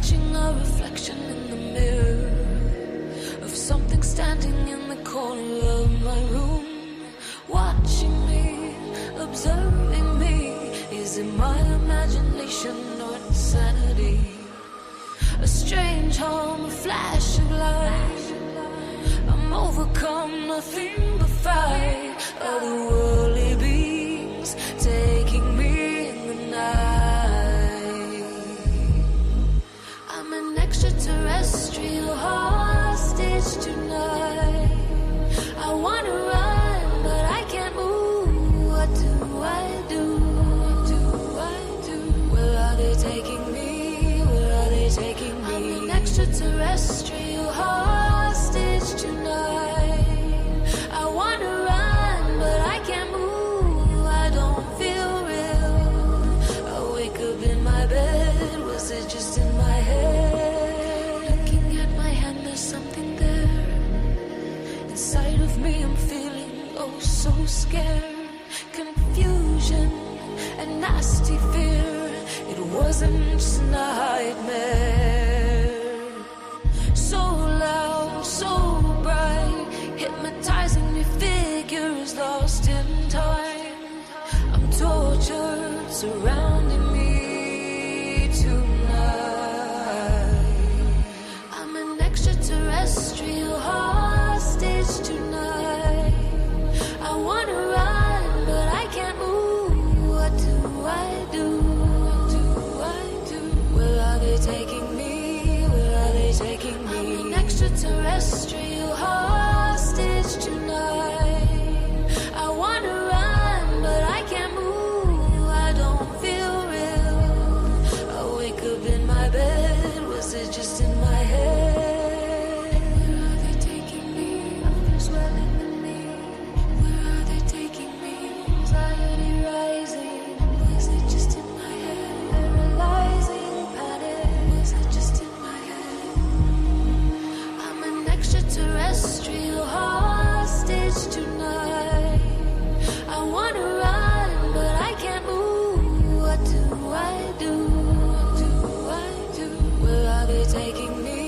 catching a reflection in the mirror of something standing in the corner of my room, watching me, observing me. Is it my imagination or insanity? A strange hum, a flash of light. I'm overcome, nothing but fright. Otherworldly beings taking me in the night. I'm an extraterrestrial hostage tonight. I wanna run, but I can't move. What do I do? What do I do? Where are they taking me? Where are they taking me? I'm an extraterrestrial hostage tonight. I wanna run, but I can't move. I don't feel real. I wake up in my bed. Was it just in my head? Looking at my hand, there's something there. Inside of me, I'm feeling oh so scared. Confusion and nasty fear. It wasn't just a nightmare. So loud, so bright, hypnotizing me, figures lost in time. I'm tortured, surrounding me tonight. I'm an extraterrestrial hostage tonight. I wanna run, but I can't move. What do I do? What do I do? Where are they taking me? Where are they taking me? I'm an extraterrestrial hostage tonight. I wanna run, but I can't move. I don't feel real. I wake up in my bed. Was it just in my head? Where are they taking me? I'm swelling in me. Where are they taking me? Anxiety rising. Was it just in my head? Paralyzing panic. Was it just in my head? I'm an extraterrestrial hostage tonight. I wanna run, but I can't move. What do I do? What do I do? Where are they taking me?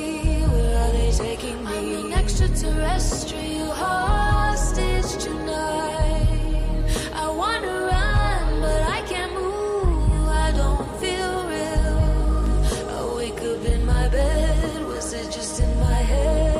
Where are they taking me? I'm an extraterrestrial hostage tonight. I wanna run, but I can't move. I don't feel real. I wake up in my bed. Was it just in my head?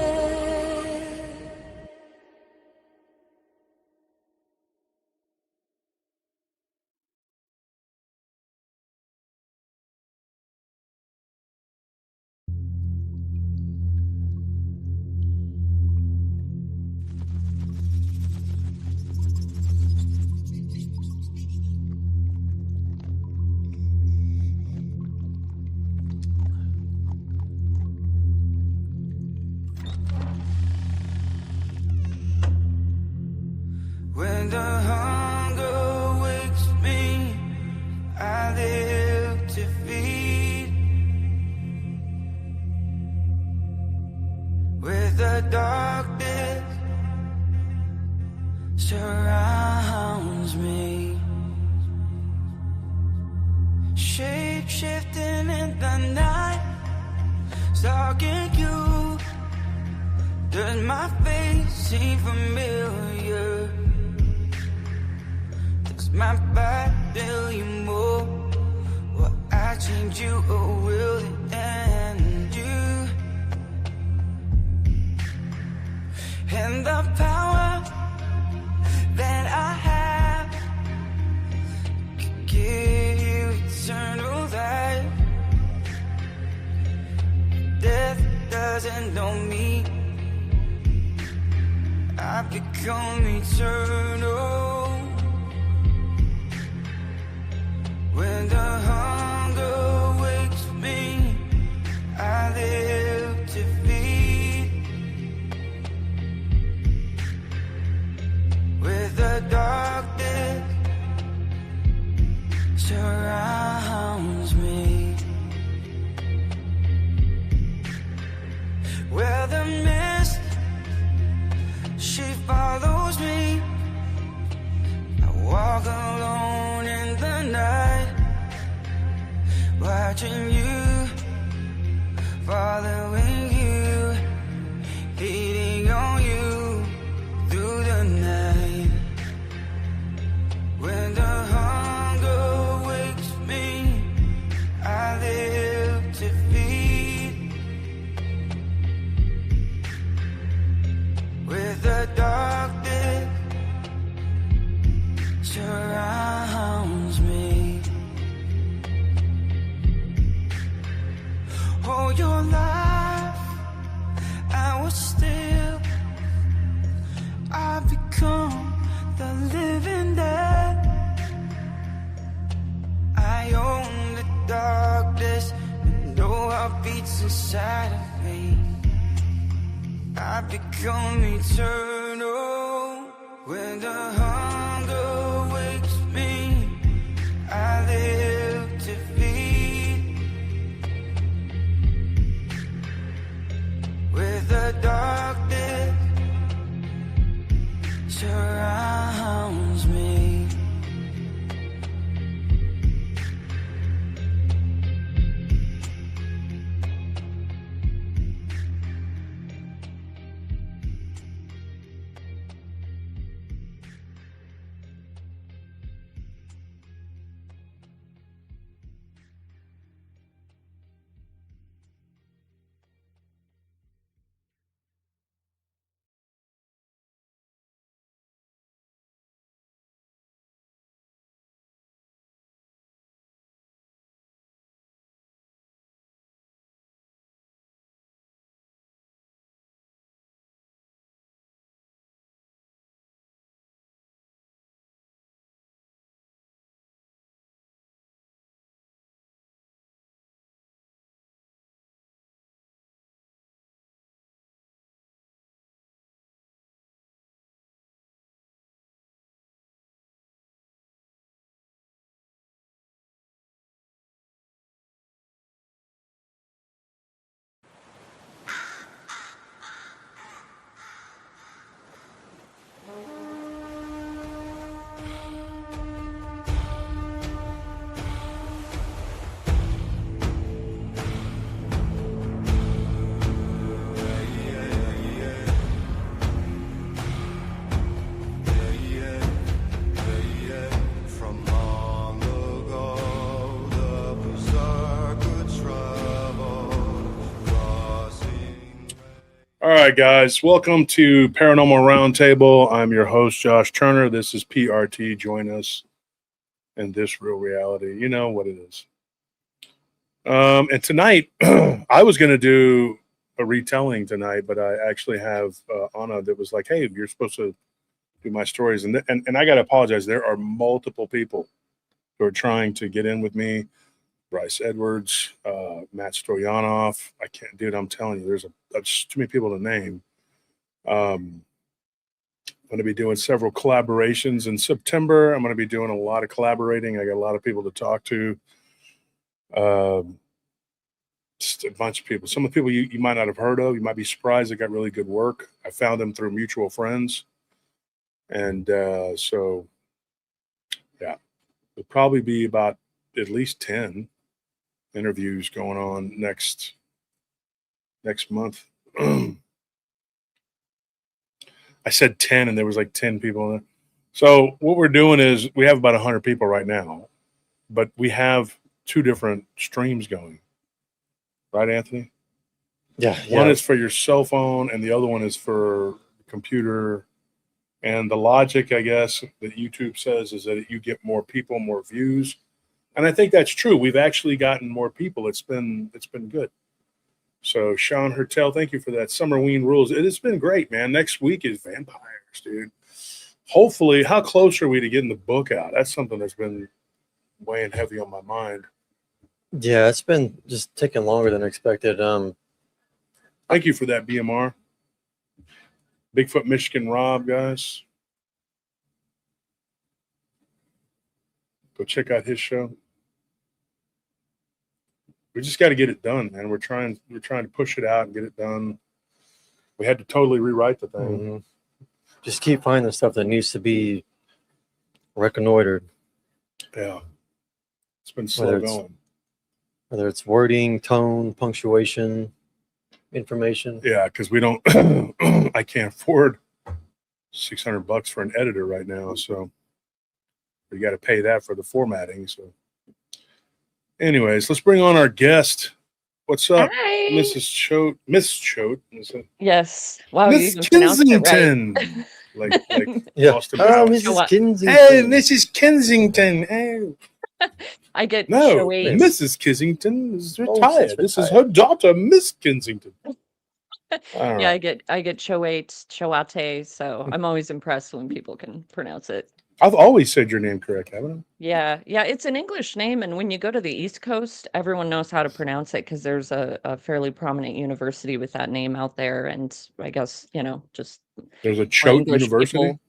When the hunger wakes me, I live to feed. Where the darkness surrounds me, shape-shifting in the night, stalking you. Does my face seem familiar? My body tell you more? Will I change you or will it end you? And the power that I have could give you eternal life. Death doesn't know me. I've become eternal. When the hunger wakes me, I live to feed. Where the darkness surrounds me, where the mist, she follows me. I walk alone in the night, watching you following you, leaning on you through the night. When the hunger wakes me, I live to feed. With the darkness surrounds me. Oh, your life, I was still. I become the living dead. I own the darkness and know what beats inside of me. I become eternal. When the hunger wakes me, I live to feed. With the darkness surrounds me. From long ago, the berserker traveled, crossing. All right, guys, welcome to Paranormal Roundtable. I'm your host, Josh Turner. This is PRT. Join us in this real reality. You know what it is. And tonight, I was going to do a retelling tonight, but I actually have Anna that was like, hey, you're supposed to do my stories. And I got to apologize. There are multiple people who are trying to get in with me. Bryce Edwards, Matt Stoyanov. I can't, dude, I'm telling you, there's too many people to name. I'm going to be doing several collaborations in September. I'm going to be doing a lot of collaborating. I got a lot of people to talk to. Just a bunch of people. Some of the people you might not have heard of. You might be surprised. They got really good work. I found them through mutual friends. And so, yeah, it'll probably be about at least 10 interviews going on next month. I said 10 and there was like 10 people in there. So what we're doing is we have about 100 people right now, but we have two different streams going. Right, Anthony? Yeah. One is for your cell phone and the other one is for the computer. And the logic, I guess, that YouTube says is that you get more people, more views. And I think that's true. We've actually gotten more people. It's been good. So Sean Hertel, thank you for that. Summerween rules. It has been great, man. Next week is vampires, dude. Hopefully, how close are we to getting the book out? That's something that's been weighing heavy on my mind. Yeah, it's been just taking longer than expected. Thank you for that, BMR. Bigfoot Michigan Rob, guys. Go check out his show. We just got to get it done, man. We're trying to push it out and get it done. We had to totally rewrite the thing. Mm-hmm. Just keep finding stuff that needs to be reconnoitered. Yeah. It's been slow going. Whether it's wording, tone, punctuation, information. Yeah, because we don't. I can't afford $600 for an editor right now, so you got to pay that for the formatting. So, anyways, let's bring on our guest. What's up, Hi. Mrs. Choate? Miss Choate, is it? Yes. Wow, you Miss even pronounced it right. Kensington. Like Yeah. Austin Oh, Powers. Mrs. What? Kensington. Hey, Mrs. Kensington. Hey. I get No, Shoate. Mrs. Kensington is Oh, retired. she's This is retired. her daughter, Miss Kensington. All Yeah, right. I get Choate. So I'm always impressed when people can pronounce it. I've always said your name correct, haven't I? Yeah, it's an English name, and when you go to the East Coast, everyone knows how to pronounce it because there's a fairly prominent university with that name out there, and I guess just There's a more Choate English University. people.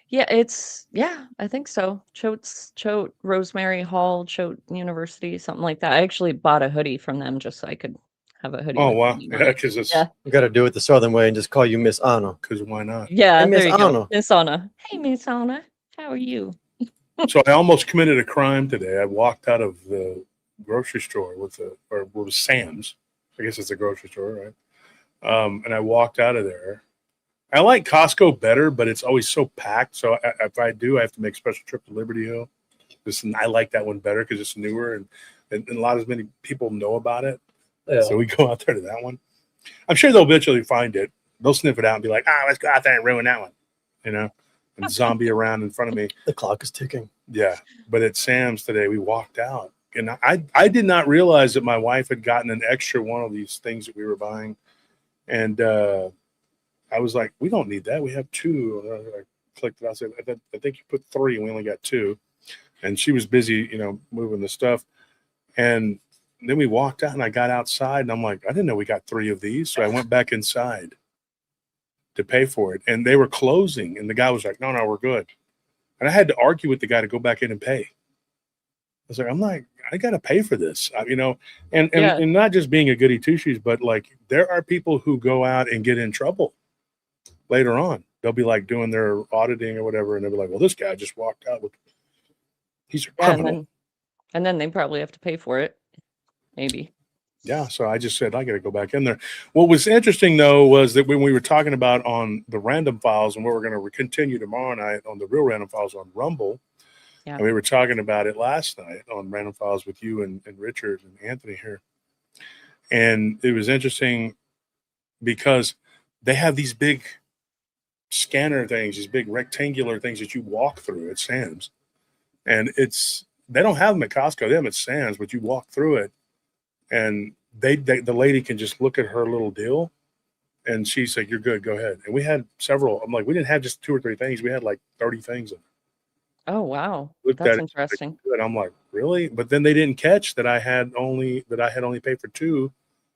Yeah, I think so. Choate Rosemary Hall, Choate University, something like that. I actually bought a hoodie from them just so I could have a hoodie. Oh with wow, my name on yeah, it. because it's Yeah. You got to do it the Southern way and just call you Miss Anna. because why not? Yeah, Hey, Miss there you go. Anna. Miss Anna. Hey, Miss Anna. How are you? So I almost committed a crime today. I walked out of the grocery store or it was Sam's. I guess it's a grocery store, right? And I walked out of there. I like Costco better, but it's always so packed. So if I do, I have to make a special trip to Liberty Hill. I like that one better because it's newer and a lot as many people know about it. Yeah. So we go out there to that one. I'm sure they'll eventually find it. They'll sniff it out and be like, let's go out there and ruin that one, and zombie around in front of me. The clock is ticking. Yeah. But at Sam's today, we walked out and I did not realize that my wife had gotten an extra one of these things that we were buying. And I was like, we don't need that. We have two. And I clicked it. I said, I think you put 3 and we only got 2. And she was busy, moving the stuff. And then we walked out and I got outside and I'm like, I didn't know we got 3 of these. So I went back inside to pay for it. And they were closing. And the guy was like, no, we're good. And I had to argue with the guy to go back in and pay. I was like, I got to pay for this, and not just being a goody two shoes, but like there are people who go out and get in trouble later on. They'll be like doing their auditing or whatever. And they'll be like, well, this guy just walked out with, he's a criminal. And then they probably have to pay for it. Maybe. Yeah. So I just said, I got to go back in there. What was interesting though, was that when we were talking about on the Random Files and what we're going to continue tomorrow night on the Real Random Files on Rumble. Yeah. And we were talking about it last night on Random Files with you and Richard and Anthony here. And it was interesting because they have these big scanner things, these big rectangular things that you walk through at Sam's. And they don't have them at Costco, they have them at Sam's, but you walk through it and the lady can just look at her little deal and she said, you're good, go ahead. And we had several. I'm like, we didn't have just 2 or 3 things. We had like 30 things in it. Oh wow. Looked That's at it, interesting. and I'm like, really? But then they didn't catch that I had only paid for 2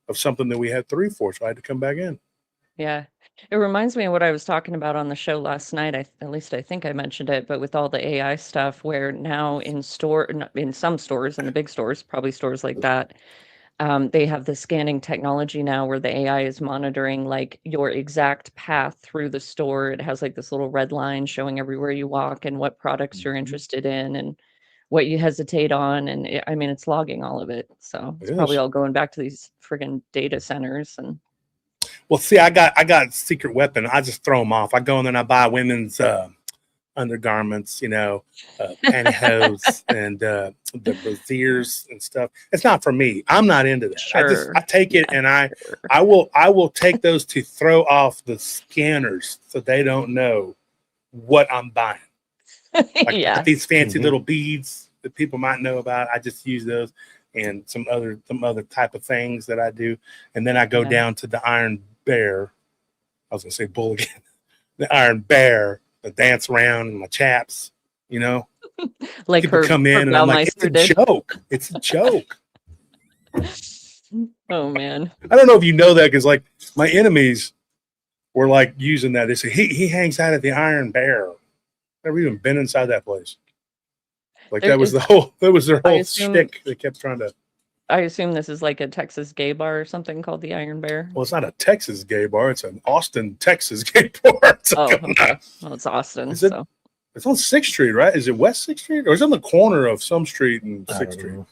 of something that we had 3 for, so I had to come back in. Yeah. It reminds me of what I was talking about on the show last night. At least I think I mentioned it, but with all the AI stuff where now in some stores, in the big stores, probably stores like that, they have the scanning technology now where the AI is monitoring like your exact path through the store. It has like this little red line showing everywhere you walk and what products you're interested in and what you hesitate on. And it's logging all of it. So it's probably all going back to these friggin' data centers. And well, see, I got a secret weapon. I just throw them off. I go in there and I buy women's undergarments, pantyhose and the brassieres and stuff. It's not for me. I'm not into that. Sure. I take it and I will take those to throw off the scanners so they don't know what I'm buying. Like yeah. these fancy little beads that people might know about. I just use those and some other type of things that I do. And then I go down to the Iron Bear. I was gonna say bull again. The Iron Bear. Dance around in my chaps, Like people come in and I'm like, it's a joke. It's a joke. Oh man. I don't know if you know that because like my enemies were like using that. They say he hangs out at the Iron Bear. Never even been inside that place. Like that was their whole shtick. They kept trying to. I assume this is like a Texas gay bar or something called the Iron Bear. Well, it's not a Texas gay bar. It's an Austin, Texas gay bar. Okay. Well, it's Austin. It's on 6th Street, right? Is it West 6th Street? Or is it on the corner of some street and 6th Street?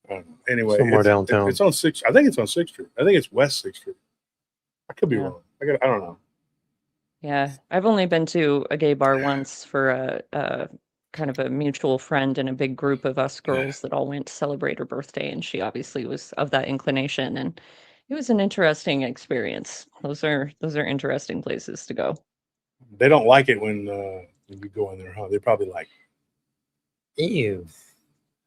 I don't know. Anyway, Somewhere it's, downtown. It's on 6th. I think it's on 6th Street. I think it's West 6th Street. I could be Yeah. wrong. I don't know. Yeah, I've only been to a gay bar once for a kind of a mutual friend and a big group of us girls that all went to celebrate her birthday, and she obviously was of that inclination, and it was an interesting experience. Those are interesting places to go. They don't like it when you go in there, huh? They probably like, Ew.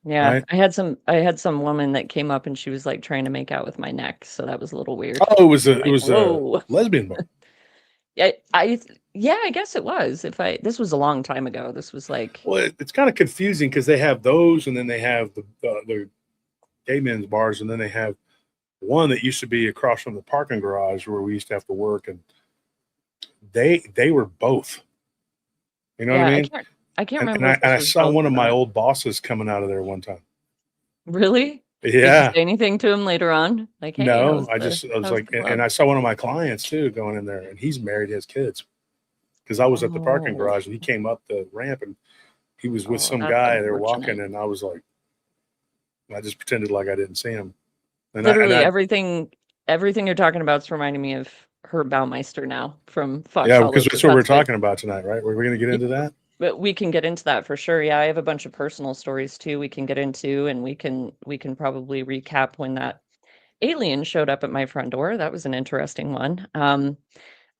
Yeah, Right. I had some woman that came up and she was like trying to make out with my neck, so that was a little weird. oh, it was Like, a whoa. lesbian bar. Yeah, I guess it was. This was a long time ago. This was like, Well, it's kind of confusing because they have those, and then they have the gay men's bars, and then they have one that used to be across from the parking garage where we used to have to work, and they were both. You know yeah, what I mean? I can't And, remember and I, if and I this was saw both one of or my not. old bosses coming out of there one time. Really? Did you Yeah. say anything to him later on? Like, hey, No, how's I the was how's like, the and club? I saw one of my clients too going in there, and he's married, has kids. Because I was at the parking Oh, garage, and he came up the ramp, and he was with oh, some that's guy. They were walking, unfortunate. and I was like, I just pretended like I didn't see him. And Literally I everything you're talking about is reminding me of Herb Baumeister now from Fox yeah, Hollow, because that's because what we're that's what talking about tonight, right? We're going to get yeah, into that. but we can get into that for sure. Yeah, I have a bunch of personal stories too we can get into, and we can probably recap when that alien showed up at my front door. That was an interesting one.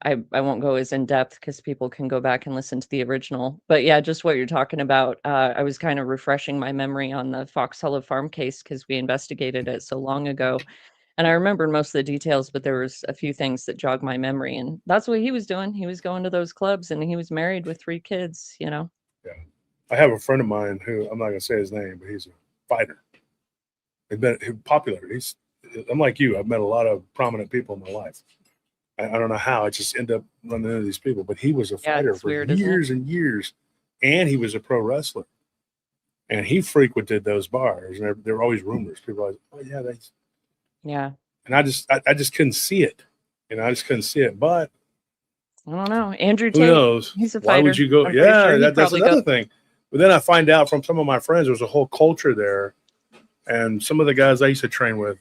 I won't go as in depth because people can go back and listen to the original. But yeah, just what you're talking about. I was kind of refreshing my memory on the Fox Hollow Farm case because we investigated it so long ago. And I remembered most of the details, but there was a few things that jogged my memory. And that's what he was doing. He was going to those clubs and he was married with 3 kids, you know. Yeah, I have a friend of mine who I'm not going to say his name, but he's a fighter. He's popular. I'm like you. I've met a lot of prominent people in my life. I don't know how. I just end up running into these people. But he was a Yeah, fighter it's for weird, isn't it? years and years, and he was a pro wrestler. And he frequented those bars, and there were always rumors. People were like, "Oh yeah, that's." Yeah. And I just couldn't see it. You know, I just couldn't see it. But I don't know. Andrew who Tate, knows? he's a Why fighter. would you go? I'm pretty Yeah, sure he'd that's probably another go. thing. But then I find out from some of my friends, there's a whole culture there, and some of the guys I used to train with,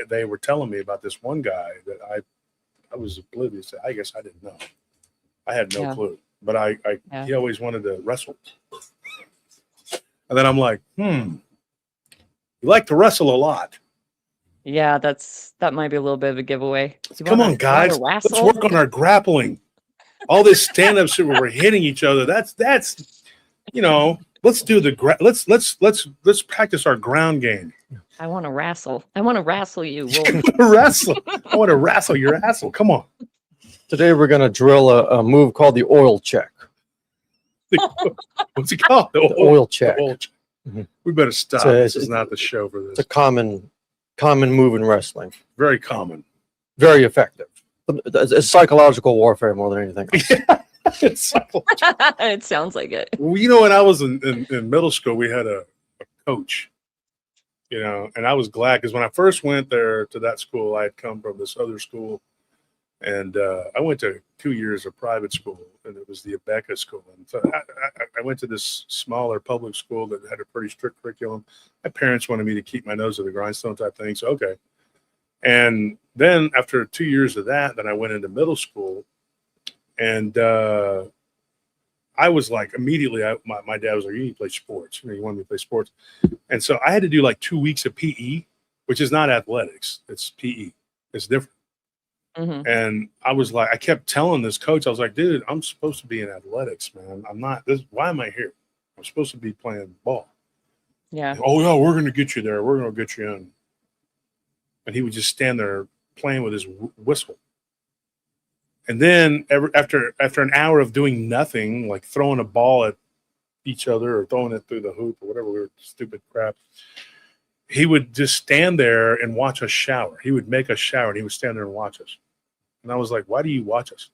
they were telling me about this one guy that I was oblivious to. I guess I didn't know. I had no Yeah. clue. But Yeah. he always wanted to wrestle. And then I'm like, you like to wrestle a lot. Yeah, that might be a little bit of a giveaway. You Come wanna- on, guys. you wanna Let's wrestle? work on our grappling. All this stand-up shit where we're hitting each other. That's you know, let's do let's practice our ground game. I want to wrestle. I want to wrestle you. I Well, want to wrestle. I want to wrestle your asshole. Come on. Today we're going to drill a move called the oil check. What's it called? The oil check. The oil check. Mhm. We better stop. So This it's- is not the show for It's a this. common move in wrestling. Very common. Very effective. It's psychological warfare more than anything else. It's like, it sounds like it. well, you know, when I was in middle school, we had a coach, you know, and I was glad because when I first went there to that school, I had come from this other school, and I went to 2 years of private school, and it was the Abeka school. And so I went to this smaller public school that had a pretty strict curriculum. My parents wanted me to keep my nose to the grindstone type thing, so okay. And then after 2 years of that, then I went into middle school, and I was like immediately. My dad was like, "You need to play sports." You know, he wanted me to play sports, and so I had to do like 2 weeks of PE, which is not athletics; it's PE. It's different. Hmm. And I was like, I kept telling this coach, I was like, "Dude, I'm supposed to be in athletics, man. I'm not. This. Why am I here? I'm supposed to be playing ball." Yeah. Oh yeah, we're gonna get you there. We're gonna get you in. And he would just stand there playing with his whistle. And then after an hour of doing nothing, like throwing a ball at each other or throwing it through the hoop or whatever weird stupid crap, he would just stand there and watch us shower. He would make us shower and he would stand there and watch us. And I was like, "Why do you watch us?"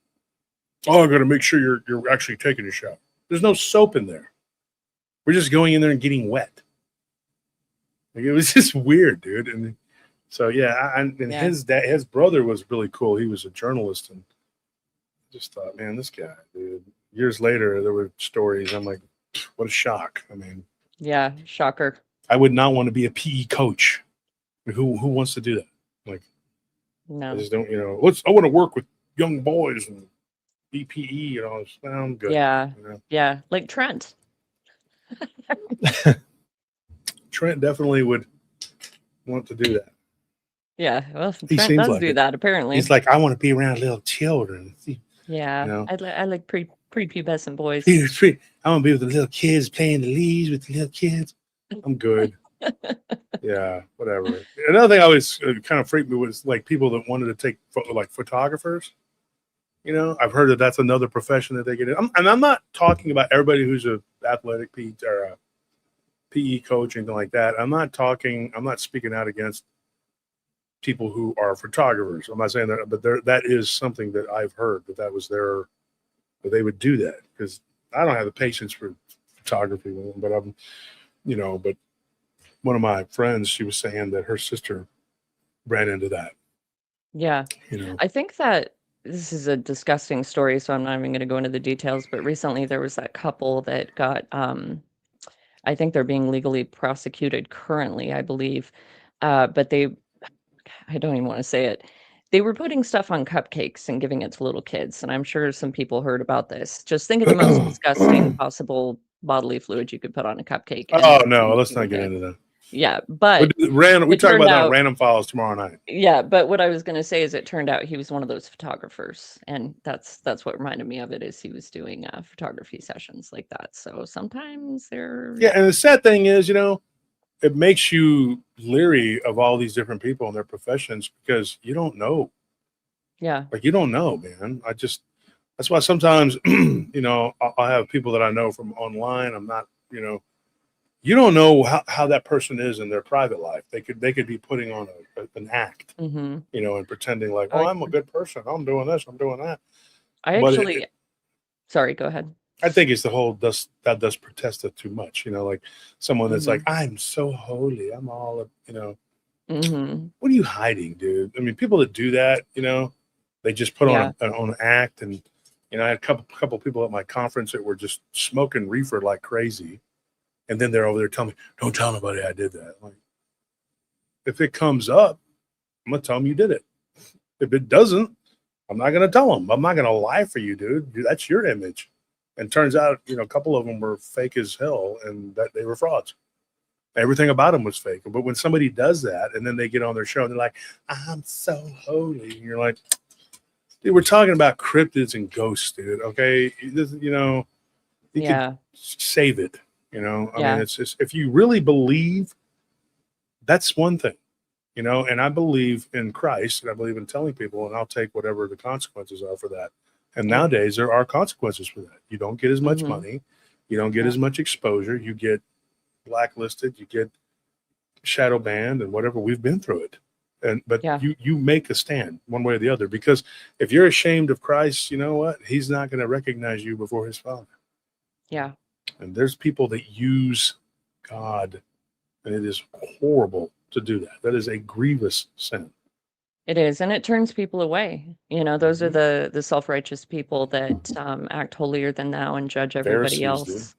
"Oh, I got to make sure you're actually taking a shower. There's no soap in there. We're just going in there and getting wet." Like, it was just weird, dude. And so yeah, Yeah. his brother was really cool. He was a journalist, and I just thought, man, this guy, dude. Years later, there were stories. I'm like, what a shock. I mean, Yeah. Shocker. I would not want to be a PE coach. Who wants to do that? Like, I No. just don't, I want to work with young boys and BPE and all this. I'm good. Yeah. You know? Yeah. Like Trent. Trent definitely would want to do that. Yeah. Well, He Trent seems does like do it. that apparently. He's like, I want to be around little children. Yeah. You know? I like prepubescent boys. I want to be with the little kids, playing the leaves with the little kids. I'm good. Yeah, whatever. Another thing I was kind of freaked me was like people that wanted to take like photographers. You know, I've heard that that's another profession that they get in. And I'm not talking about everybody who's a athletic PE or a PE coach or anything like that. I'm not speaking out against people who are photographers. I'm not saying that, but that is something that I've heard that they would do that, because I don't have the patience for photography, but but one of my friends, she was saying that her sister ran into that. Yeah. You know, I think that this is a disgusting story, so I'm not even going to go into the details, but recently there was that couple that got I think they're being legally prosecuted currently, I believe. But I don't even want to say it. They were putting stuff on cupcakes and giving it to little kids, and I'm sure some people heard about this. Just think of the most disgusting possible bodily fluid you could put on a cupcake. oh no, let's not get into that. Yeah, but We it talk turned about that on out- Random Files tomorrow night. yeah, but what I was going to say is it turned out he was one of those photographers, and that's what reminded me of it, is he was doing photography sessions like that. So sometimes they're Yeah, and the sad thing is, it makes you leery of all these different people and their professions, because you don't know. yeah, Like, you don't know, man. That's why sometimes, I'll have people that I know from online. I'm not, you don't know how that person is in their private life. They could be putting on an act, hmm and pretending like, Oh, oh, I'm a good person. I'm doing this. I'm doing that. I But actually, sorry, go ahead. I think it's the whole that does protest it too much. Like someone that's like, I'm so holy. I'm all, hmm what are you hiding, dude? I mean, people that do that, they just put on an act. And, I had a couple people at my conference that were just smoking reefer like crazy. And then they're over there telling me, don't tell nobody I did that. Like, if it comes up, I'm going to tell them you did it. If it doesn't, I'm not going to tell them. I'm not going to lie for you, dude. That's your image. And turns out, a couple of them were fake as hell, and that they were frauds. Everything about them was fake. But when somebody does that and then they get on their show and they're like, I'm so holy. And you're like, dude, we're talking about cryptids and ghosts, dude. Okay. You can save it. I mean, it's just, if you really believe, that's one thing, and I believe in Christ, and I believe in telling people, and I'll take whatever the consequences are for that. And nowadays there are consequences for that. You don't get as much money. You don't get as much exposure. You get blacklisted, you get shadow banned, and whatever. We've been through it. But you make a stand one way or the other, because if you're ashamed of Christ, you know what? He's not going to recognize you before his Father. Yeah. And there's people that use God, and it is horrible to do that. That is a grievous sin. It is, and it turns people away. Those are the self-righteous people that act holier than thou and judge everybody Pharisees, else. dude.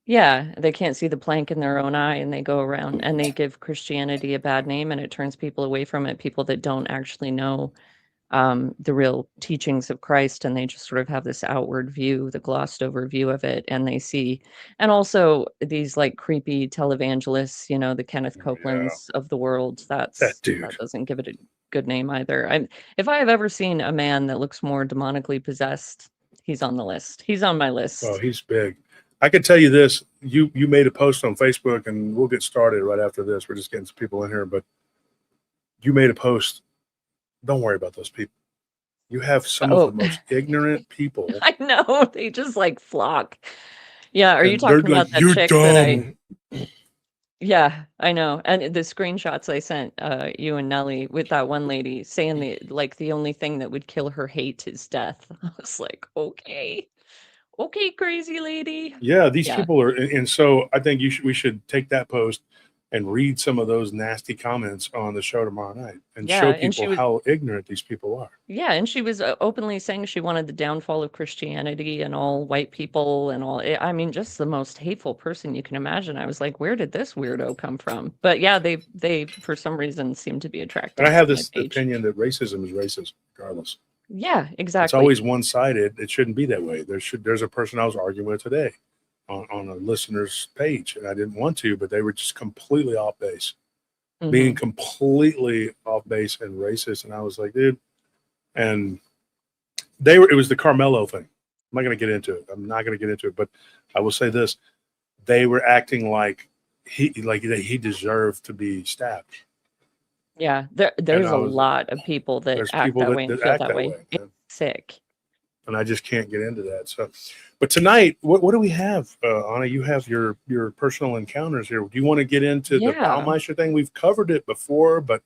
Yeah, they can't see the plank in their own eye, and they go around and they give Christianity a bad name, and it turns people away from it. People that don't actually know the real teachings of Christ, and they just sort of have this outward view, the glossed over view of it, and they see, and also these like creepy televangelists, the Kenneth Copelands of the world. That dude. That doesn't give it a good name either. If I have ever seen a man that looks more demonically possessed, he's on the list. He's on my list. Oh, he's big. I can tell you this. You made a post on Facebook, and we'll get started right after this. We're just getting some people in here, but you made a post. Don't worry about those people. You have some of the most ignorant people. I know, they just like flock. Yeah, are you And they're talking about like, that "You're chick dumb." Yeah, I know. And the screenshots I sent you and Nelly with that one lady saying the only thing that would kill her hate is death. I was like, okay, crazy lady. Yeah, these people are, and so I think we should take that post and read some of those nasty comments on the show tomorrow night and Yeah, show and she people was how ignorant these people are. yeah, and she was openly saying she wanted the downfall of Christianity and all white people and all. I mean, just the most hateful person you can imagine. I was like, where did this weirdo come from? But yeah, they for some reason seem to be And attracted I have to my this page. opinion that racism is racist, regardless. Yeah, It's exactly. always one-sided. It shouldn't be that way. There's a person I was arguing with today on a listener's page, and I didn't want to, but they were just completely off base, being Mhm. completely off base and racist. And I was like, dude, and it was the Carmelo thing. I'm not going to get into it. I'm not going to get into it, but I will say this: they were acting like he deserved to be stabbed. Yeah, And there's I a was lot of people that there's act people that way and that feel act that that way. way, It's man. sick. And I just can't get into that. So, but tonight, what do we have, Anna? You have your personal encounters here. Do you want to get into the Yeah. Baumeister thing? We've covered it before, but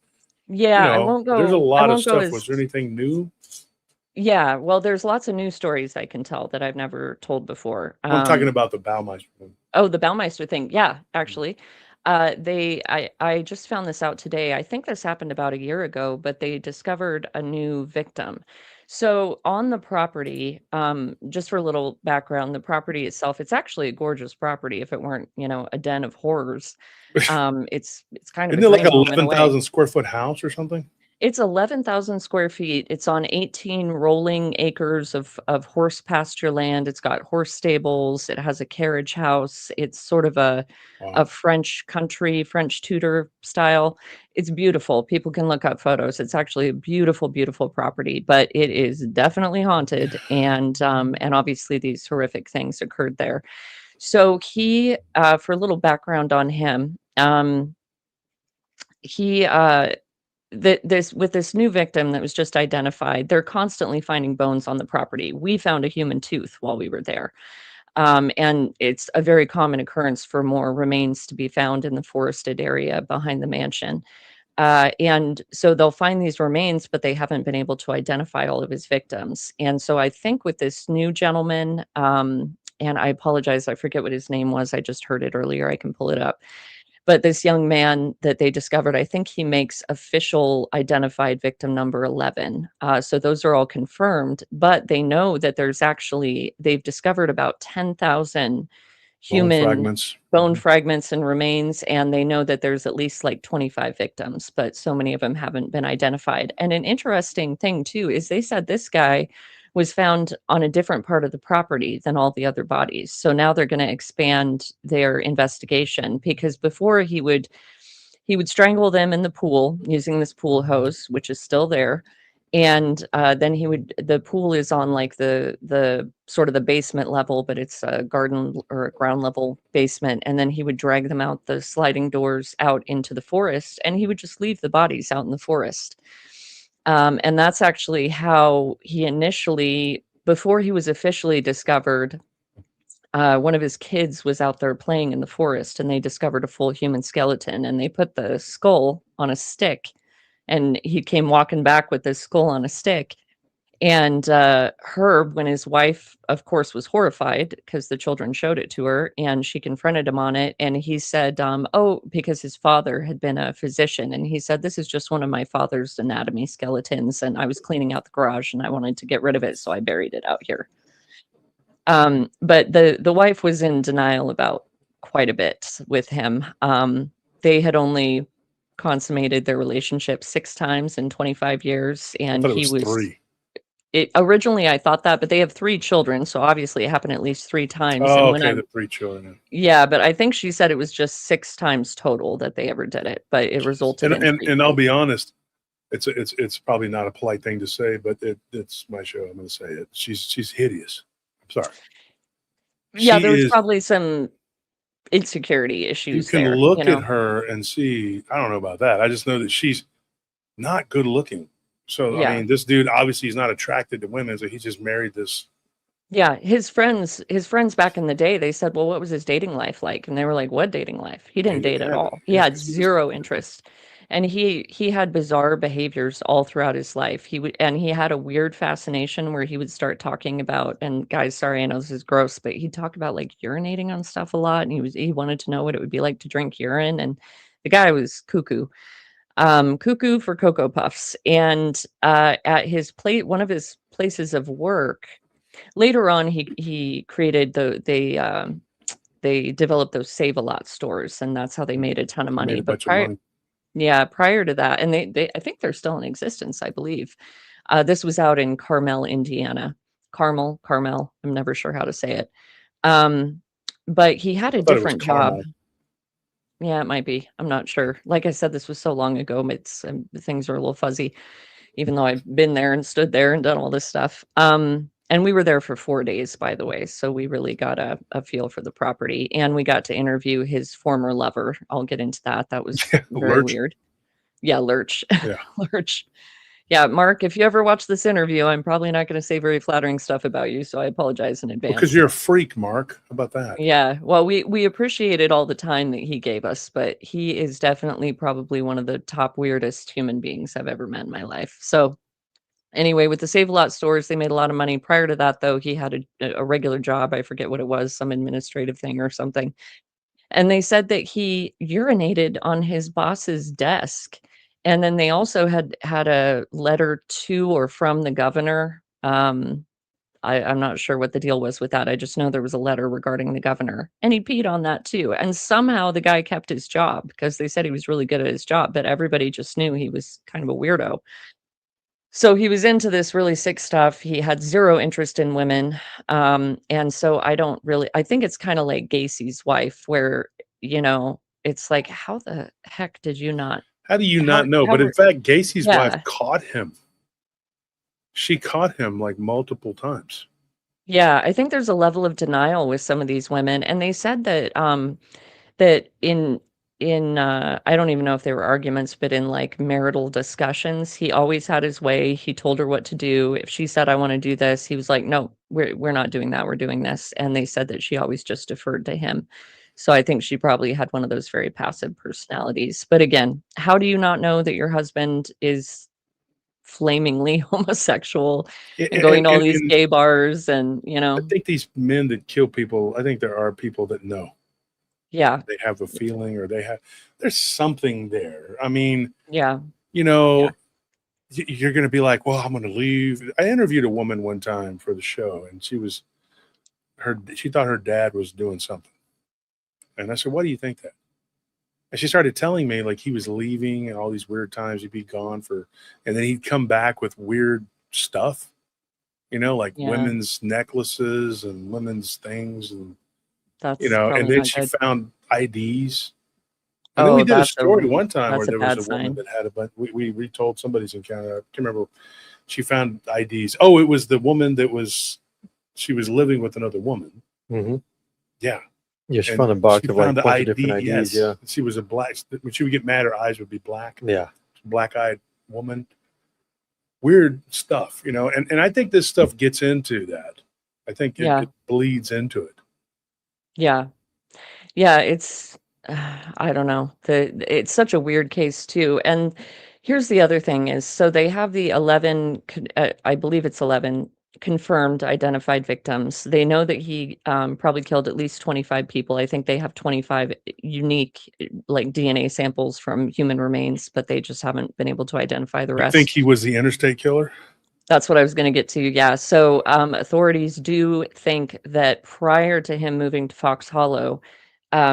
Yeah, I you know, won't there's a go I lot of won't go stuff. Was as there anything new? yeah, well, there's lots of news stories I can tell that I've never told before. I'm talking about the Baumeister thing. Oh, the Baumeister thing. Yeah, actually. I just found this out today. I think this happened about a year ago, but they discovered a new victim. So on the property, just for a little background, the property itself, it's actually a gorgeous property if it weren't, a den of horrors. It's kind of a Isn't it like dream an home in a way. 11,000 square foot house or something? It's 11,000 square feet. It's on 18 rolling acres of horse pasture land. It's got horse stables. It has a carriage house. It's sort of a Wow. French country, French Tudor style. It's beautiful. People can look up photos. It's actually a beautiful, beautiful property, but it is definitely haunted. And obviously these horrific things occurred there. So he, for a little background on him, he with this new victim that was just identified, they're constantly finding bones on the property. We found a human tooth while we were there. And it's a very common occurrence for more remains to be found in the forested area behind the mansion. And so they'll find these remains, but they haven't been able to identify all of his victims. And so I think with this new gentleman, and I apologize, I forget what his name was. I just heard it earlier. I can pull it up. But this young man that they discovered, I think he makes official identified victim number 11. So those are all confirmed, but they know that they've discovered about 10,000 human bone fragments and remains, and they know that there's at least like 25 victims, but so many of them haven't been identified. And an interesting thing too is they said this guy was found on a different part of the property than all the other bodies. So now they're going to expand their investigation, because before he would strangle them in the pool using this pool hose, which is still there. And then the pool is on like the sort of the basement level, but it's a garden or a ground level basement. And then he would drag them out the sliding doors out into the forest, and he would just leave the bodies out in the forest. And that's actually how he initially, before he was officially discovered, one of his kids was out there playing in the forest, and they discovered a full human skeleton, and they put the skull on a stick, and he came walking back with this skull on a stick. And Herb, when his wife, of course, was horrified because the children showed it to her, and she confronted him on it. And he said, because his father had been a physician, and he said, this is just one of my father's anatomy skeletons, and I was cleaning out the garage and I wanted to get rid of it, so I buried it out here. But the wife was in denial about quite a bit with him. They had only consummated their relationship 6 times in 25 years, I and thought it he was was 3. originally I thought that, but they have 3 children, so obviously it happened at least 3 times. Oh, And when okay, the 3 children. yeah, but I think she said it was just 6 times total that they ever did it, but it resulted in 3 And I'll kids. be honest, it's probably not a polite thing to say, but it's my show. I'm going to say it. She's hideous. I'm sorry. Yeah, She there was is. probably some insecurity You issues can there, look at her and see. I don't know about that. I just know that she's not good looking. So I Yeah. mean, this dude obviously is not attracted to women, so he just married this. Yeah, his friends back in the day, they said, "Well, what was his dating life like?" And they were like, "What dating life? He didn't He date at had all. He he had was 0 interest." And he had bizarre behaviors all throughout his life. He had a weird fascination where he would start talking about, and guys, sorry, I know this is gross, but he'd talk about like urinating on stuff a lot, and he wanted to know what it would be like to drink urine, and The guy was cuckoo. Cuckoo for Cocoa Puffs. And at his one of his places of work, later on, he created they developed those Save-A-Lot stores, and that's how they made a ton of He made money. a But bunch of money. yeah, prior to that, and they I think they're still in existence, I believe. This was out in Carmel, Indiana. Carmel, I'm never sure how to say it. But he had I a thought it was different job. caramel. Yeah, it might be. I'm not sure. Like I said, this was so long ago. It's things are a little fuzzy, even though I've been there and stood there and done all this stuff. And we were there for 4 days, by the way, so we really got a feel for the property, and we got to interview his former lover. I'll get into that. That was very Lurch. weird. Yeah, Lurch. Yeah. Lurch. Yeah, Mark, if you ever watch this interview, I'm probably not going to say very flattering stuff about you, so I apologize in advance. Because you're a freak, Mark. How about that? Yeah, well, we appreciated all the time that he gave us, but he is definitely probably one of the top weirdest human beings I've ever met in my life. So anyway, with the Save-A-Lot stores, they made a lot of money. Prior to that, though, he had a regular job. I forget what it was, some administrative thing or something. And they said that he urinated on his boss's desk. And then they also had a letter to or from the governor. I'm not sure what the deal was with that. I just know there was a letter regarding the governor, and he peed on that too. And somehow the guy kept his job because they said he was really good at his job, but everybody just knew he was kind of a weirdo. So he was into this really sick stuff. He had zero interest in women. And so I think it's kind of like Gacy's wife, where, it's like, how the heck did you not? How do you not know? But in fact, Gacy's wife Yeah. caught him. She caught him like multiple times. Yeah, I think there's a level of denial with some of these women. And they said that that in I don't even know if they were arguments, but in like marital discussions, he always had his way. He told her what to do. If she said, I want to do this, he was like, no, we're not doing that. We're doing this. And they said that she always just deferred to him. So I think she probably had one of those very passive personalities. But again, how do you not know that your husband is flamingly homosexual and going to all these gay bars and, I think these men that kill people, I think there are people that know. Yeah. They have a feeling, or there's something there. I mean, Yeah. you're going to be like, well, I'm going to leave. I interviewed a woman one time for the show, and she thought her dad was doing something. And I said, why do you think that? And she started telling me like he was leaving and all these weird times he'd be gone and then he'd come back with weird stuff, like women's necklaces and women's things. And, That's and then she found IDs. And then we did a story one time where there was a woman that had a bunch. We retold somebody's encounter. I can't remember. She found IDs. Oh, it was the woman she was living with another woman. Mm-hmm. Yeah. Yeah, she found a box of like a bunch of different IDs. Yes. Yeah. She was a black. When she would get mad, her eyes would be black. Yeah. Black-eyed woman. Weird stuff, and I think this stuff gets into that. I think it bleeds into it. Yeah. Yeah, it's I don't know. It's such a weird case too. And here's the other thing is, so they have the 11, I believe it's 11 confirmed identified victims. They know that he probably killed at least 25 people. I think they have 25 unique like DNA samples from human remains, but they just haven't been able to identify the rest. I think he was the interstate killer. That's what I was going to get to. Yeah. So authorities do think that prior to him moving to Fox Hollow,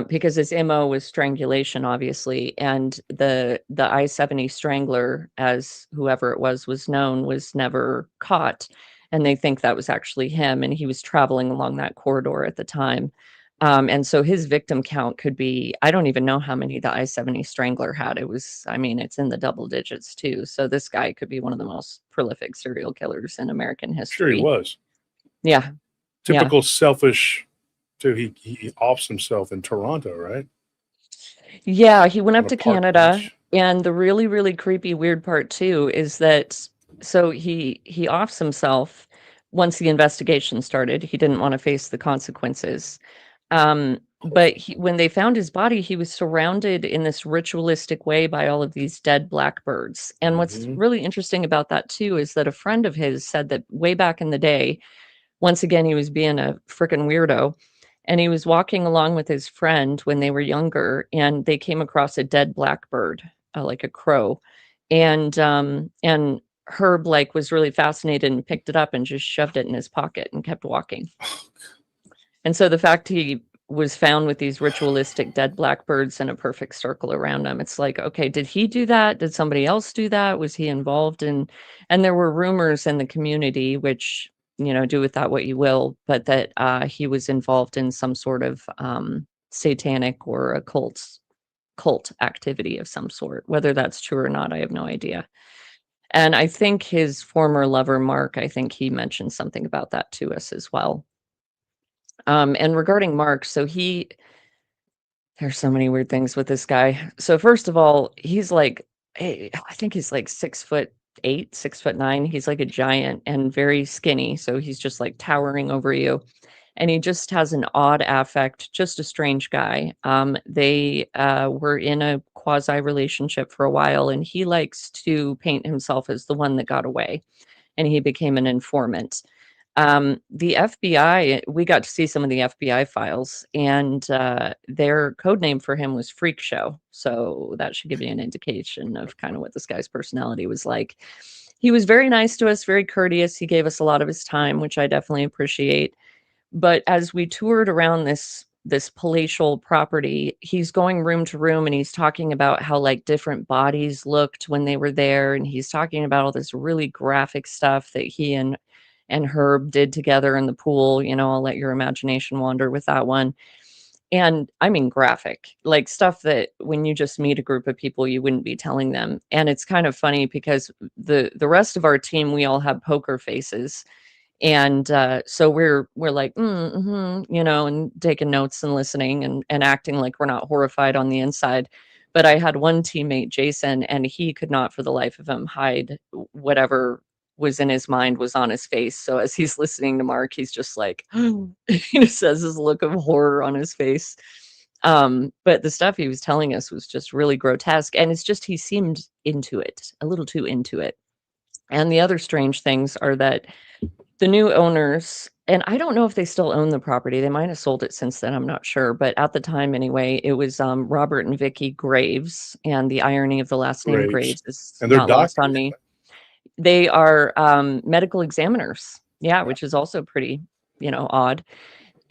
because his MO was strangulation, obviously, and the I-70 strangler, as whoever it was known, was never caught. And they think that was actually him, and he was traveling along that corridor at the time. And so his victim count could be, I don't even know how many the I-70 strangler had. It's in the double digits too. So this guy could be one of the most prolific serial killers in American history. Sure he was. Yeah. Typical selfish, too. He offs himself in Toronto, right? Yeah, he went up to park Canada. bench. And the really, really creepy, weird part too is that, so he offs himself once the investigation started. He didn't want to face the consequences. But when they found his body, he was surrounded in this ritualistic way by all of these dead blackbirds. And what's really interesting about that too is that a friend of his said that way back in the day, once again, he was being a freaking weirdo. and he was walking along with his friend when they were younger, and they came across a dead blackbird, like a crow, and Herb like was really fascinated and picked it up and just shoved it in his pocket and kept walking. And so the fact he was found with these ritualistic dead blackbirds in a perfect circle around him, it's like, okay, did he do that? Did somebody else do that? Was he involved in? And there were rumors in the community, which, do with that what you will, but that he was involved in some sort of satanic or occult cult activity of some sort. Whether that's true or not, I have no idea. And I think his former lover, Mark, I think he mentioned something about that to us as well. And regarding Mark, so there's so many weird things with this guy. So first of all, he's like, I think he's like 6'8", 6'9". He's like a giant and very skinny. So he's just like towering over you. And he just has an odd affect, just a strange guy. They were in a quasi relationship for a while, and he likes to paint himself as the one that got away, and he became an informant. The FBI, we got to see some of the FBI files, and their code name for him was Freak Show. So that should give you an indication of kind of what this guy's personality was like. He was very nice to us, very courteous. He gave us a lot of his time, which I definitely appreciate. But as we toured around this palatial property, he's going room to room, and he's talking about how like different bodies looked when they were there, and he's talking about all this really graphic stuff that he and Herb did together in the pool. I'll let your imagination wander with that one. And I mean graphic, like stuff that when you just meet a group of people, you wouldn't be telling them. And it's kind of funny because the rest of our team, we all have poker faces. And so we're like, and taking notes and listening and acting like we're not horrified on the inside. But I had one teammate, Jason, and he could not for the life of him hide whatever was in his mind was on his face. So as he's listening to Mark, he's just like, he says his look of horror on his face. But the stuff he was telling us was just really grotesque. And it's just, he seemed into it, a little too into it. And the other strange things are that the new owners, and I don't know if they still own the property. They might have sold it since then. I'm not sure. But at the time, anyway, it was Robert and Vicky Graves. And the irony of the last name Graves is and they're not lost on me. They are medical examiners. Yeah, which is also pretty, odd.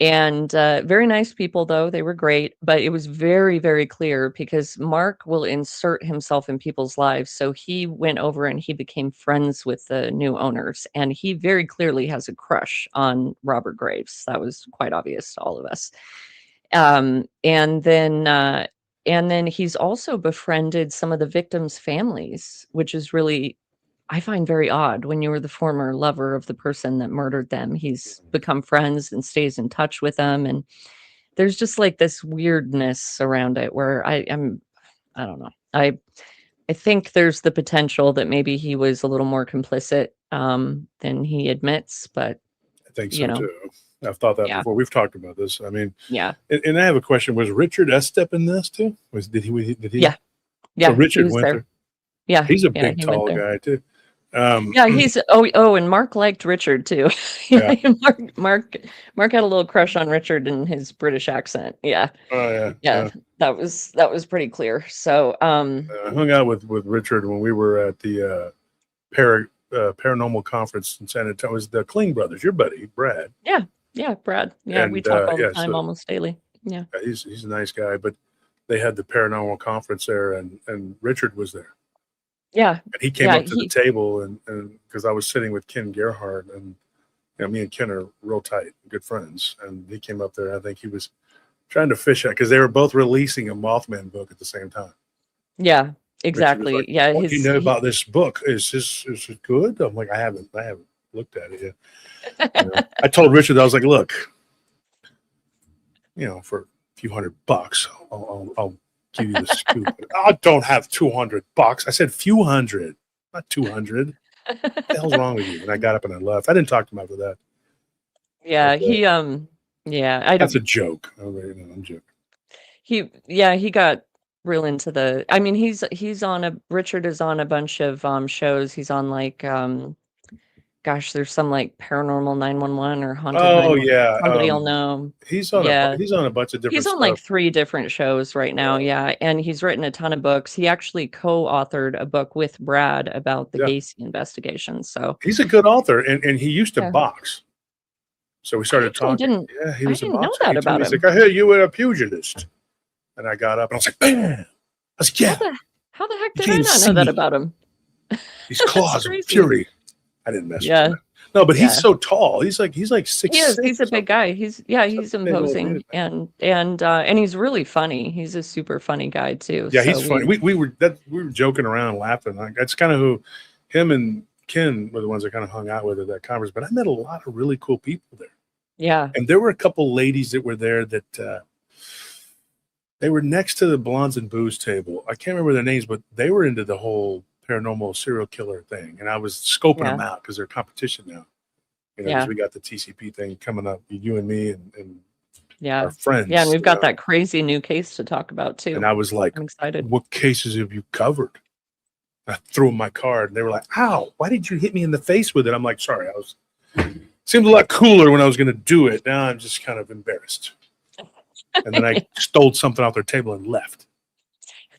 And very nice people, though. They were great. But it was very, very clear because Mark will insert himself in people's lives. So he went over and he became friends with the new owners. And he very clearly has a crush on Robert Graves. That was quite obvious to all of us. And then he's also befriended some of the victims' families, which is really, I find very odd. When you were the former lover of the person that murdered them, he's become friends and stays in touch with them. And there's just like this weirdness around it where I don't know. I think there's the potential that maybe he was a little more complicit than he admits, but I think so too. I've thought that before. We've talked about this. I mean, yeah. And I have a question. Was Richard Estep in this too? Did he? Yeah. So Richard went there. Yeah. He's a big, tall guy too. He's and Mark liked Richard too. Mark had a little crush on Richard and his British accent. Yeah. Oh yeah. That was pretty clear. So I hung out with Richard when we were at the paranormal conference in San Antonio. It was the Kling brothers, your buddy Brad. Yeah, Brad. Yeah, we talk all the time, almost daily. Yeah. He's a nice guy, but they had the paranormal conference there, and Richard was there. Yeah. And he came up to the table, and because I was sitting with Ken Gerhard, and me and Ken are real tight, good friends, and he came up there. And I think he was trying to fish out because they were both releasing a Mothman book at the same time. Yeah, exactly. Like, yeah. What do you know about this book? Is it good? I'm like, I haven't looked at it yet. I told Richard, I was like, look, for a few $100, I'll give you the scoop. I don't have $200. I said few hundred, not 200. What the hell's wrong with you? And I got up and I left. I didn't talk to him after that. Yeah, but, that's a joke. I'm joking. He got real into the. I mean, Richard is on a bunch of shows. He's on like gosh, there's some like paranormal 911 or haunted Oh 911. yeah, Somebody will know. he's on Yeah. he's on a bunch of different He's on stuff. like 3 different shows right now. Yeah. And he's written a ton of books. He actually co-authored a book with Brad about the Yeah. Gacy investigation. So He's a good author, and he used to Yeah. box. So we started actually talking. didn't- Yeah, he I was a didn't know boxer. that He told about me, he's him. like, I hear you were a pugilist. And I got up and I was like, bam. I was like, yeah, How the heck You did I can't not see know that me. about him? these claws of crazy. fury. I didn't mess Yeah. with him. No, but Yeah. he's so tall. He's like 6'6". He is. He's a big guy. He's Such a big old imposing dude. and he's really funny. He's a super funny guy too. Yeah, So he's funny. We were joking around, laughing. Like, that's kind of who him and Ken were the ones I kind of hung out with at that conference. But I met a lot of really cool people there. Yeah. And there were a couple ladies that were there that they were next to the Blondes and Booze table. I can't remember their names, but they were into the whole paranormal serial killer thing. And I was scoping them out because they're competition now. You know, 'cause we got the TCP thing coming up, you and me and Yeah. our friends. Yeah, and we've you got know. that crazy new case to talk about too. And I was like, I'm excited. what cases have you covered? I threw them my card and they were like, ow, why did you hit me in the face with it? I'm like, sorry, seemed a lot cooler when I was going to do it. Now I'm just kind of embarrassed. And then I stole something off their table and left.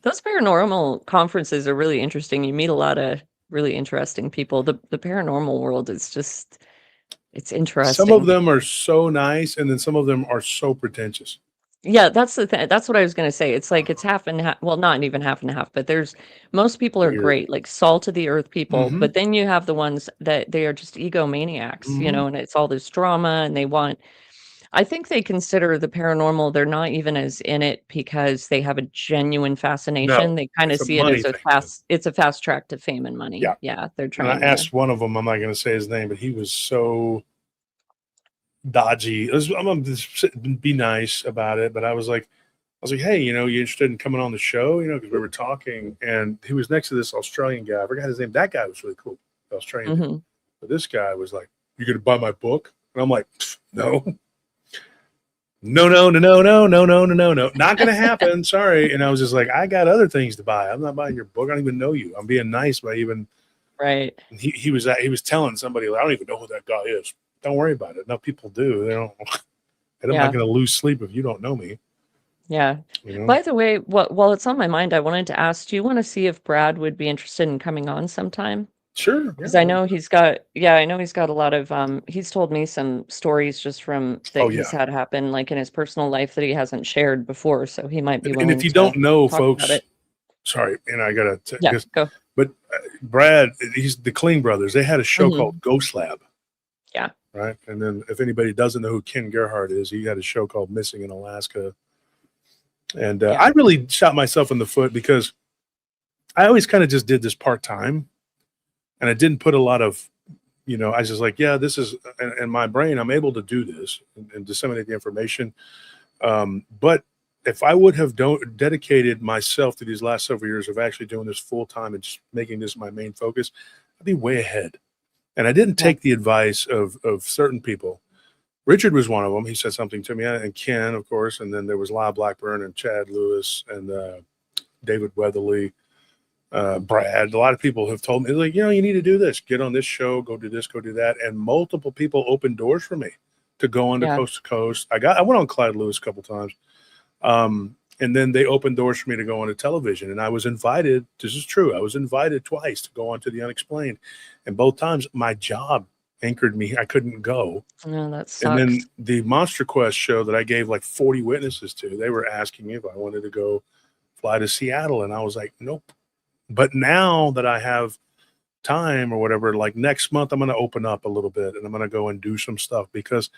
Those paranormal conferences are really interesting. You meet a lot of really interesting people. The paranormal world is just, it's interesting. Some of them are so nice, and then some of them are so pretentious. Yeah, that's the thing. That's what I was going to say. It's like it's half and half. Well, not even half and half, but most people are Weird. great, like salt of the earth people. Mhm. But then you have the ones that they are just egomaniacs, you know, and it's all this drama and I think they consider the paranormal, they're not even as in it because they have a genuine fascination. They kind of it's a see it money as thing. it's a fast track to fame and money. Yeah. Yeah, they're And trying I asked one of them, I'm not going to say his name, but he was so dodgy. I'm going to be nice about it, but I was like, hey, you know, you interested in coming on the show? You know, because we were talking, and he was next to this Australian guy. I forgot his name. That guy was really cool, the Australian. Mhm. But this guy was like, "You going to buy my book?" And I'm like, "No, no, not going to happen. Sorry." And I was just like, "I got other things to buy. I'm not buying your book. I don't even know you. I'm being nice by even." Right. And he was telling somebody, I don't even know who that guy is. Don't worry about it. No, people do. They don't. And I'm Yeah. not going to lose sleep if you don't know me. Yeah. You know? By the way, while it's on my mind, I wanted to ask, do you want to see if Brad would be interested in coming on sometime? Sure. Because I know he's got a lot of he's told me some stories just from that Oh, he's yeah. had happen like in his personal life that he hasn't shared before, so he might be And willing if you to don't know, talk folks, about it. sorry, and I got to, Yeah, go. but Brad, he's the Kling brothers. They had a show Mhm. called Ghost Lab. Yeah. Right. And then if anybody doesn't know who Ken Gerhardt is, he had a show called Missing in Alaska. And Yeah. I really shot myself in the foot because I always kind of just did this part-time, and I didn't put a lot of, you know, I was just like, yeah, this is in my brain, I'm able to do this and disseminate the information. But if I would have dedicated myself to these last several years of actually doing this full time and just making this my main focus, I'd be way ahead. And I didn't take the advice of certain people. Richard was one of them. He said something to me, and Ken, of course, and then there was Lyle Blackburn and Chad Lewis and David Weatherly, Brad. A lot of people have told me, like, you know, you need to do this. Get on this show. Go do this. Go do that. And multiple people opened doors for me to go on to Coast to Coast. I went on Clyde Lewis a couple times. And then they opened doors for me to go on to television. And I was invited. This is true. I was invited twice to go on to The Unexplained. And both times my job anchored me. I couldn't go. No, that sucks. And then the Monster Quest show that I gave like 40 witnesses to, they were asking me if I wanted to go fly to Seattle. And I was like, nope. But now that I have time or whatever, like next month, I'm going to open up a little bit and I'm going to go and do some stuff because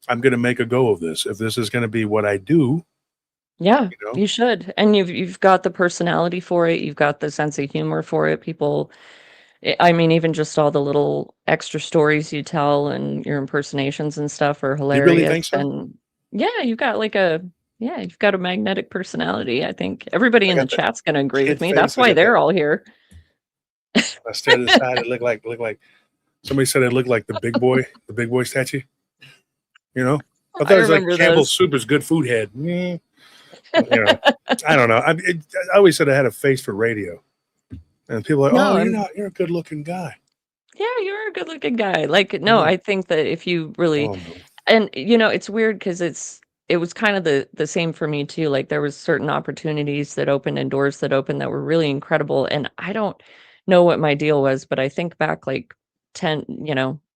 I'm going to make a go of this. If this is going to be what I do. Yeah, You know? you should. And you've got the personality for it. You've got the sense of humor for it. People, I mean, even just all the little extra stories you tell and your impersonations and stuff are hilarious. really think so? And yeah, you've got you've got a magnetic personality. I think everybody in the got the chat's going to agree kid with me. face. That's I why got they're that. all here. I stared to the side. It looked like somebody said it looked like the big boy statue. You know, I thought it was like remember Campbell's those. Soup is good food head. You know, I don't know. I always said I had a face for radio, and people are like, No, "Oh, you're a good looking guy." yeah, you're a good looking guy. Like, no, Yeah. I think that if you really, Oh, no. and it's weird because it was kind of the same for me too. Like there was certain opportunities that opened and doors that opened that were really incredible. And I don't know what my deal was, but I think back like 10,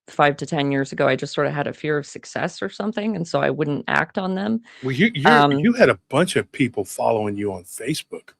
5 to 10 years ago, I just sort of had a fear of success or something. And so I wouldn't act on them. Well, you Um, had a bunch of people following you on Facebook.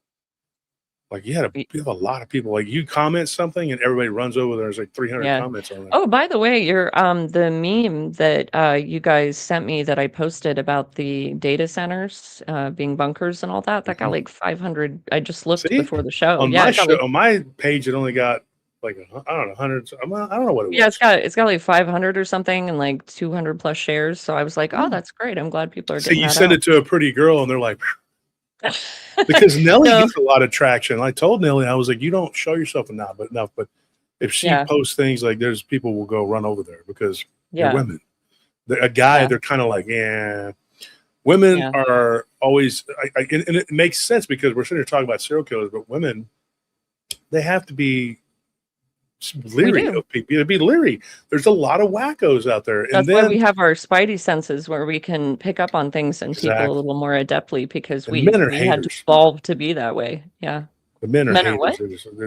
Like you y- have a lot of people. Like you comment something and everybody runs over there. There's like 300 yeah. comments on there. Oh, by the way, your the meme that you guys sent me that I posted about the data centers being bunkers and all that, that got Mhm. like 500. I just looked See, before the show. on Yeah, my it got show, like on my page, it only got like I don't know hundreds. I don't know what it yeah, was. it's got like 500 or something and like 200 plus shares. So I was like, oh, Yeah. that's great. I'm glad people are See, getting you that send out. it to a pretty girl, and they're like, because Nelly No, gets a lot of traction. I told Nelly, I was like, you don't show yourself enough, but if she yeah, posts things like, there's people will go run over there because they're yeah, women. A guy, yeah, they're kind of like, yeah. Women yeah. are always, and it makes sense because we're sitting here talking about serial killers, but women, they have to be We leery do. of people. To be leery. There's a lot of wackos out there, and That's why then we have our spidey senses where we can pick up on things and people a exactly, little more adeptly because and men are we had to haters. evolve to be that way. Yeah. The men are Men are haters. what?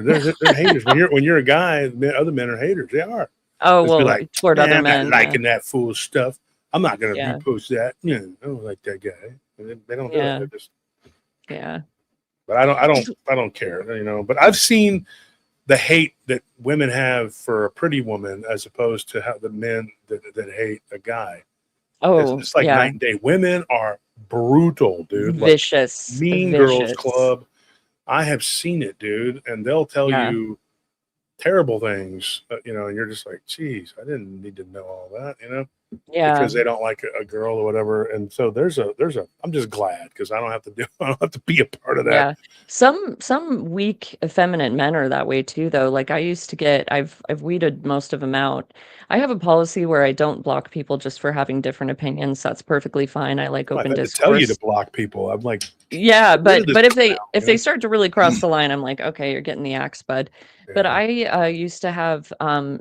They're haters. When you're a guy, other men are haters. They are. Oh, Just be well, like, toward other I'm not men. Yeah. liking that fool stuff. I'm not gonna Yeah. repost that. Yeah, I don't like that guy. And they don't do Yeah. that. They just, Yeah. but I don't care. But I've seen the hate that women have for a pretty woman as opposed to how the men that hate a guy. Oh, It's like yeah. night and day. Women are brutal, dude. Like Vicious. Mean Girls Vicious. Club. I have seen it, dude, and they'll tell Yeah. you terrible things, and you're just like, geez, I didn't need to know all that, Yeah. because they don't like a girl or whatever. And so I'm just glad because I don't have to be a part of that. Yeah. Some weak, effeminate men are that way too, though. Like I used to get, I've weeded most of them out. I have a policy where I don't block people just for having different opinions. That's perfectly fine. I like I've open had to tell you discourse. to block people. I'm like, Yeah, get rid of but this if now, they start to really cross the line, I'm like, okay, you're getting the axe, bud. But Yeah. I used to have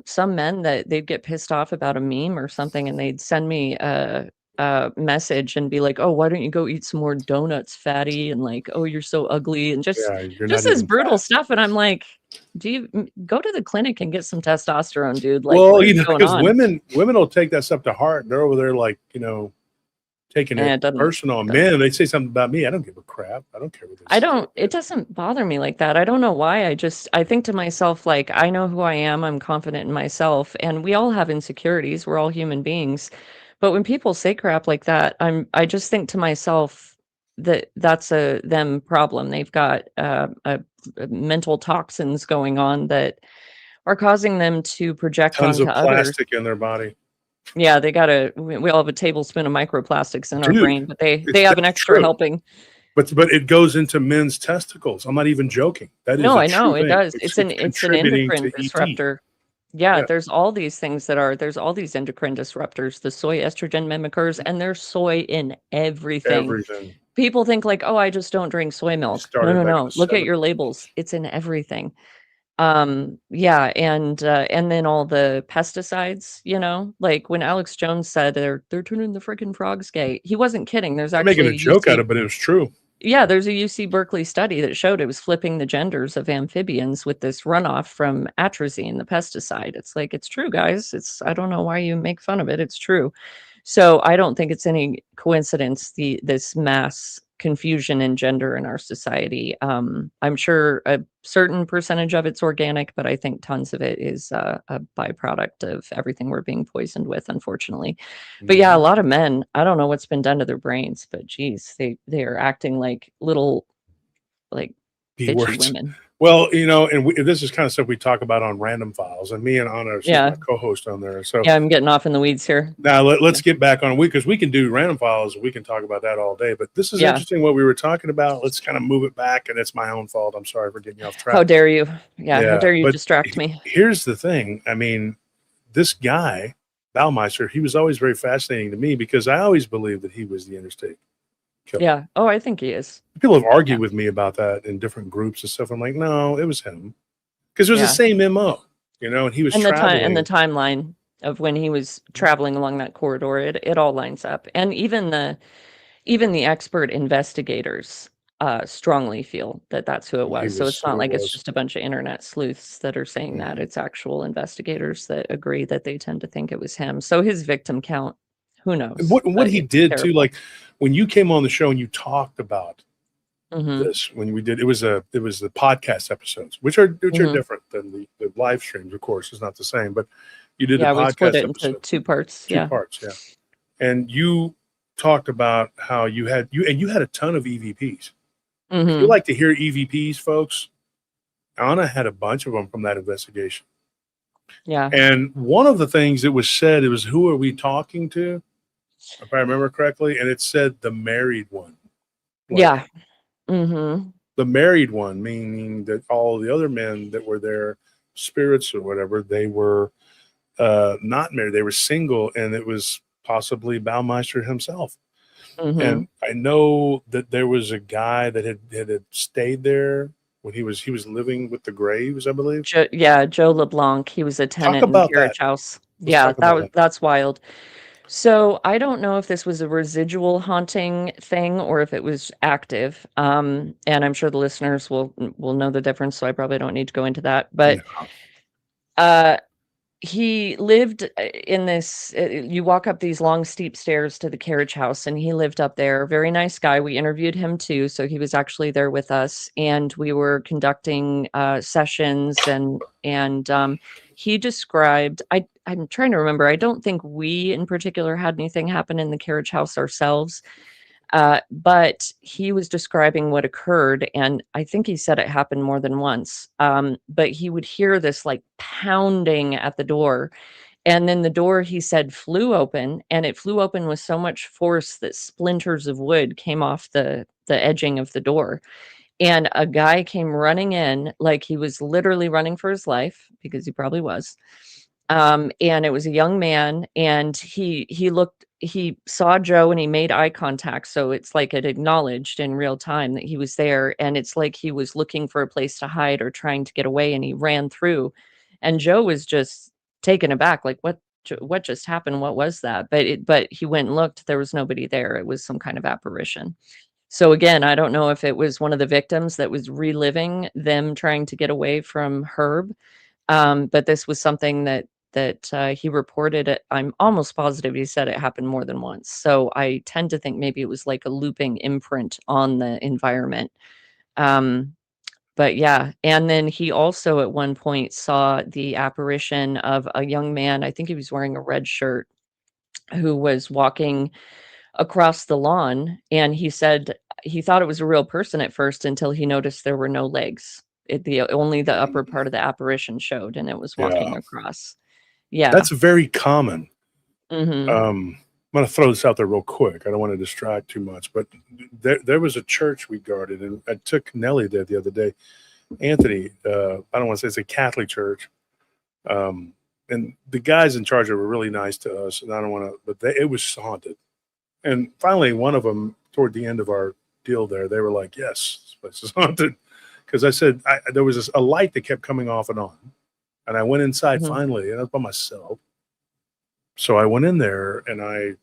some men that they'd get pissed off about a meme or something, and they'd send me a message and be like, "Oh, why don't you go eat some more donuts, fatty?" And like, "Oh, you're so ugly," and just Yeah, you're just not this even brutal fat. stuff. And I'm like, do you go to the clinic and get some testosterone, dude? Like, Well, what is going because on? women will take that stuff to heart. They're over there like, taking And it it doesn't. personal. Men, they say something about me. I don't give a crap. I don't care what they I say. don't, it doesn't bother me like that. I don't know why. I think to myself, like, I know who I am. I'm confident in myself. And we all have insecurities. We're all human beings. But when people say crap like that, I just think to myself that that's a them problem. They've got mental toxins going on that are causing them to project Tons onto of others. plastic in their body. Yeah, we all have a tablespoon of microplastics in our Dude, brain, but they have an that's extra true. helping. But it goes into men's testicles. I'm not even joking. That is No, a I know true it thing. does. It's an contributing endocrine to ET. disruptor. Yeah, Yeah. there's all these endocrine disruptors, the soy estrogen mimickers, and there's soy in everything. Everything. People think like, oh, I just don't drink soy milk. No, started no, back in no. the Look at 70s. your labels. It's in everything. Yeah, and then all the pesticides, like when Alex Jones said they're turning the freaking frogs gay. He wasn't kidding. There's I'm making a actually joke out of it, but it was true. Yeah, there's a UC Berkeley study that showed it was flipping the genders of amphibians with this runoff from atrazine, the pesticide. It's like, it's true, guys. I don't know why you make fun of it. It's true. So I don't think it's any coincidence, this mass confusion in gender in our society. I'm sure a certain percentage of it's organic, but I think tons of it is a byproduct of everything we're being poisoned with, unfortunately. But yeah, a lot of men, I don't know what's been done to their brains, but geez, they are acting like little, like B bitchy words. women. Well, and this is kind of stuff we talk about on Random Files, and me and Anna, she's Yeah. my co-host on there. So Yeah, I'm getting off in the weeds here. now let's get back on because we can do Random Files. We can talk about that all day. But this is Yeah. interesting what we were talking about. Let's kind of move it back, and it's my own fault. I'm sorry for getting you off track. How dare you? Yeah, how Yeah, dare you but distract me? Here's the thing. I mean, this guy, Baumeister, he was always very fascinating to me because I always believed that he was the interstate killer. Yeah. Oh, I think he is. People have argued Yeah. with me about that in different groups and stuff. I'm like, no, it was him. Because it was Yeah. the same MO. and he was And the time and the traveling. timeline of when he was traveling along that corridor, it all lines up. And even the expert investigators strongly feel that that's who it He was. So was it's who not it like it's was. just a bunch of internet sleuths that are saying that. Mhm. It's actual investigators that agree that they tend to think it was him. So his victim count, who And knows? what But he it's did too, terrible. like when you came on the show and you talked about Hmm. this, when we did, it was the podcast episodes, which are Hmm. different than the live streams. Of course, it's not the same, but you did the Yeah, we split podcast it into episodes, two parts. two Yeah. parts, yeah. And you talked about how you had a ton of EVPs. If you Hmm. like to hear EVPs, folks, Anna had a bunch of them from that investigation. Yeah. And one of the things that was said, it was, who are we talking to? If I remember correctly. And it said the married one. Like Yeah. Hmm. the married one, meaning that all the other men that were there, spirits or whatever, they were not married. They were single. And it was possibly Baumeister himself. Hmm. And I know that there was a guy that had stayed there when he was living with the Graves, I believe. Joe LeBlanc. He was a Talk tenant in about that. Carriage House. Let's Yeah, talk about that. that's wild. So I don't know if this was a residual haunting thing or if it was active. And I'm sure the listeners will know the difference, so I probably don't need to go into that. But No. uh, he lived in this. You walk up these long, steep stairs to the Carriage House, and he lived up there. Very nice guy. We interviewed him too, so he was actually there with us, and we were conducting sessions, and he described. I'm trying to remember. I don't think we in particular had anything happen in the Carriage House ourselves. But he was describing what occurred, and I think he said it happened more than once. But he would hear this like pounding at the door, and then the door, he said, flew open, and it flew open with so much force that splinters of wood came off the edging of the door. And a guy came running in, like he was literally running for his life, because he probably was. And it was a young man, and he saw Joe and he made eye contact. So it's like it acknowledged in real time that he was there. And it's like he was looking for a place to hide or trying to get away, and he ran through. And Joe was just taken aback, like, what just happened? What was that? But he went and looked, there was nobody there. It was some kind of apparition. So again, I don't know if it was one of the victims that was reliving them trying to get away from Herb. But this was something that he reported it. I'm almost positive he said it happened more than once. So I tend to think maybe it was like a looping imprint on the environment. Um, but yeah, and then he also at one point saw the apparition of a young man. I think he was wearing a red shirt, who was walking across the lawn, and he said he thought it was a real person at first until he noticed there were no legs. Only the upper part of the apparition showed, and it was walking Yeah. across. Yeah. That's very common. Mhm. I'm going to throw this out there real quick. I don't want to distract too much, but there was a church we guarded, and I took Nellie there the other day. Anthony, I don't want to say it's a Catholic church, and the guys in charge were really nice to us, and I don't want to, but it was haunted. And finally, one of them, toward the end of our deal there, they were like, "Yes, this place is haunted," because I said there was a light that kept coming off and on, and I went inside Mhm. finally, and I was by myself. So I went in there and I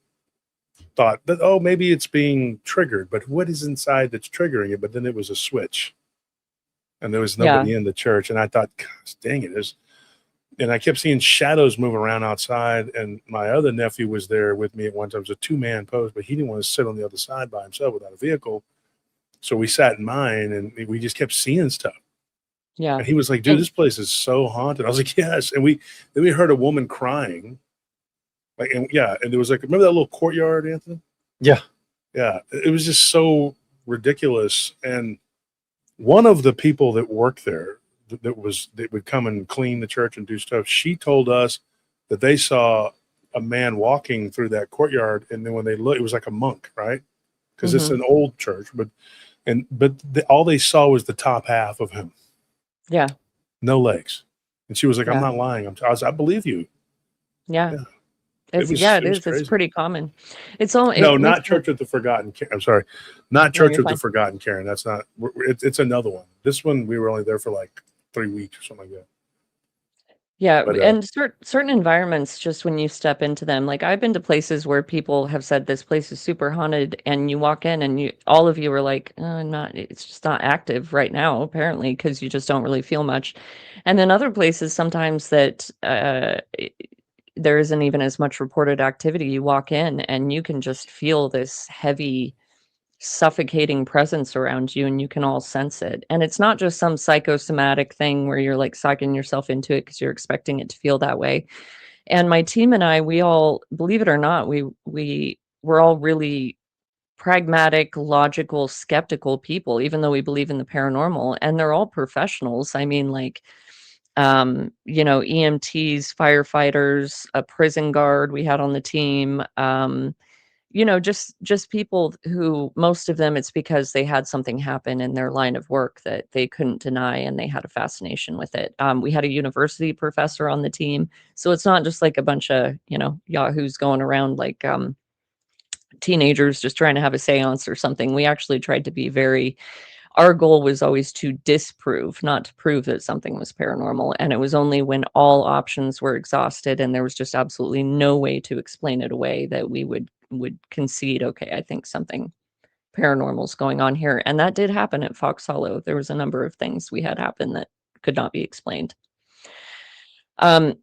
thought that, oh, maybe it's being triggered, but what is inside that's triggering it? But then it was a switch, and there was Yeah. nobody in the church, and I thought, gosh, dang it is. And I kept seeing shadows move around outside. And my other nephew was there with me at one time. It was a 2-man post, but he didn't want to sit on the other side by himself without a vehicle. So we sat in mine, and we just kept seeing stuff. Yeah. And he was like, dude, And this place is so haunted. I was like, yes. And then we heard a woman crying. Like, and yeah, and there was like, remember that little courtyard, Anthony? Yeah. Yeah. It was just so ridiculous. And one of the people that worked there that would come and clean the church and do stuff, she told us that they saw a man walking through that courtyard, and then when they looked, it was like a monk, right? Because it's Mhm. an old church, but all they saw was the top half of him, Yeah. no legs. And she was like, "I'm Yeah. not lying. I believe you." Yeah. Yeah. It's It it was is. It's crazy. pretty common. It No, makes not me. Church of the Forgotten. I'm sorry, not No, Church you're of the fine. Forgotten Karen. That's not. It's another one. This one we were only there for like 3 weeks or something like that. Yeah, But and certain environments, just when you step into them, like I've been to places where people have said this place is super haunted, and you walk in and all of you are like, not, it's just not active right now, apparently, because you just don't really feel much. And then other places, sometimes that there isn't even as much reported activity. You walk in and you can just feel this heavy, suffocating presence around you, and you can all sense it. And it's not just some psychosomatic thing where you're like sucking yourself into it because you're expecting it to feel that way. And my team and I, we all, believe it or not, we're all really pragmatic, logical, skeptical people, even though we believe in the paranormal, and they're all professionals. I mean, like, EMTs, firefighters, a prison guard we had on the team, just people who, most of them, it's because they had something happen in their line of work that they couldn't deny, and they had a fascination with it. We had a university professor on the team, so it's not just like a bunch of yahoos going around like teenagers just trying to have a seance or something. We actually tried to be very, our goal was always to disprove, not to prove that something was paranormal. And it was only when all options were exhausted and there was just absolutely no way to explain it away that we would concede, okay, I think something paranormal is going on here. And that did happen at Fox Hollow. There was a number of things we had happen that could not be explained. And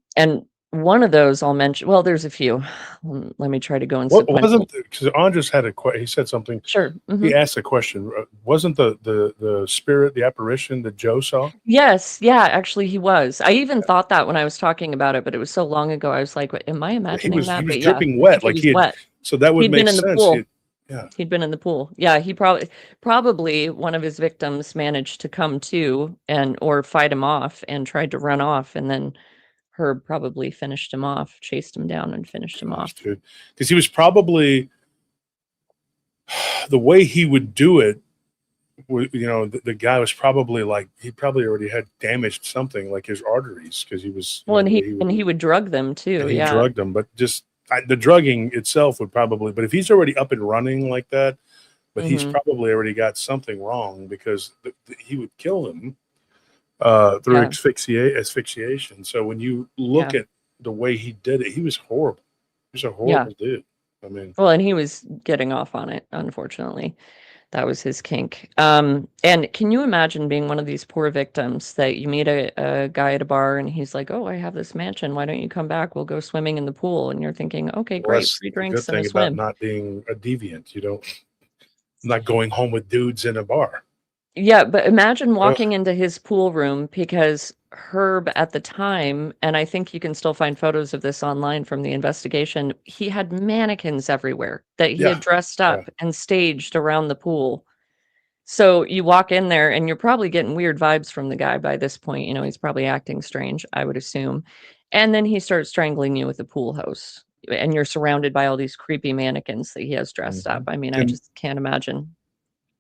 one of those I'll mention, well, there's a few. Let me try to go in what sequential. wasn't, because Andres had he said something. Sure. Mhm. He asked a question. Wasn't the spirit, the apparition that Joe saw? Yes, yeah, actually he was. I even thought that when I was talking about it, but it was so long ago. I was like, "What, am I He imagining was that?" But yeah, dripping wet, like was he had. wet. So that would He'd make been in the sense. pool. Yeah. He'd been in the pool. Yeah, he probably one of his victims managed to come to or fight him off and tried to run off, and then Herb probably finished him off, chased him down and finished him off. Dude, because he was probably, the way he would do it, the guy was probably like, he probably already had damaged something like his arteries, because he was. Well, and he would drug them too. He Yeah, drugged them, but just the drugging itself would probably. But if he's already up and running like that, but he's probably already got something wrong, because he would kill them through asphyxiation. So when you look at the way he did it, he was horrible. He was a horrible dude. I mean, well, and he was getting off on it, unfortunately. That was his kink. And can you imagine being one of these poor victims that you meet a guy at a bar and he's like, "Oh, I have this mansion. Why don't you come back? We'll go swimming in the pool." And you're thinking, "Okay, great, that's free the drinks good and a thing about swim." not being a deviant. Not going home with dudes in a bar. Yeah, but imagine walking into his pool room, because Herb at the time, and I think you can still find photos of this online from the investigation, he had mannequins everywhere that he had dressed up and staged around the pool. So you walk in there and you're probably getting weird vibes from the guy by this point. He's probably acting strange, I would assume. And then he starts strangling you with a pool hose, and you're surrounded by all these creepy mannequins that he has dressed up. I mean, I just can't imagine.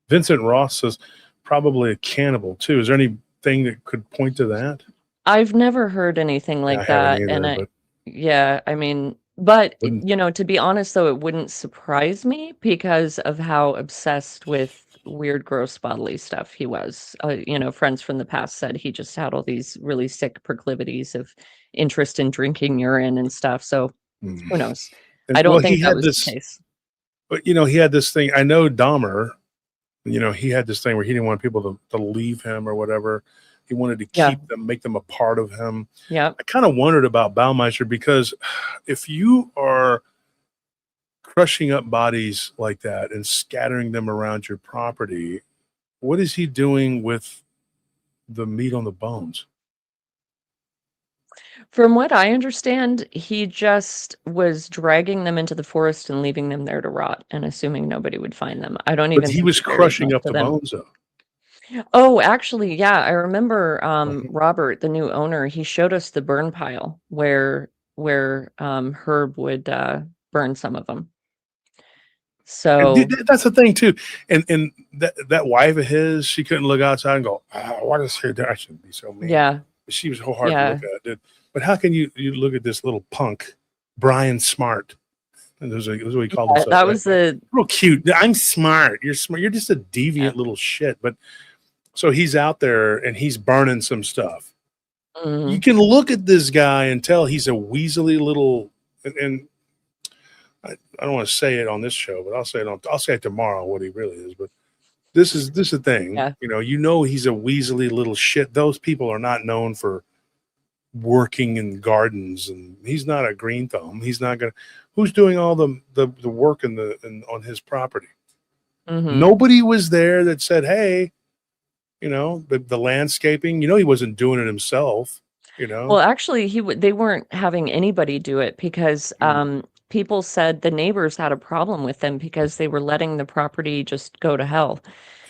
Vincent Ross says probably a cannibal too. Is there anything that could point to that? I've never heard anything like that. Either, I mean, but to be honest though, it wouldn't surprise me because of how obsessed with weird, gross bodily stuff he was. Friends from the past said he just had all these really sick proclivities of interest in drinking urine and stuff. So who knows? I don't think that was the case. But he had this thing. I know Dahmer. He had this thing where he didn't want people to leave him or whatever. He wanted to keep them, make them a part of him. Yeah. I kind of wondered about Baumeister, because if you are crushing up bodies like that and scattering them around your property, what is he doing with the meat on the bones? From what I understand, he just was dragging them into the forest and leaving them there to rot and assuming nobody would find them. I don't even. But he was crushing up the bones, though. Oh, actually, yeah. I remember Robert, the new owner, he showed us the burn pile where Herb would burn some of them. So that's the thing too. And that wife of his, she couldn't look outside and go, what is here? I shouldn't be so mean. Yeah. She was so hard to look at, dude. But how can you look at this little punk, Brian Smart? And this is what he called himself. That was real cute. I'm smart. You're smart. You're just a deviant little shit. But so he's out there and he's burning some stuff. You Mhm. can look at this guy and tell he's a weaselly little, and I don't want to say it on this show, but I'll say it tomorrow what he really is. But this is the thing, Yeah. you know he's a weaselly little shit. Those people are not known for working in gardens, and he's not a green thumb. He's not gonna. Who's doing all the work on his property? Mhm. Nobody was there that said, "Hey, the landscaping." He wasn't doing it himself. Well, actually, they weren't having anybody do it because Mm, people said the neighbors had a problem with them because they were letting the property just go to hell.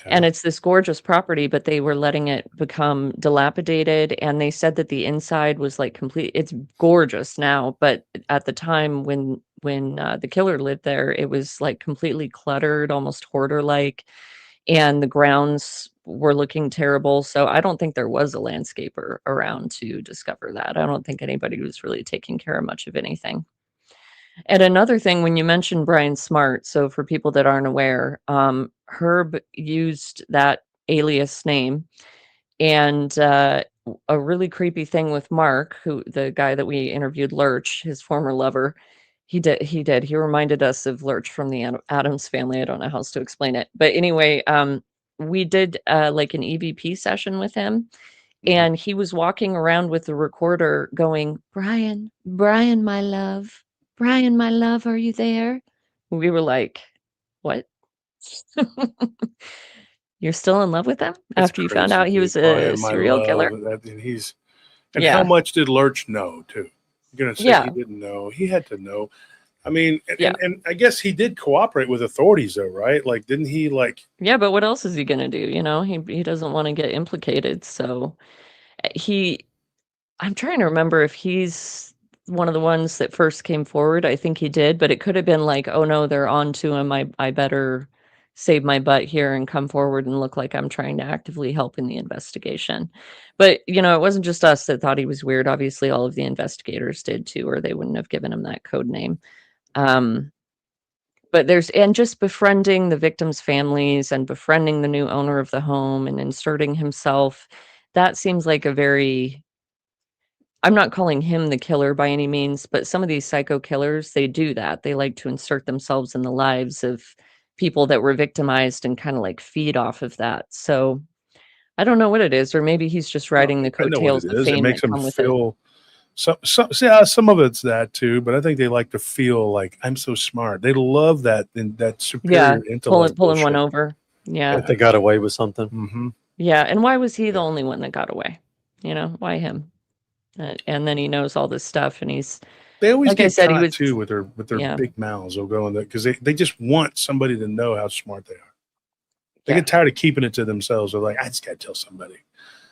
yeah, And it's this gorgeous property, but they were letting it become dilapidated. And they said that the inside was like it's gorgeous now, but at the time when the killer lived there, it was like completely cluttered, almost hoarder like, and the grounds were looking terrible. So I don't think there was a landscaper around to discover that. I don't think anybody was really taking care of much of anything. And another thing, when you mentioned Brian Smart, so for people that aren't aware, Herb used that alias name, and a really creepy thing with Mark, who the guy that we interviewed, Lurch, his former lover, he reminded us of Lurch from the Adams Family. I don't know how else to explain it, but anyway, we did like an EVP session with him, mhm. and he was walking around with the recorder going, "Brian, Brian, my love. Brian, my love, are you there?" We were like, "What? You're still in love with him It's after you found crazy, out he dude. was a Brian, my serial killer?" love, and how Yeah. much did Lurch know too? You're gonna say he Yeah. didn't know? He had to know. I mean, Yeah. and I guess he did cooperate with authorities, though, right? Like, didn't he like? Yeah, but what else is he gonna do, you know? He doesn't wanna get implicated, so, he I'm trying to remember if he's one of the ones that first came forward. I think he did, but it could have been like, "Oh, no, they're on to him. I better save my butt here and come forward and look like I'm trying to actively help in the investigation." But, it wasn't just us that thought he was weird. Obviously, all of the investigators did too, or they wouldn't have given him that code name. Um, but just befriending the victims' families and befriending the new owner of the home and inserting himself, that seems like a very I'm not calling him the killer by any means, but some of these psycho killers, they do that. They like to insert themselves in the lives of people that were victimized and kinda, like, feed off of that. So, I don't know what it is, or maybe he's just No, riding the I know what it coattails of is. It fame makes that them come with it. feel some of it's that too, but I think they like to feel like I'm so smart. They love that in that Yeah, superior intellect pulling one bullshit. over. Yeah. Like they got away with something. Hmm. Yeah, and why was he the Yeah. only one that got away? Why him? And then he knows all this stuff, and he's They always like I get said, he caught was too with their yeah, big mouths. They'll go in there because they just want somebody to know how smart they are. They yeah, get tired of keeping it to themselves. They're like, I just got to tell somebody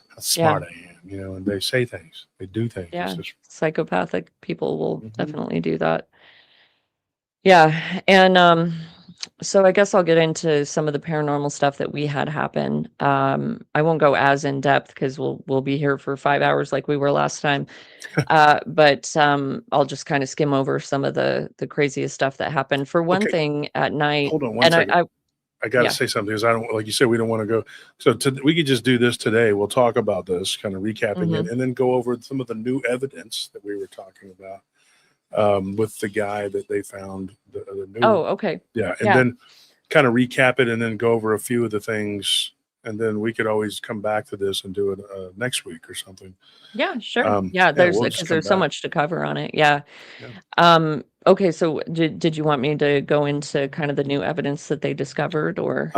how yeah, smart I am, and they say things, they do things. It's yeah. just, Psychopathic people will mhm. definitely do that. Yeah, and, so I guess I'll get into some of the paranormal stuff that we had happen. I won't go as in depth because we'll be here for 5 hours like we were last time. But, I'll just kinda skim over some of the craziest stuff that happened. For one Okay, thing, at night hold on one and second. I I got to yeah, say something because I don't, like you said, we don't want to go. So we could just do this today. We'll talk about this, kind of recapping it, mhm. and then go over some of the new evidence that we were talking about with the guy that they found, the new, Oh, okay. yeah, and Yeah. then kind of recap it, and then go over a few of the things, and then we could always come back to this and do it next week or something. Yeah, sure. Yeah, Yeah, there's we'll just because come there's so back. much to cover on it. Yeah. Yeah. Okay, so did you want me to go into kind of the new evidence that they discovered or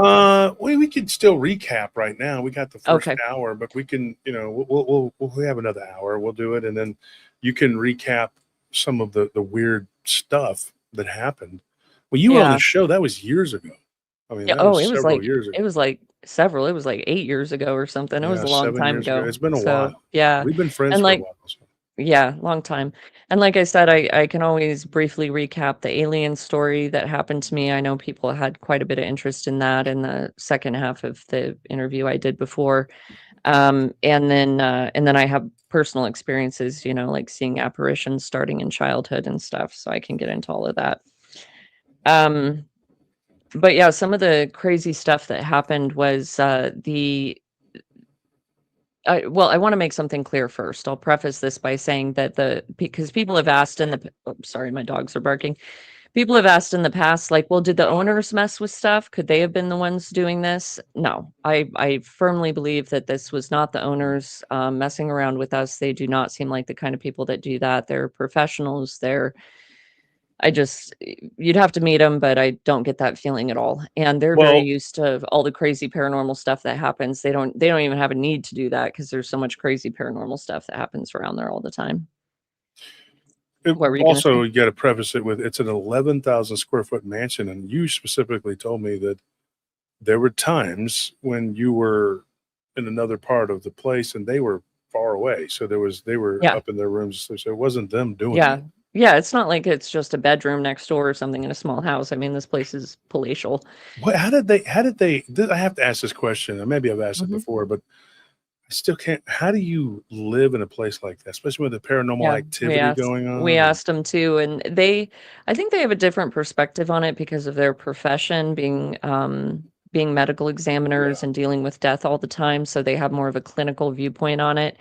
We could still recap right now. We got the first Okay. hour, but we can, we'll have another hour. We'll do it, and then you can recap some of the weird stuff that happened. Well, you were on Yeah. the show. That was years ago. I mean, Yeah, that oh, was several years ago. it was like 8 years ago or something. It was Yeah, a long 7 time years ago. ago. It's been a So, while. yeah. We've been friends And for a like while. So. yeah, long time. And like I said, I can always briefly recap the alien story that happened to me. I know people had quite a bit of interest in that in the second half of the interview I did before. And then I have personal experiences, like seeing apparitions starting in childhood and stuff, so I can get into all of that. Um, but yeah, some of the crazy stuff that happened was Well, I want to make something clear first. I'll preface this by saying that because people have asked sorry, my dogs are barking. People have asked in the past, like, well, did the owners mess with stuff? Could they have been the ones doing this? No, I firmly believe that this was not the owners messing around with us. They do not seem like the kind of people that do that. They're professionals. You'd have to meet them, but I don't get that feeling at all. And they're very Well, used to all the crazy paranormal stuff that happens. They don't even have a need to do that because there's so much crazy paranormal stuff that happens around there all the time. What were you gonna also, say? you got to preface it with it's an 11,000 square foot mansion, and you specifically told me that there were times when you were in another part of the place and they were far away. So they were Yeah. up in their rooms. So it wasn't them doing Yeah. it. Yeah, it's not like it's just a bedroom next door or something in a small house. I mean, this place is palatial. How did I have to ask this question, and maybe I've asked it Mhm. before, but I still can't. How do you live in a place like that, especially with the paranormal Yeah, activity going on? we asked them to, and I think they have a different perspective on it because of their profession being medical examiners and dealing with death all the time. So they have more of a clinical viewpoint on it.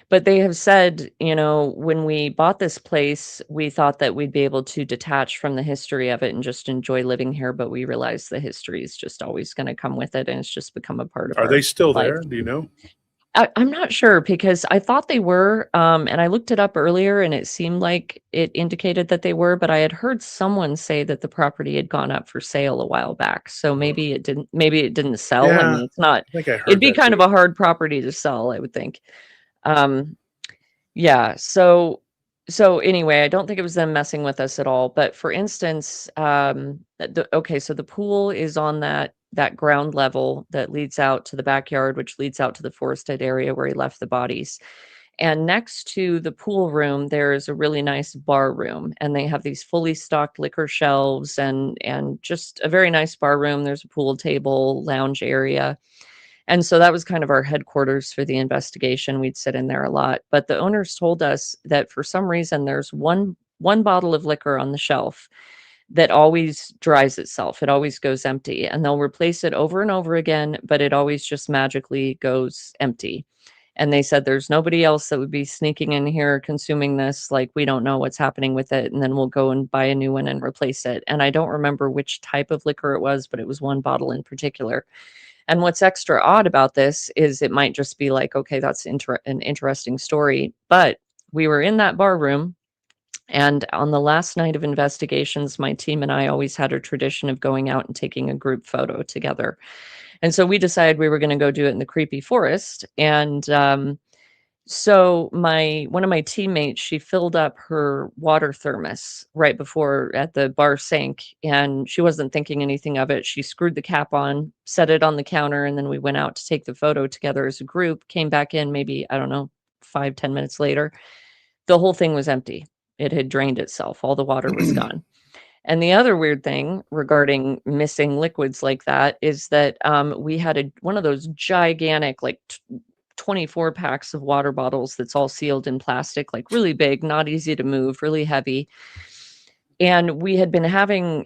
But they have said, when we bought this place, we thought that we'd be able to detach from the history of it and just enjoy living here. But we realized the history is just always going to come with it, and it's just become a part of Are they our still life. there? Do you know? I'm not sure because I thought they were, and I looked it up earlier and it seemed like it indicated that they were, but I had heard someone say that the property had gone up for sale a while back. So maybe it didn't sell. I Yeah, mean, it's not, I think I heard it'd be that kind of too. a hard property to sell, I would think. Um, yeah. So anyway, I don't think it was them messing with us at all. But for instance, okay, so the pool is on that ground level that leads out to the backyard, which leads out to the forested area where he left the bodies. And next to the pool room, there is a really nice bar room, and they have these fully stocked liquor shelves and just a very nice bar room. There's a pool table, lounge area. And so that was kind of our headquarters for the investigation. We'd sit in there a lot. But the owners told us that for some reason there's one bottle of liquor on the shelf that always dries itself. It always goes empty. And they'll replace it over and over again, but it always just magically goes empty. And they said there's nobody else that would be sneaking in here consuming this. Like, we don't know what's happening with it. And then we'll go and buy a new one and replace it. And I don't remember which type of liquor it was, but it was one bottle in particular. And what's extra odd about this is it might just be like, okay, that's an interesting story. But we were in that bar room, and on the last night of investigations, my team and I always had a tradition of going out and taking a group photo together. And so we decided we were going to go do it in the creepy forest. And so one of my teammates, she filled up her water thermos right before at the bar sink, and she wasn't thinking anything of it. She screwed the cap on, set it on the counter, and then we went out to take the photo together as a group, came back in maybe, I don't know, 5-10 minutes later. The whole thing was empty. It had drained itself. All the water was gone. And the other weird thing regarding missing liquids like that is that we had one of those gigantic, like 24 packs of water bottles that's all sealed in plastic, like really big, not easy to move, really heavy. And we had been having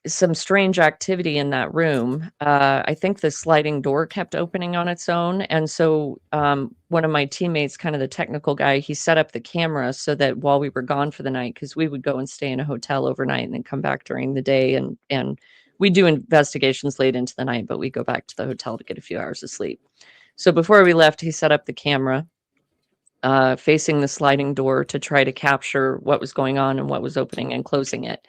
some strange activity in that room. I think the sliding door kept opening on its own. And so one of my teammates, kind of the technical guy, he set up the camera so that while we were gone for the night, because we would go and stay in a hotel overnight and then come back during the day. And we do investigations late into the night, but we go back to the hotel to get a few hours of sleep. So before we left, he set up the camera facing the sliding door to try to capture what was going on and what was opening and closing it.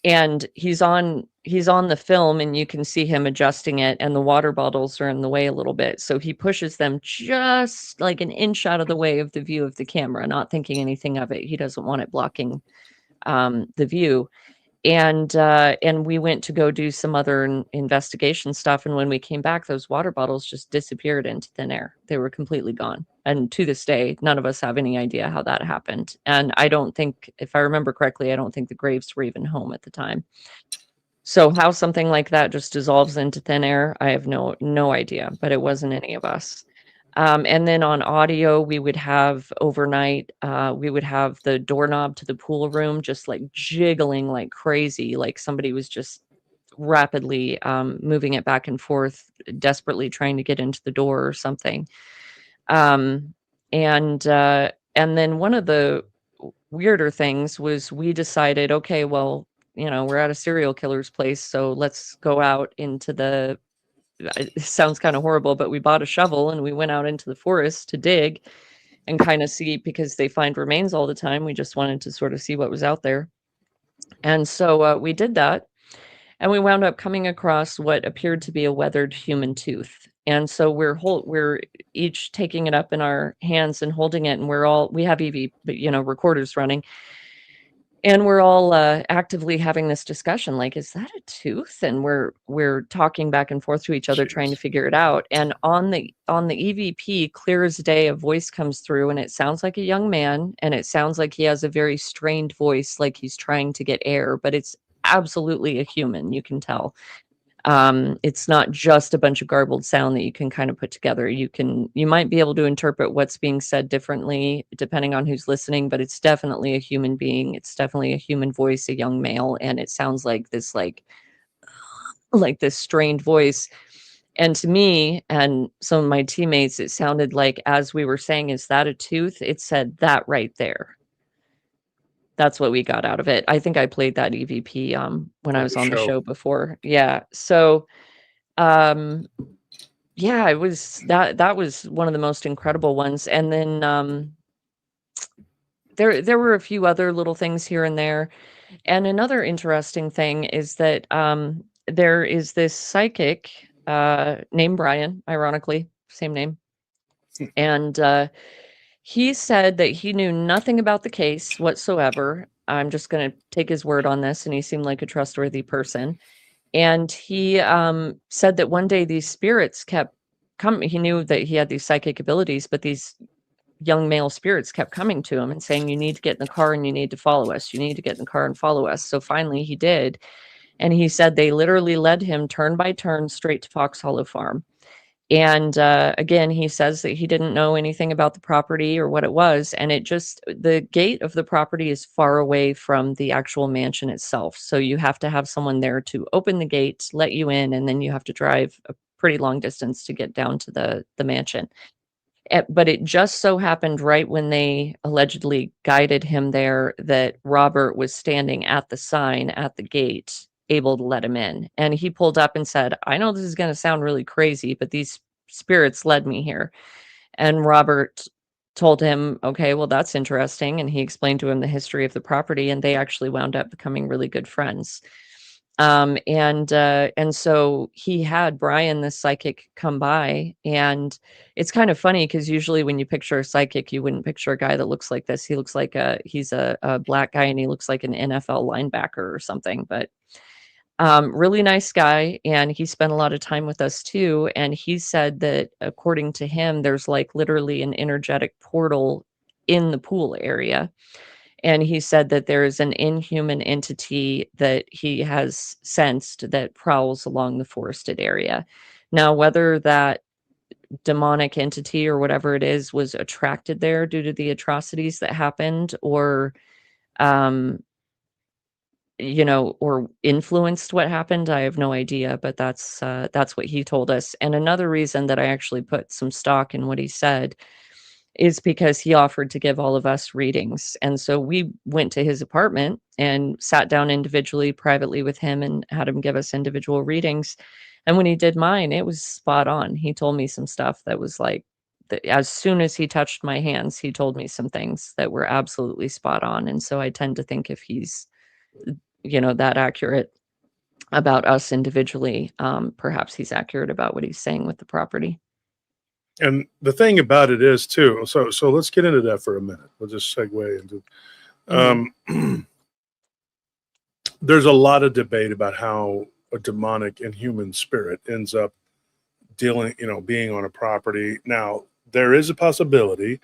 And he's on the film, and you can see him adjusting it, and the water bottles are in the way a little bit. So he pushes them just like an inch out of the way of the view of the camera, not thinking anything of it. He doesn't want it blocking the view. And we went to go do some other investigation stuff. And when we came back, those water bottles just disappeared into thin air. They were completely gone. And to this day, none of us have any idea how that happened. And I don't think, if I remember correctly, I don't think the Graves were even home at the time. So how something like that just dissolves into thin air, I have no idea, but it wasn't any of us. And then on audio, we would have overnight, we would have the doorknob to the pool room just like jiggling like crazy, like somebody was just rapidly moving it back and forth, desperately trying to get into the door or something. And then one of the weirder things was we decided, okay, well, we're at a serial killer's place, so let's go out into the, it sounds kind of horrible, but we bought a shovel and we went out into the forest to dig and kind of see, because they find remains all the time. We just wanted to sort of see what was out there. And so we did that. And we wound up coming across what appeared to be a weathered human tooth. And so we're each taking it up in our hands and holding it, and we have EV, recorders running, and we're all actively having this discussion, like, is that a tooth? And we're talking back and forth to each other, trying to figure it out. And on the EVP, clear as day, a voice comes through, and it sounds like a young man, and it sounds like he has a very strained voice, like he's trying to get air, but it's absolutely a human. You can tell. It's not just a bunch of garbled sound that you can kind of put together. You might be able to interpret what's being said differently depending on who's listening, but it's definitely a human being. It's definitely a human voice, a young male, and it sounds like this, like this strained voice. And to me and some of my teammates, it sounded like, as we were saying, is that a tooth? It said that right there. That's what we got out of it. I think I played that EVP when I was on the show before. Yeah. So yeah, it was that was one of the most incredible ones. And then there were a few other little things here and there. And another interesting thing is that there is this psychic named Brian, ironically, same name. And he said that he knew nothing about the case whatsoever. I'm just going to take his word on this, and he seemed like a trustworthy person. And he said that one day these spirits kept coming. He knew that he had these psychic abilities, but these young male spirits kept coming to him and saying, you need to get in the car and you need to follow us. You need to get in the car and follow us. So finally he did. And he said they literally led him turn by turn straight to Fox Hollow Farm. And again, he says that he didn't know anything about the property or what it was. And the gate of the property is far away from the actual mansion itself. So you have to have someone there to open the gate, let you in, and then you have to drive a pretty long distance to get down to the mansion. But it just so happened right when they allegedly guided him there that Robert was standing at the sign at the gate, able to let him in. And he pulled up and said, I know this is going to sound really crazy, but these spirits led me here. And Robert told him, okay, well, that's interesting. And he explained to him the history of the property, and they actually wound up becoming really good friends. And so he had Brian, the psychic, come by. And it's kind of funny because usually when you picture a psychic, you wouldn't picture a guy that looks like this. He looks like he's a black guy, and he looks like an NFL linebacker or something. But really nice guy, and he spent a lot of time with us too. And he said that according to him, there's like literally an energetic portal in the pool area. And he said that there is an inhuman entity that he has sensed that prowls along the forested area. Now, whether that demonic entity or whatever it is was attracted there due to the atrocities that happened, or or influenced what happened, I have no idea, but that's what he told us. And another reason that I actually put some stock in what he said is because he offered to give all of us readings. And so we went to his apartment and sat down individually, privately with him, and had him give us individual readings. And when he did mine, it was spot on. He told me some stuff that was like, as soon as he touched my hands, he told me some things that were absolutely spot on. And so I tend to think if he's that accurate about us individually, perhaps he's accurate about what he's saying with the property. And the thing about it is too, so let's get into that for a minute. We'll just segue into there's a lot of debate about how a demonic and human spirit ends up being on a property. Now, there is a possibility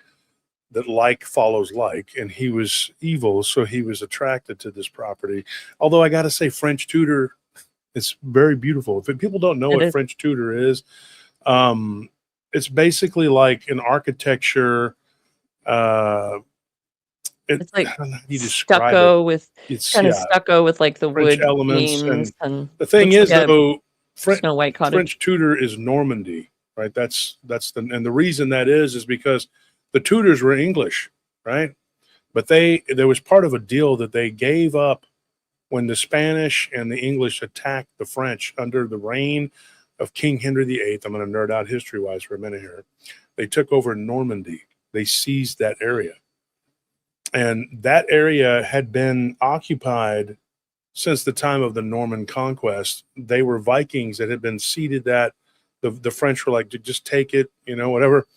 that like follows like, and he was evil, so he was attracted to this property. Although I got to say, French Tudor is very beautiful. If people don't know what French Tudor is, it's basically like an architecture. It's like I don't know how you describe it. stucco with It's kind of yeah, stucco with like the French wood elements, beams, and and the thing looks is like a though, Snow White cottage. French Tudor is Normandy, right? That's the and the reason that is because the Tudors were English, right? But there was part of a deal that they gave up when the Spanish and the English attacked the French under the reign of King Henry VIII. I'm going to nerd out history wise for a minute here. They took over Normandy. They seized that area. And that area had been occupied since the time of the Norman conquest. They were Vikings that had been ceded that. The French were like, just take it, whatever.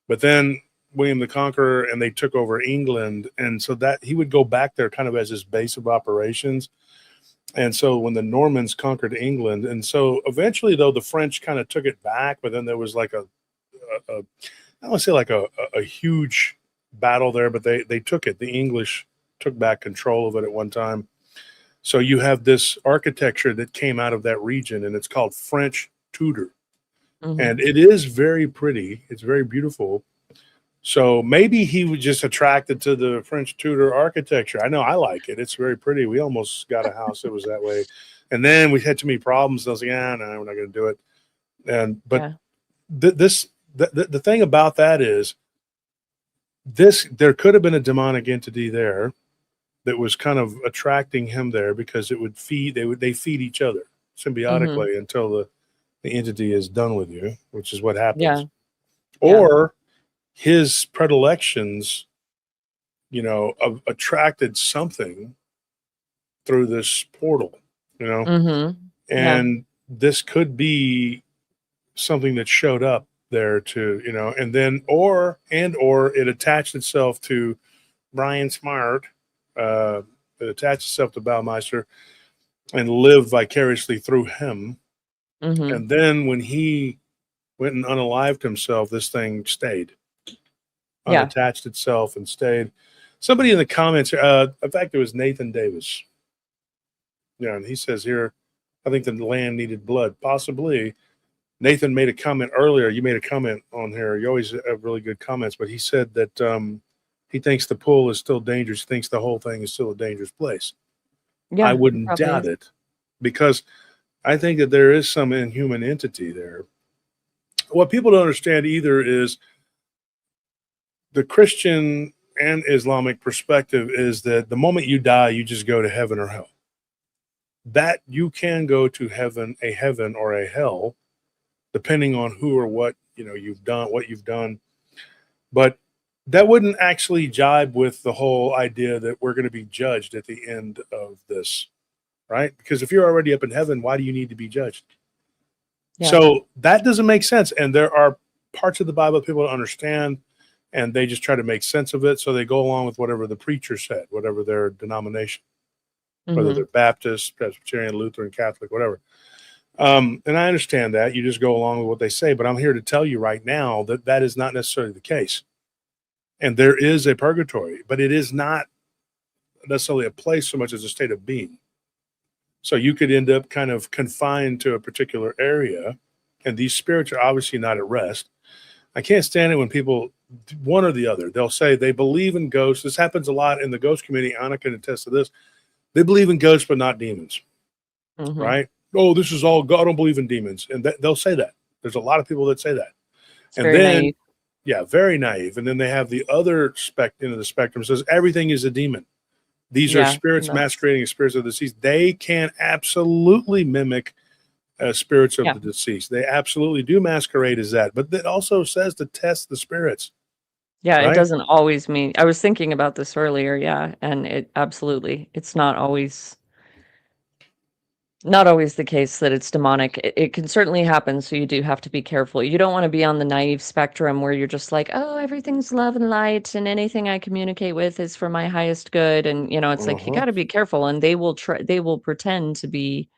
But then William the Conqueror and they took over England. And so that he would go back there kind of as his base of operations. And so when the Normans conquered England, and so eventually though the French kind of took it back, but then there was like I don't want to say like a huge battle there, but they took it. The English took back control of it at one time. So you have this architecture that came out of that region, and it's called French Tudor. Mhm. And it is very pretty. It's very beautiful. So maybe he was just attracted to the French Tudor architecture. I know I like it. It's very pretty. We almost got a house that was that way. And then we had too many problems. And I was like, no, we're not going to do it. But Yeah. the thing about that is there could have been a demonic entity there that was kind of attracting him there because it would feed, they feed each other symbiotically until the entity is done with you, which is what happens. Yeah. Or his predilections, attracted something through this portal, and this could be something that showed up there to, and then, or it attached itself to Brian Smart, it attached itself to Baumeister and lived vicariously through him. And then when he went and unalived himself, this thing stayed. Unattached itself and stayed. Somebody in the comments, in fact, it was Nathan Davis. Yeah, and he says here, I think the land needed blood. Possibly. Nathan made a comment earlier. You made a comment on here. You always have really good comments, but he said that he thinks the pool is still dangerous. He thinks the whole thing is still a dangerous place. Yeah, I wouldn't doubt it, because I think that there is some inhuman entity there. What people don't understand either is the Christian and Islamic perspective is that the moment you die, you just go to heaven or hell. That you can go to heaven or a hell, depending on who or what you've done. But that wouldn't actually jibe with the whole idea that we're going to be judged at the end of this, right? Because if you're already up in heaven, why do you need to be judged? Yeah. So that doesn't make sense. And there are parts of the Bible that people don't understand, and they just try to make sense of it. So they go along with whatever the preacher said, whatever their denomination, whether they're Baptist, Presbyterian, Lutheran, Catholic, whatever. And I understand that. You just go along with what they say. But I'm here to tell you right now that that is not necessarily the case. And there is a purgatory, but it is not necessarily a place so much as a state of being. So you could end up kind of confined to a particular area, and these spirits are obviously not at rest. I can't stand it when people, one or the other, they'll say they believe in ghosts. This happens a lot in the ghost community. Anna can attest to this. They believe in ghosts, but not demons, right? Oh, this is all God. I don't believe in demons. And they'll say that. There's a lot of people that say that. It's very naive. Yeah, very naive. And then they have the other end of the spectrum says everything is a demon. These are spirits masquerading as spirits of the deceased. They can absolutely mimic spirits of the deceased. They absolutely do masquerade as that. But it also says to test the spirits. Yeah, right? it doesn't always mean. I was thinking about this earlier. Yeah, and it's not always the case that it's demonic. It can certainly happen, so you do have to be careful. You don't want to be on the naive spectrum where you're just like, oh, everything's love and light, and anything I communicate with is for my highest good. And it's like you got to be careful, and they will pretend to be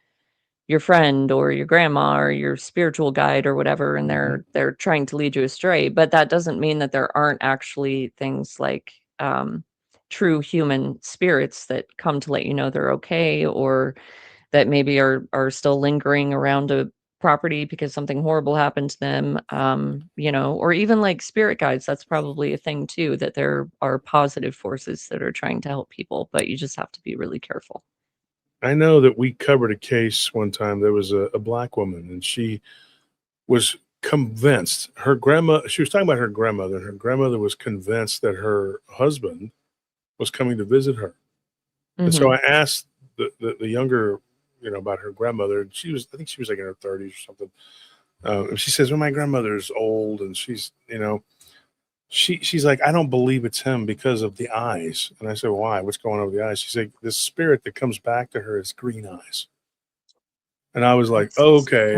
your friend or your grandma or your spiritual guide or whatever, and they're trying to lead you astray. But that doesn't mean that there aren't actually things like true human spirits that come to let you know they're okay, or that maybe are still lingering around a property because something horrible happened to them, or even like spirit guides. That's probably a thing too, that there are positive forces that are trying to help people, but you just have to be really careful. I know that we covered a case one time. There was a black woman, and she was convinced she was talking about her grandmother. And her grandmother was convinced that her husband was coming to visit her. And so I asked the younger, about her grandmother. And I think she was like in her 30s or something. And she says, well, my grandmother's old, and she's, she's like, I don't believe it's him because of the eyes. And I said, why? What's going on with the eyes? She's like, this spirit that comes back to her is green eyes. And I was like, okay,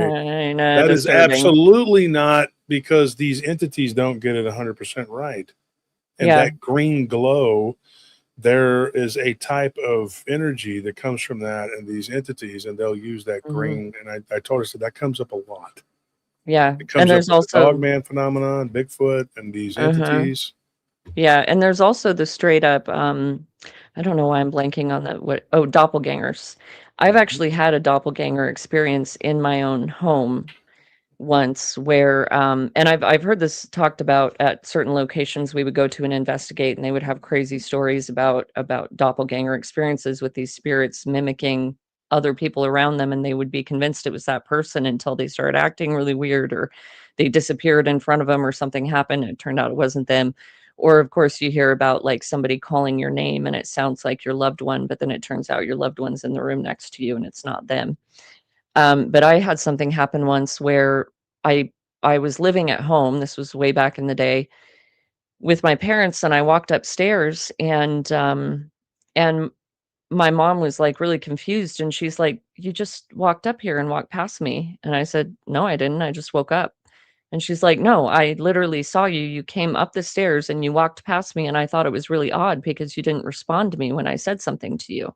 that is absolutely not, because these entities don't get it 100% right. And that green glow, there is a type of energy that comes from that and these entities, and they'll use that green. And I told her, so that comes up a lot. Yeah. It comes And there's up with the also Dogman phenomenon, Bigfoot, and these entities. Yeah, and there's also the straight up, I don't know why I'm blanking on doppelgangers. I've actually had a doppelganger experience in my own home once where, and I've heard this talked about at certain locations we would go to and investigate, and they would have crazy stories about doppelganger experiences with these spirits mimicking other people around them, and they would be convinced it was that person until they started acting really weird, or they disappeared in front of them, or something happened and it turned out it wasn't them. Or of course you hear about like somebody calling your name and it sounds like your loved one, but then it turns out your loved one's in the room next to you and it's not them. But I had something happen once where I was living at home. This was way back in the day with my parents, and I walked upstairs, and my mom was like really confused, and she's like, "You just walked up here and walked past me." And I said, "No, I didn't. I just woke up." And she's like, "No, I literally saw you. You came up the stairs and you walked past me, and I thought it was really odd because you didn't respond to me when I said something to you."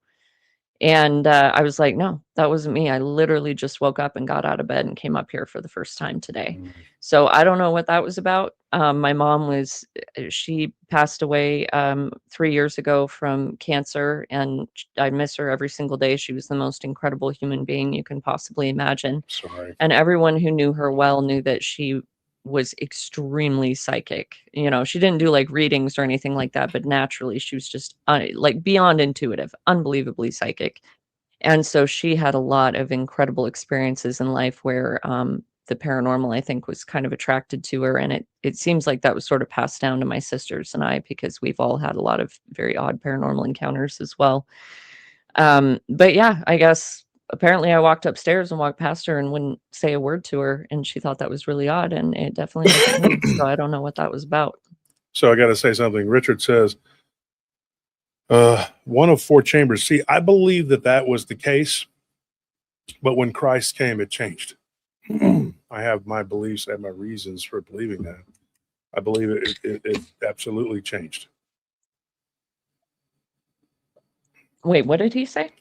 And I was like, "No, that wasn't me. I literally just woke up and got out of bed and came up here for the first time today." So I don't know what that was about. My mom she passed away 3 years ago from cancer, and I miss her every single day. She was the most incredible human being you can possibly imagine. Sorry. And everyone who knew her well knew that she was extremely psychic. She didn't do like readings or anything like that, but naturally she was just like beyond intuitive, unbelievably psychic. And so she had a lot of incredible experiences in life where the paranormal, I think, was kind of attracted to her. And it seems like that was sort of passed down to my sisters and I, because we've all had a lot of very odd paranormal encounters as well. But yeah, I guess apparently I walked upstairs and walked past her and wouldn't say a word to her, and she thought that was really odd, and it definitely wasn't me. So I don't know what that was about. So I got to say something. Richard says, one of four chambers. See, I believe that was the case, but when Christ came, it changed. I have my beliefs, I have my reasons for believing that. I believe it absolutely changed. Wait, what did he say?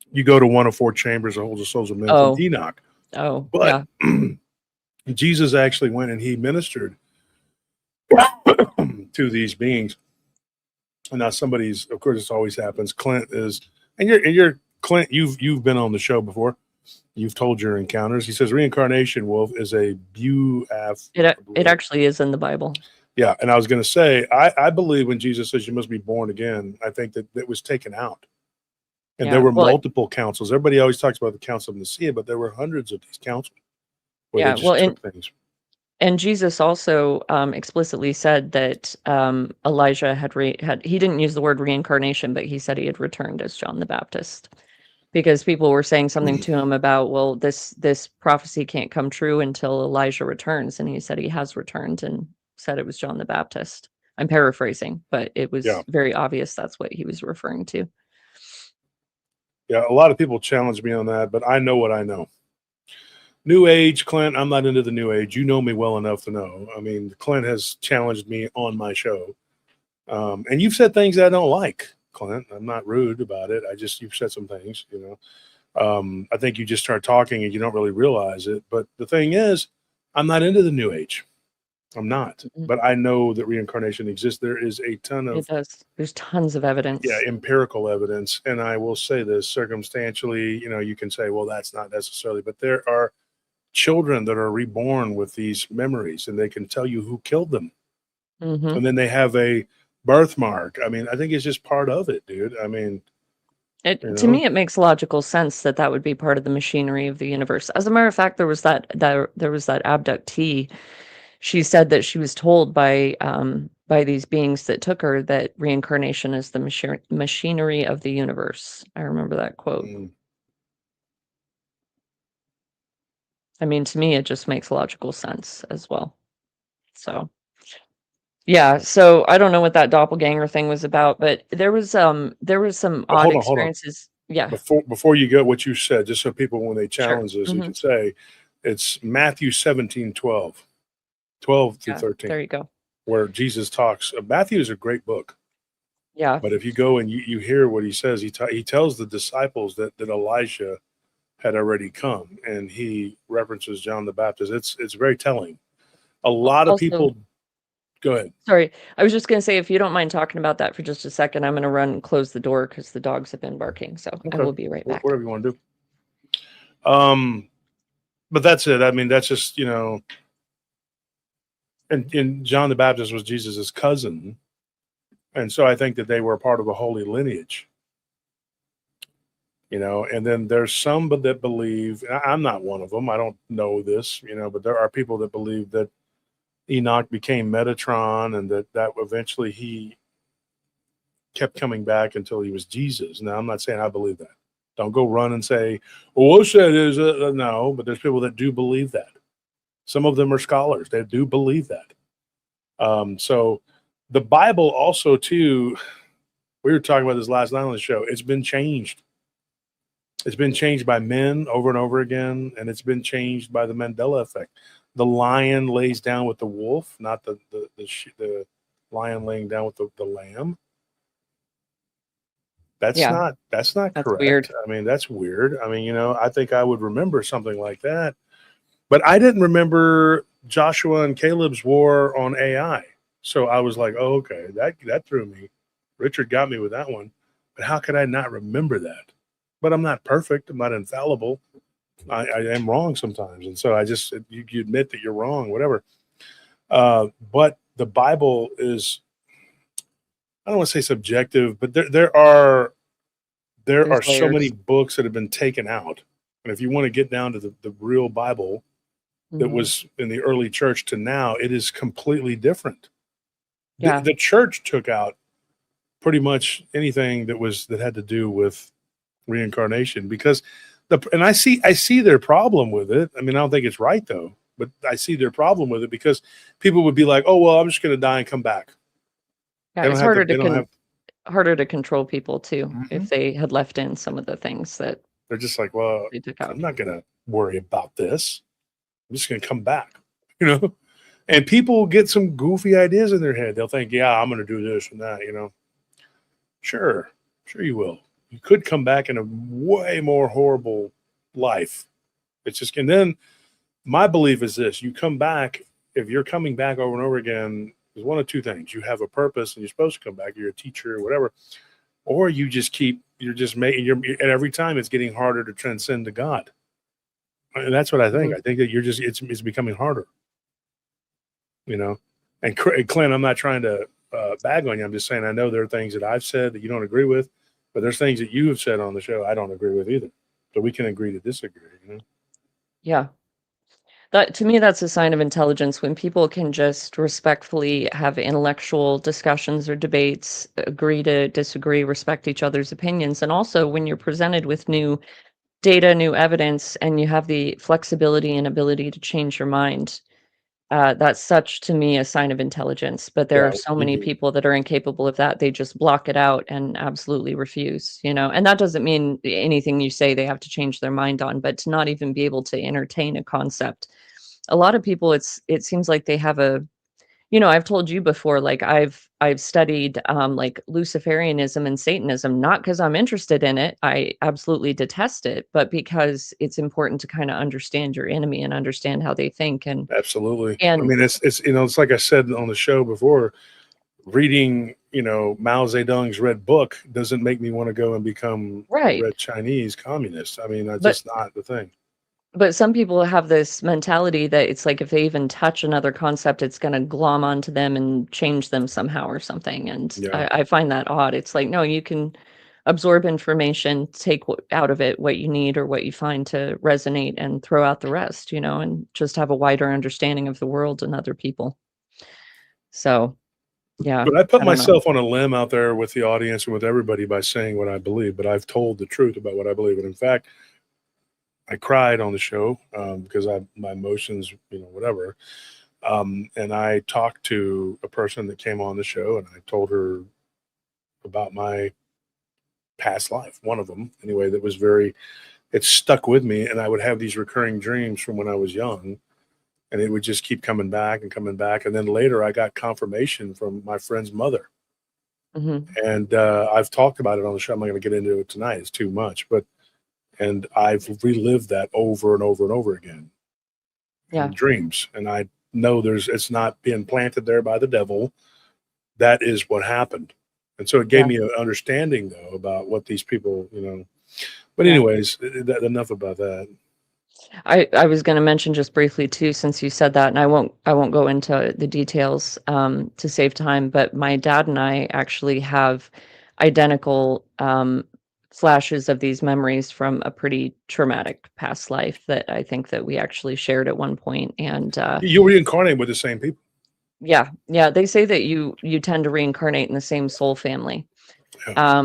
You go to one of four chambers that holds the souls of men from Enoch. Oh, but Jesus actually went and he ministered to these beings. And now somebody's, of course, this always happens. Clint is, and you're Clint. You've been on the show before. You've told your encounters. He says reincarnation, Wolf, is a It actually is in the Bible. Yeah, and I was going to say, I believe when Jesus says you must be born again, I think that was taken out. And there were multiple councils. Everybody always talks about the Council of Nicaea, but there were hundreds of these councils. And Jesus also explicitly said that Elijah he didn't use the word reincarnation, but he said he had returned as John the Baptist, because people were saying something to him about, well, this prophecy can't come true until Elijah returns. And he said he has returned and said it was John the Baptist. I'm paraphrasing, but it was very obvious that's what he was referring to. Yeah, a lot of people challenge me on that, but I know what I know. New Age, Clint, I'm not into the New Age. You know me well enough to know. I mean, Clint has challenged me on my show. And you've said things that I don't like, Clint. I'm not rude about it. You've said some things, I think you just start talking and you don't really realize it. But the thing is, I'm not into the New Age. I'm not. Mhm. But I know that reincarnation exists. There is a ton It of does. There's tons of evidence. empirical evidence. And I will say this circumstantially, you can say, well, that's not necessarily, but there are children that are reborn with these memories and they can tell you who killed them. Mhm. And then they have a birthmark. I mean, I think it's just part of it, dude. I mean, To me, it makes logical sense that that would be part of the machinery of the universe. As a matter of fact, there was that abductee. She said that she was told by these beings that took her that reincarnation is the machinery of the universe. I remember that quote. mm, I mean, to me, it just makes logical sense as well. So, yeah. So I don't know what that doppelganger thing was about, but there was some odd hold on. experiences. Yeah. Before you go, what you said, just so people, when they Sure. challenge this, you Mhm. can say it's Matthew 17:12 through Yeah. 13, There you go. where Jesus talks. Matthew is a great book. Yeah. But if you go and you hear what he says, he tells the disciples that Elijah had already come, and he references John the Baptist. It's very telling. A lot of Also, people. Go ahead. sorry, I was just going to say, if you don't mind talking about that for just a second, I'm going to run and close the door because the dogs have been barking. So I Okay. will be right back. Whatever you want to do. But that's it. I mean, that's just and John the Baptist was Jesus's cousin, and so I think that they were part of a holy lineage. And then there's some that believe, I'm not one of them, I don't know this, but there are people that believe that Enoch became Metatron and that eventually he kept coming back until he was Jesus. Now, I'm not saying I believe that. Don't go run and say, well, what said is no, but there's people that do believe that. Some of them are scholars. They do believe that. So the Bible also, too, we were talking about this last night on the show. It's been changed. It's been changed by men over and over again, and it's been changed by the Mandela effect. The lion lays down with the wolf, not the lion laying down with the lamb. That's not correct. Weird. I mean, that's weird. I mean, I think I would remember something like that, but I didn't remember Joshua and Caleb's war on AI. So I was like, oh, okay, that threw me. Richard got me with that one, but how could I not remember that? But I'm not perfect. I'm not infallible. I am wrong sometimes. And so I just, you admit that you're wrong, whatever. But the Bible is, I don't want to say subjective, but there are so many books that have been taken out. And if you want to get down to the real Bible that was in the early church to now, it is completely different. Yeah. The church took out pretty much anything that had to do with reincarnation, because and I see their problem with it. I mean, I don't think it's right though, but I see their problem with it because people would be like, oh, well, I'm just going to die and come back. Yeah, it's harder to control people too if they had left in some of the things that they're just like, well, they took out. I'm not going to worry about this. I'm just going to come back, and people get some goofy ideas in their head. They'll think, yeah, I'm going to do this and that, Sure you will. You could come back in a way more horrible life. It's just, and then my belief is this: you come back, if you're coming back over and over again, there's one of two things. You have a purpose and you're supposed to come back. You're a teacher or whatever, or you're just making, and every time it's getting harder to transcend to God. And that's what I think. I think that it's becoming harder, and Clint, I'm not trying to bag on you. I'm just saying, I know there are things that I've said that you don't agree with, but there's things that you have said on the show I don't agree with either. So we can agree to disagree, Yeah. That, to me, that's a sign of intelligence when people can just respectfully have intellectual discussions or debates, agree to disagree, respect each other's opinions. And also when you're presented with new data, new evidence, and you have the flexibility and ability to change your mind, that's such, to me, a sign of intelligence. But there are so many people that are incapable of that. They just block it out and absolutely refuse, and that doesn't mean anything you say they have to change their mind on, but to not even be able to entertain a concept. A lot of people, it seems like they have I've told you before, like I've studied like Luciferianism and Satanism, not because I'm interested in it. I absolutely detest it, but because it's important to kind of understand your enemy and understand how they think. Absolutely. I And mean, it's it's like I said on the show before, reading, Mao Zedong's red book doesn't make me want to go and become a right. red Chinese communist. I mean, that's But just not the thing. but some people have this mentality that it's like if they even touch another concept, it's going to glom onto them and change them somehow or something. And Yeah. I find that odd. It's like, no, you can absorb information, take out of it what you need or what you find to resonate, and throw out the rest, and just have a wider understanding of the world and other people. So, yeah, But I put I don't know. myself on a limb out there with the audience and with everybody by saying what I believe, but I've told the truth about what I believe. And in fact, I cried on the show because my emotions, whatever. And I talked to a person that came on the show, and I told her about my past life, one of them anyway, that was it stuck with me. And I would have these recurring dreams from when I was young, and it would just keep coming back and coming back. And then later I got confirmation from my friend's mother. Hmm. And I've talked about it on the show. I'm not going to get into it tonight. It's too much, and I've relived that over and over and over again Yeah. in dreams. And I know it's not being planted there by the devil. That is what happened. And so it gave me an understanding though about what these people, but Yeah. anyways, enough about that. I was going to mention just briefly too, since you said that, and I won't go into the details to save time, but my dad and I actually have identical flashes of these memories from a pretty traumatic past life that I think that we actually shared at one point. And You reincarnate with the same people. yeah, they say that you tend to reincarnate in the same soul family. Yeah.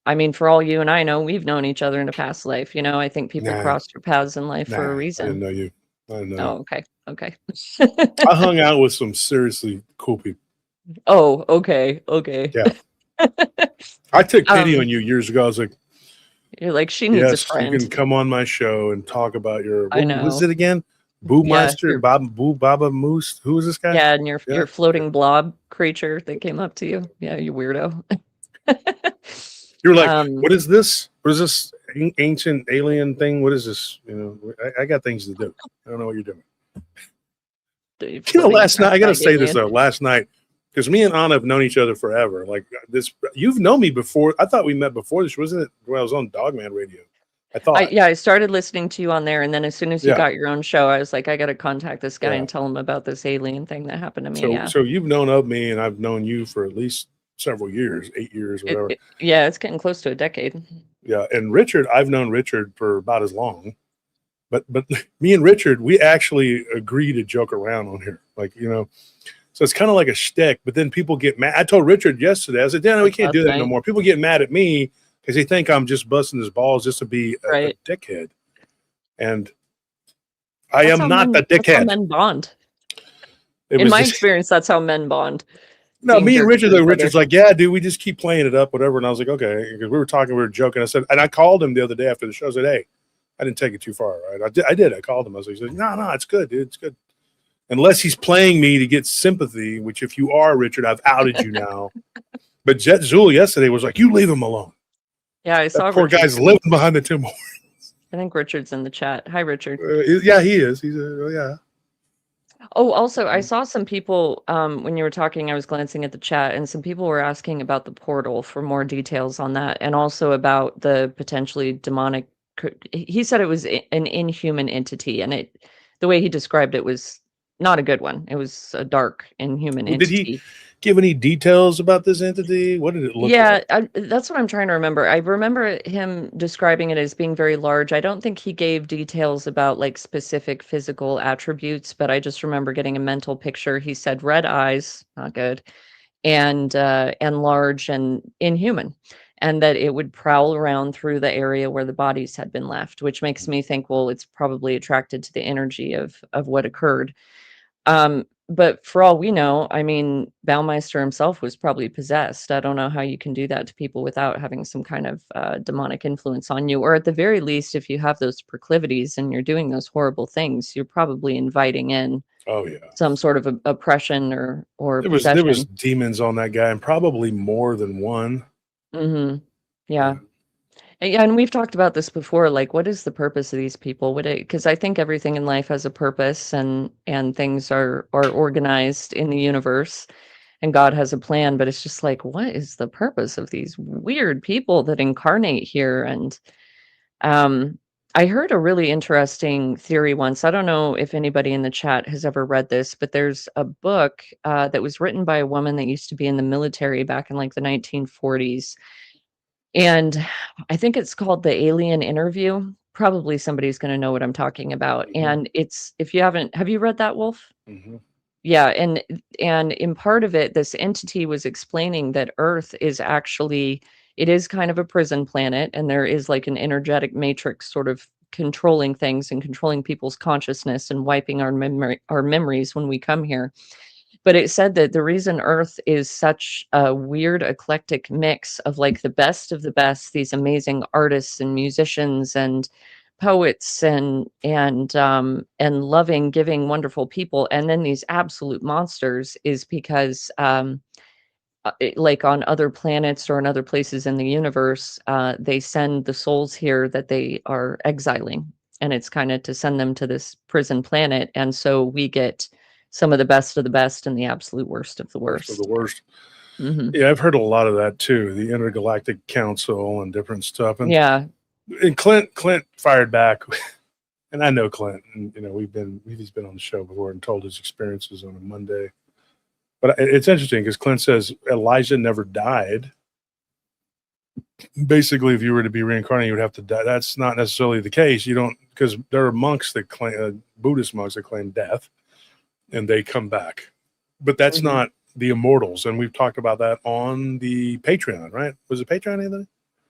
I mean, for all you and I know, we've known each other in a past life. I think people Nah. cross your paths in life for a I didn't reason. know you. I didn't know. Oh, okay. Okay. I hung out with some seriously cool people. Oh, okay. Okay. Yeah. I took pity Um, on you years ago. I was like, You're like, she needs a yes, you friend. can come on my show and talk about your, I what was know. it again? Boo Yeah, Meister, Baba Moose. Who is this guy? Yeah, and your Yeah. floating blob creature that came up to you. Yeah, you weirdo. You were like, what is this? What is this ancient alien thing? What is this? I got things to do. I don't know what you're doing. Last night, I got to say this though. Last night, because me and Anna have known each other forever. Like this, you've known me before. I thought we met before this, wasn't it? When I was on Dogman Radio. I thought. I started listening to you on there, and then as soon as you Yeah. got your own show, I was like, I got to contact this guy Yeah. and tell him about this alien thing that happened to me. So, Yeah, so you've known of me, and I've known you for at least several years, 8 years, whatever. yeah, it's getting close to a decade. Yeah, and Richard, I've known Richard for about as long. But me and Richard, we actually agree to joke around on here, like so it's kind of like a shtick. But then people get mad. I told Richard yesterday, I said, "Dan, we can't do that no more." People get mad at me because they think I'm just busting his balls just to be a dickhead, and I am not the dickhead. That's how men bond. In my experience, that's how men bond. No, me and Richard, though, Richard's like, yeah, dude, we just keep playing it up, whatever. And I was like, okay, because we were talking, we were joking. I said, and I called him the other day after the show. I said, hey, I didn't take it too far, right? I did. I called him. I was like, he said, no, it's good, dude. It's good. Unless he's playing me to get sympathy, which if you are, Richard, I've outed you now. But Jet Zool yesterday was like, you leave him alone. Yeah, I saw that poor Richard. Guy's living behind the Tim Hortons. I think Richard's in the chat. Hi, Richard. Yeah, he is. He's yeah. Oh, also, I saw some people when you were talking, I was glancing at the chat, and some people were asking about the portal for more details on that, and also about the potentially demonic. He said it was an inhuman entity, and the way he described it was not a good one. It was a dark, inhuman entity. Did he give any details about this entity? What did it look like? Yeah, that's what I'm trying to remember. I remember him describing it as being very large. I don't think he gave details about like specific physical attributes, but I just remember getting a mental picture. He said red eyes, not good, and large and inhuman, and that it would prowl around through the area where the bodies had been left, which makes me think, well, it's probably attracted to the energy of what occurred. But for all we know, I mean, Baumeister himself was probably possessed. I don't know how you can do that to people without having some kind of demonic influence on you. Or at the very least, if you have those proclivities and you're doing those horrible things, you're probably inviting in Oh yeah. some sort of oppression or There possession. was demons on that guy, and probably more than one. Yeah. Yeah, and we've talked about this before. Like, what is the purpose of these people? Because I think everything in life has a purpose, and things are organized in the universe, and God has a plan. But it's just like, what is the purpose of these weird people that incarnate here? And I heard a really interesting theory once. I don't know if anybody in the chat has ever read this, but there's a book that was written by a woman that used to be in the military back in like the 1940s. And I think it's called The Alien Interview. Probably somebody's going to know what I'm talking about. Mhm. And it's, if you haven't, have you read that, Wolf? Mm-hmm. Yeah, and in part of it, this entity was explaining that Earth is actually, it is kind of a prison planet, and there is like an energetic matrix sort of controlling things and controlling people's consciousness and wiping our memories when we come here. But it said that the reason Earth is such a weird eclectic mix of like the best of the best, these amazing artists and musicians and poets and loving, giving, wonderful people, and then these absolute monsters, is because like on other planets or in other places in the universe, they send the souls here that they are exiling, and it's kind of to send them to this prison planet, and so we get some of the best and the absolute worst of the Worst worst. of the worst. Mhm. Yeah, I've heard a lot of that too. The Intergalactic Council and different stuff. And Yeah, and Clint fired back, and I know Clint, and you know he's been on the show before and told his experiences on a Monday. But it's interesting because Clint says Elijah never died. Basically, if you were to be reincarnated, you would have to die. That's not necessarily the case. You don't, because there are monks that claim, Buddhist monks that claim death, and they come back. But that's Mhm. not the immortals, and we've talked about that on the Patreon, right? Was it Patreon, Anthony?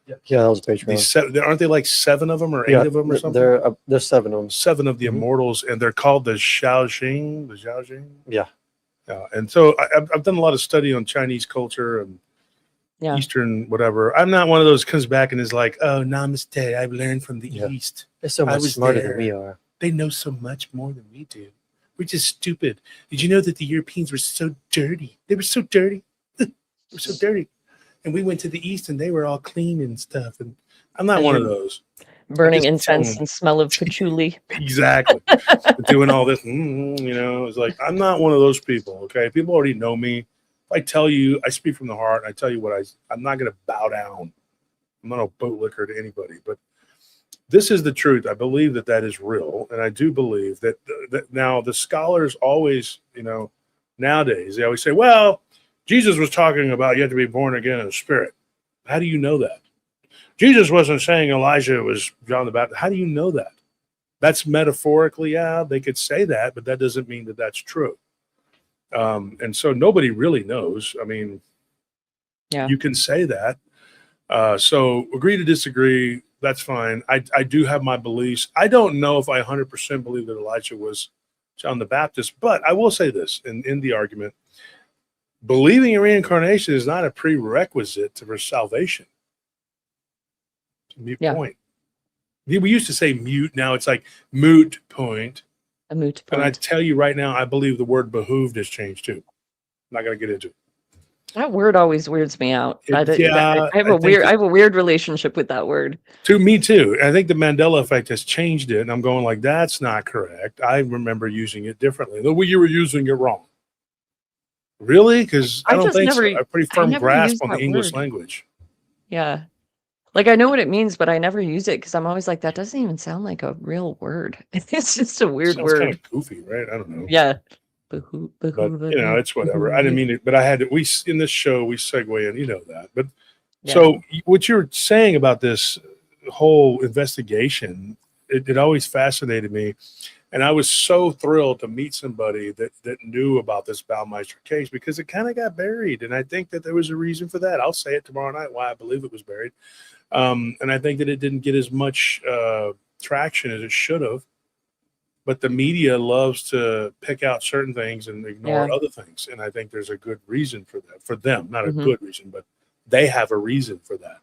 Yeah, that was Patreon. These aren't they like 7 of them or 8 of them or something? There's 7 of them. 7 of the Mhm. immortals, and they're called the Xiaojing. The Xiaojing. Yeah. Yeah, and so I've done a lot of study on Chinese culture and yeah, Eastern whatever. I'm not one of those comes back and is like, oh, namaste, I've learned from the Yeah. East. They're so I much was smarter there. than we are. They know so much more than we do. We're just stupid. Did you know that the Europeans were so dirty? They were so dirty. They were so dirty. And we went to the East and they were all clean and stuff. And I'm not And one of you're those. burning just incense don't- and smell of patchouli. Exactly. Doing all this, you know, it's like, I'm not one of those people. Okay. People already know me. If I tell you, I speak from the heart. I tell you what I'm not going to bow down. I'm not a bootlicker to anybody, but this is the truth. I believe that is real. And I do believe that now the scholars always, you know, nowadays, they always say, well, Jesus was talking about you have to be born again in the spirit. How do you know that? Jesus wasn't saying Elijah was John the Baptist. How do you know that? That's metaphorically, yeah, they could say that, but that doesn't mean that that's true. And so nobody really knows. I mean, Yeah. you can say that. So agree to disagree. That's fine. I do have my beliefs. I don't know if I 100% believe that Elijah was John the Baptist, but I will say this in the argument. Believing in reincarnation is not a prerequisite for salvation. Mute point. We used to say mute. Now it's like moot point. A moot And I point. tell you right now, I believe the word behooved has changed too. I'm not going to get into it. That word always weirds me out. I Yeah, have I a think weird, I have a weird relationship with that word. To me too. I think the Mandela effect has changed it, and I'm going like, that's not correct. I remember using it differently. The way you were using it wrong. Really? Because I I don't just think never- so. I have a pretty firm never grasp used on the that English word. language. Yeah. Like I know what it means, but I never use it because I'm always like, that doesn't even sound like a real word. It's just a weird Sounds word. kind of goofy, right? I don't know. Yeah. But you know, it's whatever. I didn't mean it, but I had to. We in this show we segue in. You know that. But so what you're saying about this whole investigation, it always fascinated me, and I was so thrilled to meet somebody that knew about this Baumeister case because it kind of got buried, and I think that there was a reason for that. I'll say it tomorrow night why I believe it was buried, and I think that it didn't get as much traction as it should have. But the media loves to pick out certain things and ignore other things. And I think there's a good reason for that, for them, not a good reason, but they have a reason for that.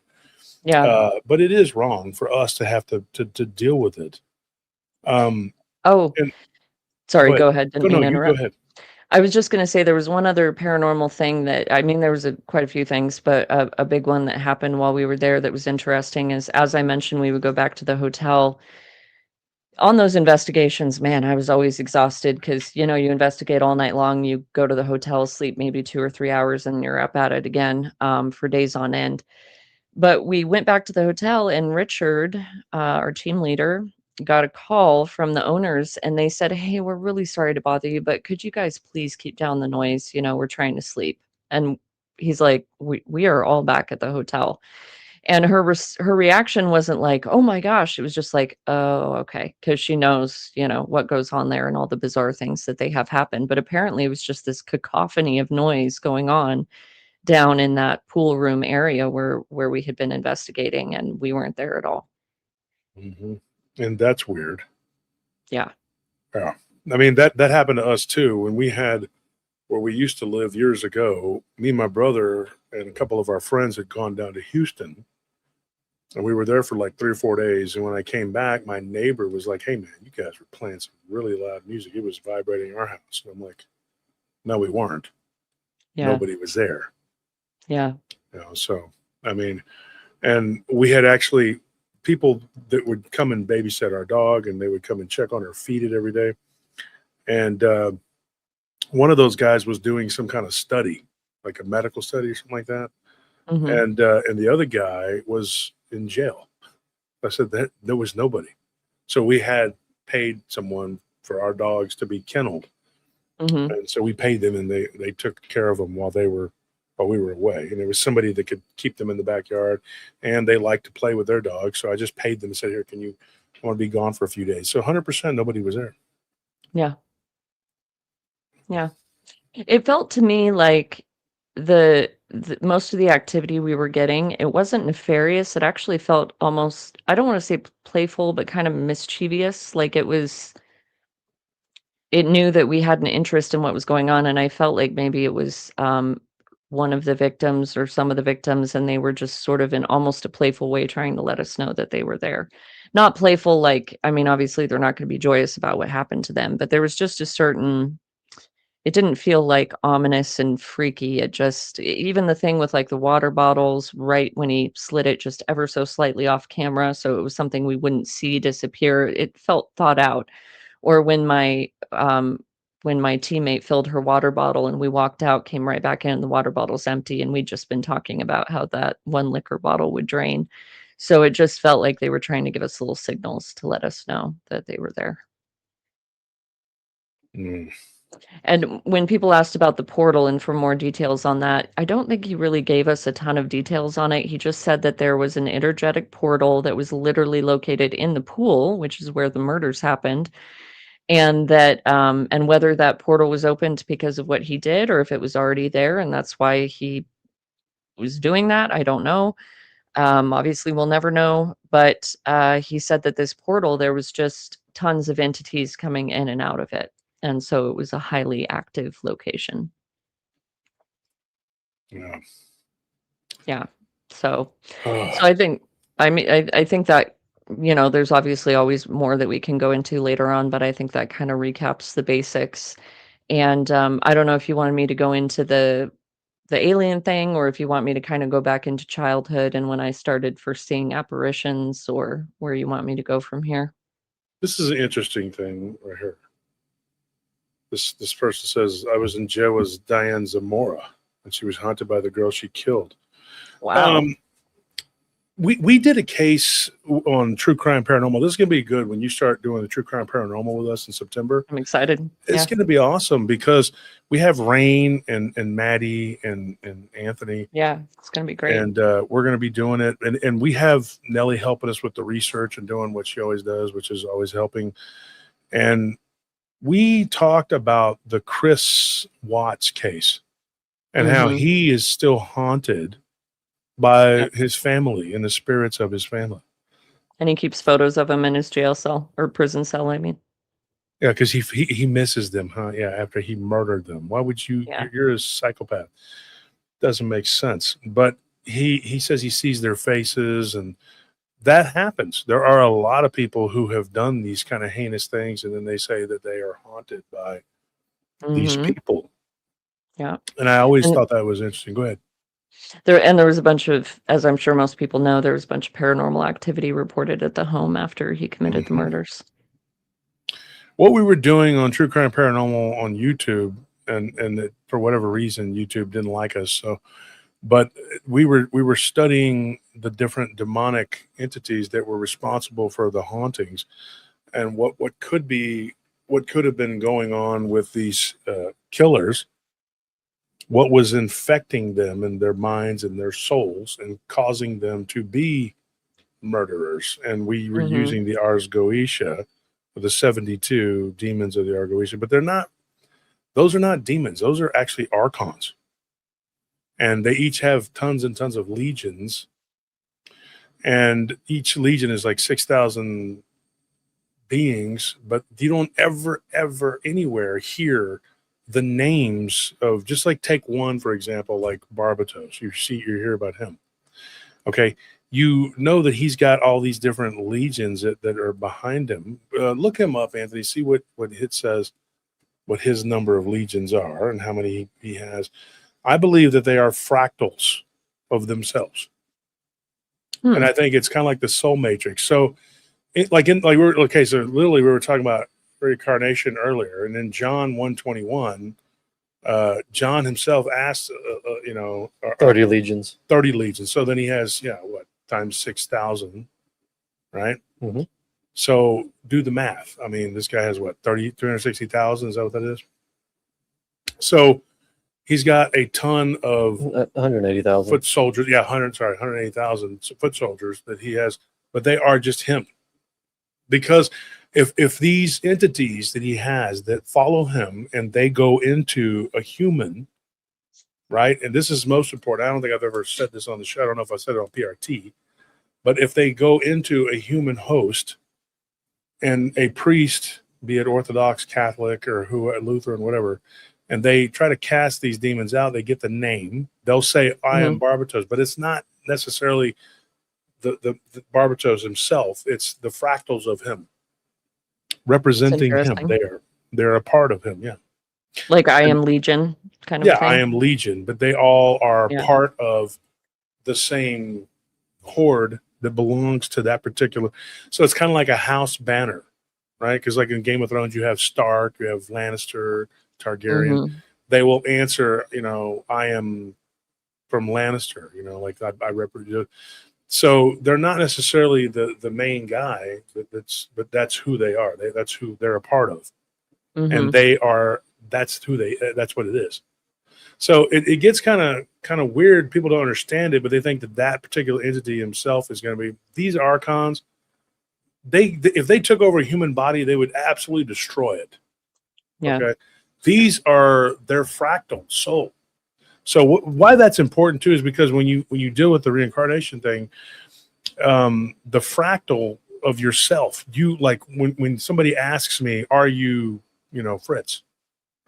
Yeah. But it is wrong for us to have to deal with it. Sorry, Go go ahead. ahead. Didn't No, mean to you go interrupt. ahead. I was just going to say there was one other paranormal thing that, I mean, there was quite a few things, but a big one that happened while we were there that was interesting is, as I mentioned, we would go back to the hotel. On those investigations, man, I was always exhausted because, you know, you investigate all night long, you go to the hotel, sleep maybe 2 or 3 hours, and you're up at it again for days on end. But we went back to the hotel, and Richard, our team leader, got a call from the owners, and they said, "Hey, we're really sorry to bother you, but could you guys please keep down the noise? You know, we're trying to sleep." And he's like, "We are all back at the hotel." And her reaction wasn't like, "Oh my gosh," it was just like, "Oh, okay," because she knows, you know, what goes on there and all the bizarre things that they have happened. But apparently, it was just this cacophony of noise going on down in that pool room area where we had been investigating, and we weren't there at all. Hmm. And that's weird. Yeah. Yeah. I mean, that happened to us too. When we had where we used to live years ago, me and my brother and a couple of our friends had gone down to Houston, and we were there for like 3 or 4 days. And when I came back, my neighbor was like, "Hey man, you guys were playing some really loud music. It was vibrating our house." And I'm like, "No, we weren't. Yeah. Nobody was there." Yeah. You know, so I mean, and we had actually people that would come and babysit our dog, and they would come and check on her, feed it every day. And one of those guys was doing some kind of study, like a medical study or something like that. Hmm. And the other guy was in jail. I said that there was nobody. So we had paid someone for our dogs to be kenneled. Hmm. And so we paid them, and they took care of them while we were away. And there was somebody that could keep them in the backyard, and they like to play with their dogs. So I just paid them and said, "Here, I want to be gone for a few days." So 100% nobody was there. Yeah. Yeah. It felt to me like the most of the activity we were getting, it wasn't nefarious. It actually felt almost, I don't want to say playful, but kind of mischievous. Like it knew that we had an interest in what was going on, and I felt like maybe it was one of the victims or some of the victims, and they were just sort of in almost a playful way trying to let us know that they were there. Not playful, like, I mean, obviously they're not going to be joyous about what happened to them, but there was just a certain, it didn't feel like ominous and freaky. It just, even the thing with like the water bottles, right when he slid it just ever so slightly off camera, so it was something we wouldn't see disappear, it felt thought out. Or when my teammate filled her water bottle and we walked out, came right back in, the water bottle's empty, and we'd just been talking about how that one liquor bottle would drain. So it just felt like they were trying to give us little signals to let us know that they were there. Mm. And when people asked about the portal and for more details on that, I don't think he really gave us a ton of details on it. He just said that there was an energetic portal that was literally located in the pool, which is where the murders happened, and that and whether that portal was opened because of what he did or if it was already there and that's why he was doing that, I don't know. Obviously we'll never know, but he said that this portal, there was just tons of entities coming in and out of it, and so it was a highly active location. Yeah. Yeah. So Oh, I think, I mean, I think that, you know, there's obviously always more that we can go into later on, but I think that kind of recaps the basics. And I don't know if you wanted me to go into the alien thing, or if you want me to kind of go back into childhood and when I started first seeing apparitions, or where you want me to go from here. this is an interesting thing right here. This person says, "I was in jail with Diane Zamora, and she was haunted by the girl she killed." Wow. We did a case on True Crime Paranormal. This is going to be good when you start doing the True Crime Paranormal with us in September. I'm excited. It's Yeah. going to be awesome because we have Rain and Maddie and Anthony, Yeah. It's going to be great. and we're going to be doing it. And we have Nellie helping us with the research and doing what she always does, which is always helping. And we talked about the Chris Watts case and how Mhm. he is still haunted by Yep. his family and the spirits of his family. And he keeps photos of him in his jail cell or prison cell, I mean. Yeah, because he misses them, huh? Yeah, after he murdered them. Why would you? Yeah. You're a psychopath. Doesn't make sense. But he says he sees their faces, and that happens. There are a lot of people who have done these kind of heinous things, and then they say that they are haunted by these Mhm. people. Yeah. And I always And thought that was interesting. Go ahead. there was a bunch of, as I'm sure most people know, there was a bunch of paranormal activity reported at the home after he committed the Mhm. murders. What we were doing on True Crime Paranormal on YouTube, and that for whatever reason YouTube didn't like us, so but we were studying the different demonic entities that were responsible for the hauntings, and what could have been going on with these killers, what was infecting them in their minds and their souls and causing them to be murderers. And we were Mhm. using the Ars Goetia, the 72 demons of the Ars Goetia, but those are not demons. Those are actually archons. And they each have tons and tons of legions. And each legion is like 6,000 beings, but you don't ever anywhere hear the names of, just like take one, for example, like Barbatos. You hear about him. Okay. You know that he's got all these different legions that are behind him. Look him up, Anthony. See what it says, what his number of legions are and how many he has. I believe that they are fractals of themselves. Hmm. And I think it's kind of like the soul matrix. So so literally we were talking about reincarnation earlier, and in John 1:21, John himself asked, 30 legions. 30 legions. So then he has, times 6,000, right? Mhm. So do the math. I mean, this guy has 360,000. Is that what that is? So he's got a ton of 180,000. foot soldiers. Yeah, 180,000 foot soldiers that he has, but they are just him. Because if these entities that he has that follow him and they go into a human, right? And this is most important. I don't think I've ever said this on the show. I don't know if I said it on PRT, but if they go into a human host and a priest, be it Orthodox, Catholic, or Lutheran, whatever, and they try to cast these demons out, they get the name. They'll say, "I am Barbatos," but it's not necessarily the Barbatos himself. It's the fractals of him representing him. Interesting. They're a part of him. Yeah. Like I Am Legion kind of Yeah, thing. I am Legion, but they all are Yeah. part of the same horde that belongs to that particular. So it's kind of like a house banner, right? Because like in Game of Thrones, you have Stark, you have Lannister, Targaryen. Mhm. They will answer, I am from Lannister, like I represent. So they're not necessarily the main guy, but that's who they are. That's who they're a part of, and Mhm. that's what it is. So it gets kind of weird. People don't understand it, but they think that particular entity himself is going to be these archons. If they took over a human body, they would absolutely destroy it. Yeah. Okay, these are their fractal soul. So why that's important too is because when you deal with the reincarnation thing, the fractal of yourself, you like when somebody asks me, "Are you Fritz?"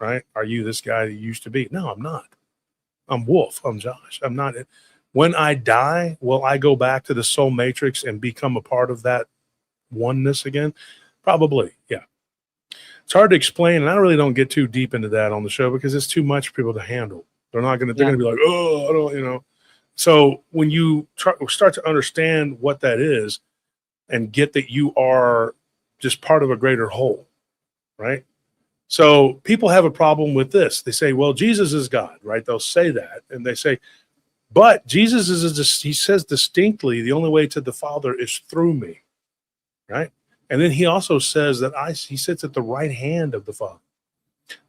Right? Are you this guy that you used to be? No, I'm not. I'm Wolf. I'm Josh. I'm not. When I die, will I go back to the soul matrix and become a part of that oneness again? Probably, yeah. It's hard to explain, and I really don't get too deep into that on the show because it's too much for people to handle. They're going to be like, oh, I don't. So when you start to understand what that is and get that you are just part of a greater whole, right? So people have a problem with this. They say, well, Jesus is God, right? They'll say that. And they say, but Jesus he says distinctly, the only way to the Father is through me, right? And then he also says that he sits at the right hand of the Father,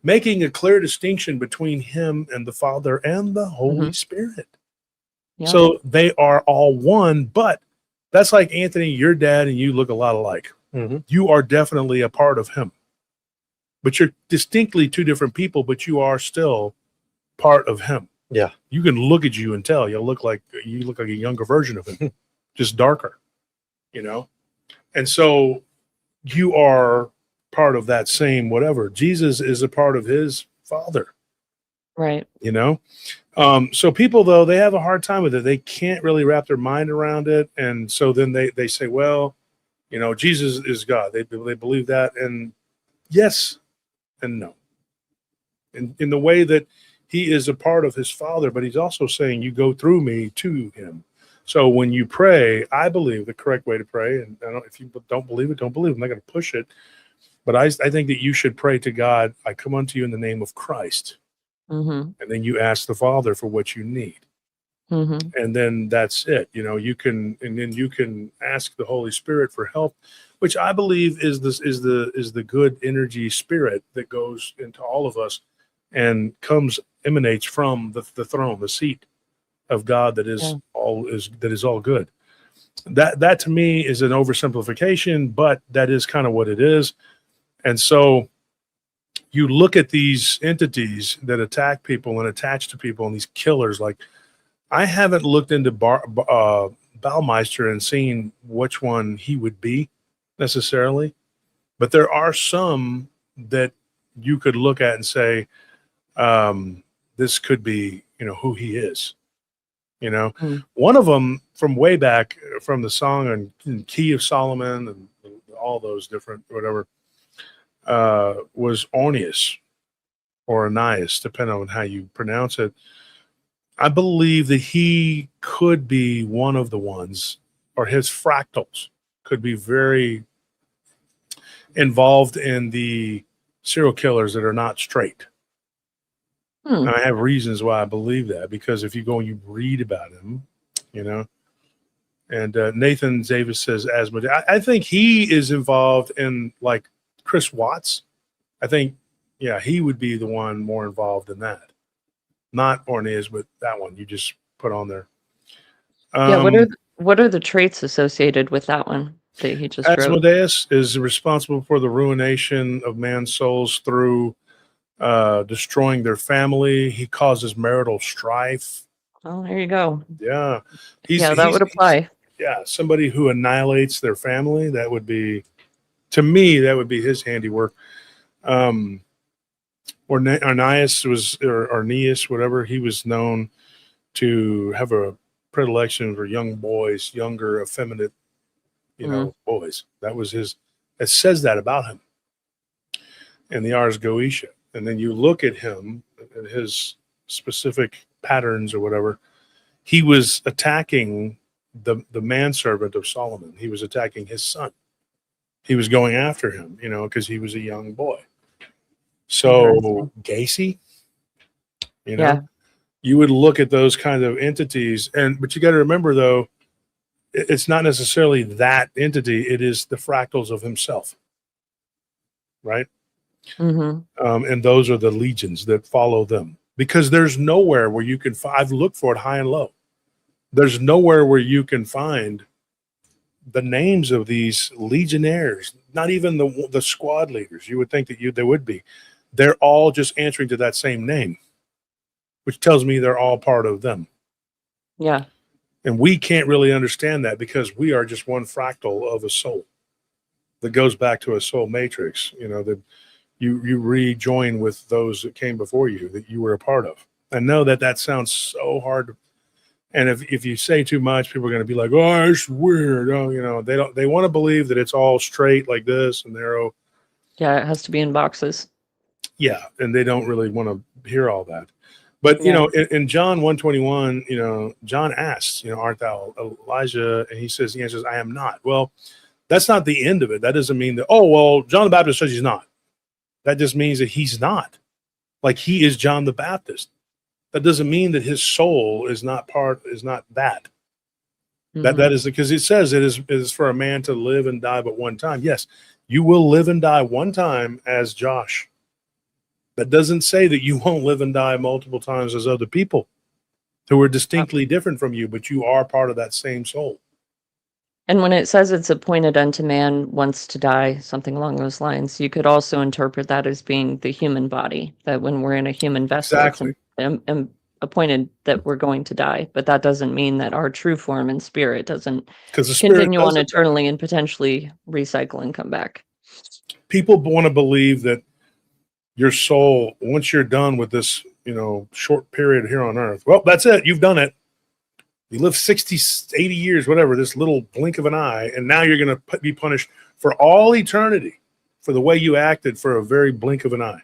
making a clear distinction between him and the Father and the Holy Spirit. Yeah. So they are all one, but that's like Anthony, your dad and you look a lot alike. You are definitely a part of him. But you're distinctly two different people, but you are still part of him. Yeah. You can look at you and tell you look like a younger version of him, just darker, And so you are part of that same whatever. Jesus is a part of his Father. Right. you know? So people, though, they have a hard time with it. They can't really wrap their mind around it. And so then they say, well, Jesus is God. They believe that. And yes and no. In the way that he is a part of his Father, but he's also saying, you go through me to him. So when you pray, I believe the correct way to pray, and if you don't believe it, don't believe it. I'm not going to push it. But I think that you should pray to God, I come unto you in the name of Christ. Mm-hmm. And then you ask the Father for what you need. Mm-hmm. And then that's it. You can ask the Holy Spirit for help, which I believe is the good energy spirit that goes into all of us and emanates from the throne, the seat of God that is all good. That to me is an oversimplification, but that is kind of what it is. And so you look at these entities that attack people and attach to people, and these killers. Like, I haven't looked into Baumeister and seen which one he would be necessarily, but there are some that you could look at and say, this could be, who he is. One of them from way back from the song and Key of Solomon and all those different whatever was Ornius or Anias, depending on how you pronounce it. I believe that he could be one of the ones, or his fractals could be very involved in the serial killers that are not straight. And I have reasons why I believe that, because if you go and you read about him, and Nathan Zavis says Asmodeus. I think he is involved in, like, Chris Watts. I think, he would be the one more involved in that. Not Orneas, but that one you just put on there. What are the traits associated with that one that he just wrote? Asmodeus is responsible for the ruination of man's souls through destroying their family. He causes marital strife. Oh, there you go. Yeah. That would apply. Somebody who annihilates their family. That would be, to me, that would be his handiwork. Arnias or Arnias, whatever, he was known to have a predilection for young boys, younger, effeminate, boys. That was his. It says that about him in the Ars Goetia. And then you look at him and his specific patterns or whatever. He was attacking the manservant of Solomon. He was attacking his son. He was going after him, because he was a young boy. So Gacy, you would look at those kind of entities, but you got to remember, though, it's not necessarily that entity. It is the fractals of himself, right? Mm-hmm. And those are the legions that follow them, because there's nowhere where you can I've looked for it high and low. There's nowhere where you can find the names of these legionnaires, not even the squad leaders. You would think that there would be. They're all just answering to that same name, which tells me they're all part of them. Yeah. And we can't really understand that, because we are just one fractal of a soul that goes back to a soul matrix, that you rejoin with those that came before you, that you were a part of. I know that sounds so hard. And if you say too much, people are going to be like, oh, it's weird. Oh, they want to believe that it's all straight like this and narrow. Yeah, it has to be in boxes. Yeah, and they don't really want to hear all that. But, in John 1:21, John asks, art thou Elijah? And he answers, I am not. Well, that's not the end of it. That doesn't mean that, John the Baptist says he's not. That just means that he's not. Like, he is John the Baptist. That doesn't mean that his soul is not that. Mm-hmm. That is, because it says it is for a man to live and die but one time. Yes, you will live and die one time as Josh. That doesn't say that you won't live and die multiple times as other people who are distinctly different from you, but you are part of that same soul. And when it says it's appointed unto man once to die, something along those lines, you could also interpret that as being the human body, that when we're in a human vessel, exactly. It's appointed that we're going to die. But that doesn't mean that our true form and spirit doesn't continue on eternally and potentially recycle and come back. People want to believe that your soul, once you're done with this, short period here on earth. Well, that's it. You've done it. You live 60, 80 years, whatever, this little blink of an eye, and now you're going to be punished for all eternity for the way you acted for a very blink of an eye.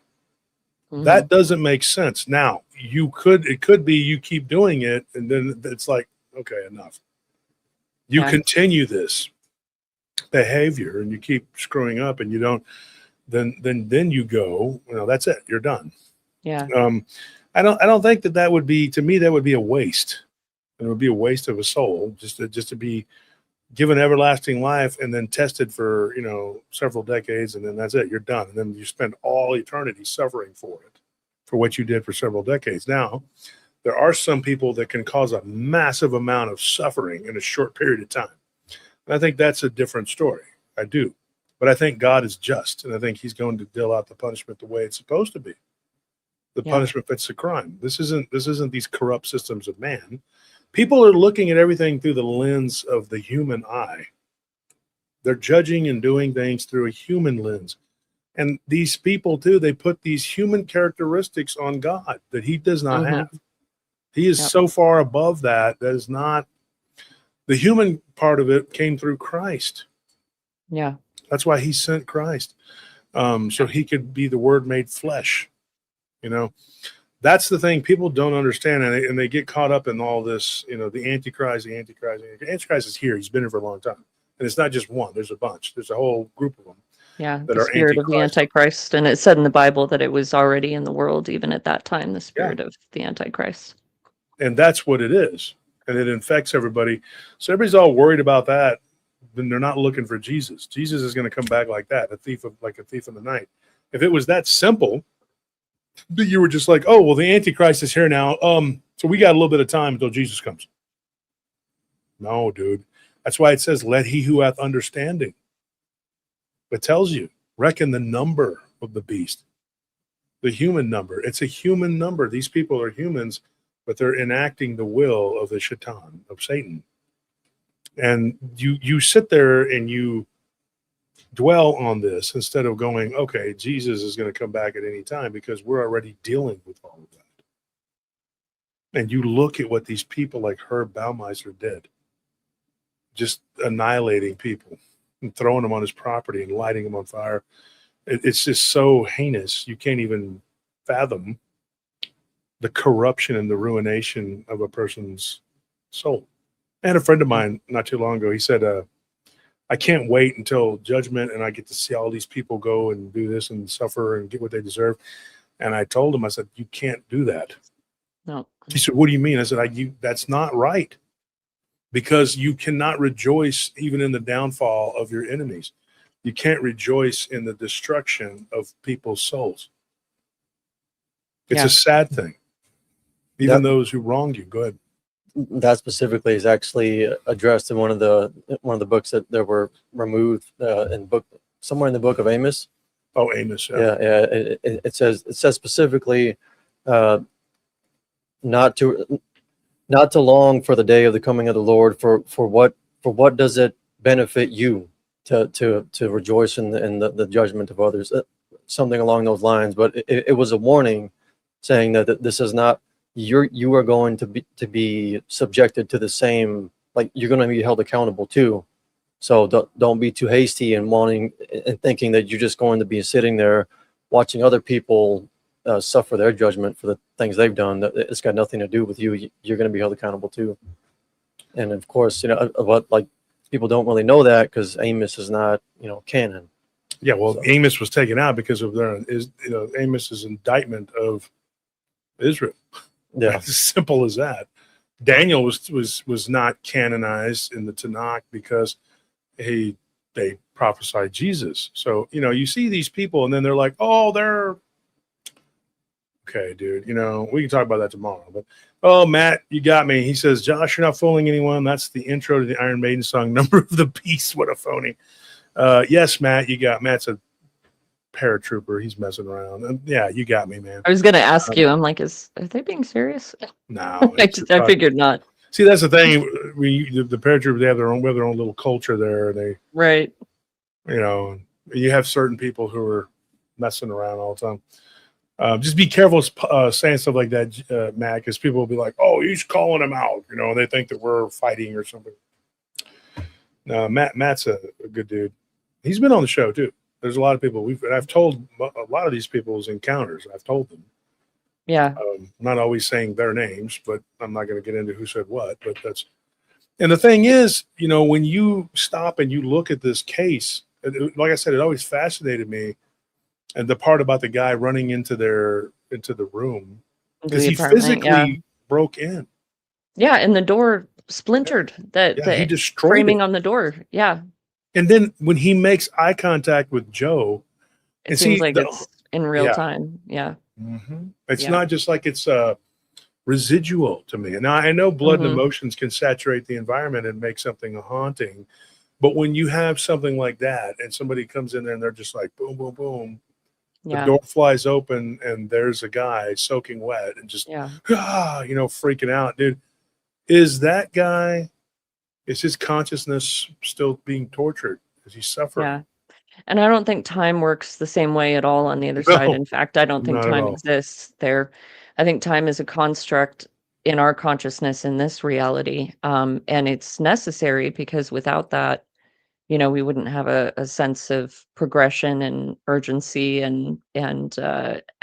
Mhm. That doesn't make sense. Now, it could be you keep doing it, and then it's like, okay, enough. You Yeah. continue this behavior, and you keep screwing up, and you don't. Then you go. That's it. You're done. Yeah. I don't think that would be, to me, that would be a waste. It would be a waste of a soul just to be given everlasting life and then tested for several decades, and then that's it. You're done, and then you spend all eternity suffering for it, for what you did for several decades. Now, there are some people that can cause a massive amount of suffering in a short period of time, and I think that's a different story. I do, but I think God is just, and I think He's going to deal out the punishment the way it's supposed to be. The Yeah. punishment fits the crime. This isn't these corrupt systems of man. People are looking at everything through the lens of the human eye. They're judging and doing things through a human lens. And these people, too, they put these human characteristics on God that He does not Mhm. have. He is Yep. so far above that is not. The human part of it came through Christ. Yeah. That's why He sent Christ, so He could be the Word made flesh. That's the thing people don't understand, and they get caught up in all this. The Antichrist. The Antichrist is here. He's been here for a long time, and it's not just one. There's a bunch. There's a whole group of them. Yeah. That The are spirit of the Antichrist. And it said in the Bible that it was already in the world, even at that time, the spirit of the Antichrist. And that's what it is, and it infects everybody. So everybody's all worried about that. Then they're not looking for Jesus. Jesus is going to come back like that, like a thief in the night. If it was that simple, that you were just like, oh, well, the Antichrist is here now. So we got a little bit of time until Jesus comes. No, dude. That's why it says, let he who hath understanding. It tells you, reckon the number of the beast, the human number. It's a human number. These people are humans, but they're enacting the will of the Shaitan, of Satan. And you sit there and you dwell on this instead of going, okay, Jesus is going to come back at any time, because we're already dealing with all of that. And you look at what these people like Herb Baumeister did, just annihilating people and throwing them on his property and lighting them on fire. It's just so heinous. You can't even fathom the corruption and the ruination of a person's soul. And a friend of mine not too long ago, he said, I can't wait until judgment and I get to see all these people go and do this and suffer and get what they deserve. And I told him, I said, you can't do that. No. He said, what do you mean? I said, that's not right, because you cannot rejoice even in the downfall of your enemies. You can't rejoice in the destruction of people's souls. It's Yeah. a sad thing. Even Yep. those who wronged you. Go ahead. That specifically is actually addressed in one of the books that were removed somewhere in the book of Amos. Oh, Amos. Yeah. It says specifically not to long for the day of the coming of the Lord. For what does it benefit you to rejoice in the judgment of others? Something along those lines. But it was a warning, saying that this is not. You are going to be subjected to the same, like you're going to be held accountable too. So don't be too hasty and thinking that you're just going to be sitting there watching other people suffer their judgment for the things they've done. It's got nothing to do with you. You're going to be held accountable too. And of course, what like people don't really know that because Amos is not canon. Yeah, well, So- Amos was taken out because of Amos's indictment of Israel. Yeah. As simple as that. Daniel was not canonized in the Tanakh because they prophesied Jesus. So you see these people, and then they're like, oh, they're okay, dude. We can talk about that tomorrow. But oh, Matt, you got me. He says, Josh, you're not fooling anyone. That's the intro to the Iron Maiden song, "Number of the Beast." What a phony. Yes, Matt, you got Matt's a paratrooper. He's messing around. And yeah, you got me, man. I was going to ask you, I'm like, are they being serious? No, I figured not. See, that's the thing. The paratroopers, they have their own little culture there. They, Right. you have certain people who are messing around all the time. Just be careful saying stuff like that, Matt, because people will be like, "Oh, he's calling him out," and they think that we're fighting or something. No, Matt's a good dude. He's been on the show too. There's a lot of people I've told a lot of these people's encounters. I've told them. Yeah. Not always saying their names, but I'm not going to get into who said what. But and the thing is, when you stop and you look at this case, like I said, it always fascinated me. And the part about the guy running into the room, because he physically broke in. Yeah, and the door splintered. He destroyed framing it on the door. Yeah. And then when he makes eye contact with Joe, it seems like it's in real time. Yeah. Mm-hmm. It's not just like it's residual to me. Now I know blood and emotions can saturate the environment and make something haunting, but when you have something like that and somebody comes in there and they're just like boom, boom, boom, the door flies open and there's a guy soaking wet and just freaking out, dude. Is that guy? Is his consciousness still being tortured? Is he suffering? Yeah. And I don't think time works the same way at all on the other side. In fact, I don't think time exists there. I think time is a construct in our consciousness in this reality. And it's necessary because without that, we wouldn't have a sense of progression and urgency and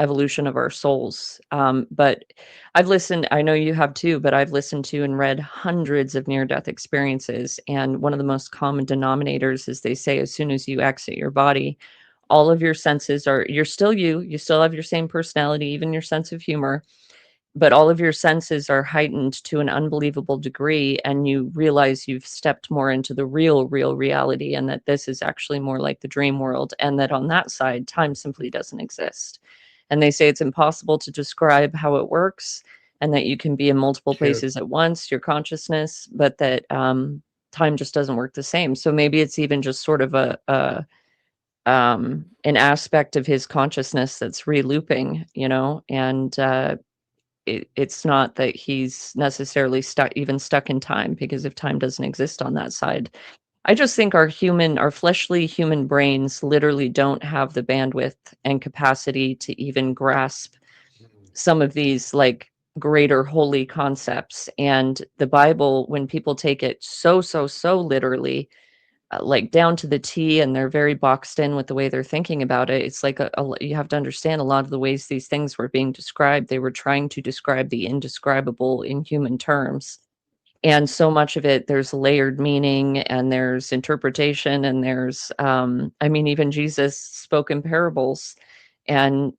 evolution of our souls. But I've listened, I know you have too, but I've listened to and read hundreds of near-death experiences. And one of the most common denominators is they say, as soon as you exit your body, all of your senses you're still you still have your same personality, even your sense of humor, but all of your senses are heightened to an unbelievable degree, and you realize you've stepped more into the real reality, and that this is actually more like the dream world, and that on that side, time simply doesn't exist. And they say it's impossible to describe how it works, and that you can be in multiple places at once, your consciousness, but that time just doesn't work the same. So maybe it's even just sort of an aspect of his consciousness that's re-looping, and it's not that he's necessarily stuck in time, because if time doesn't exist on that side, I just think our fleshly human brains literally don't have the bandwidth and capacity to even grasp some of these like greater holy concepts. And the Bible, when people take it so literally, like down to the T, and they're very boxed in with the way they're thinking about it. It's like you have to understand a lot of the ways these things were being described. They were trying to describe the indescribable in human terms. And so much of it, there's layered meaning and there's interpretation and there's, even Jesus spoke in parables and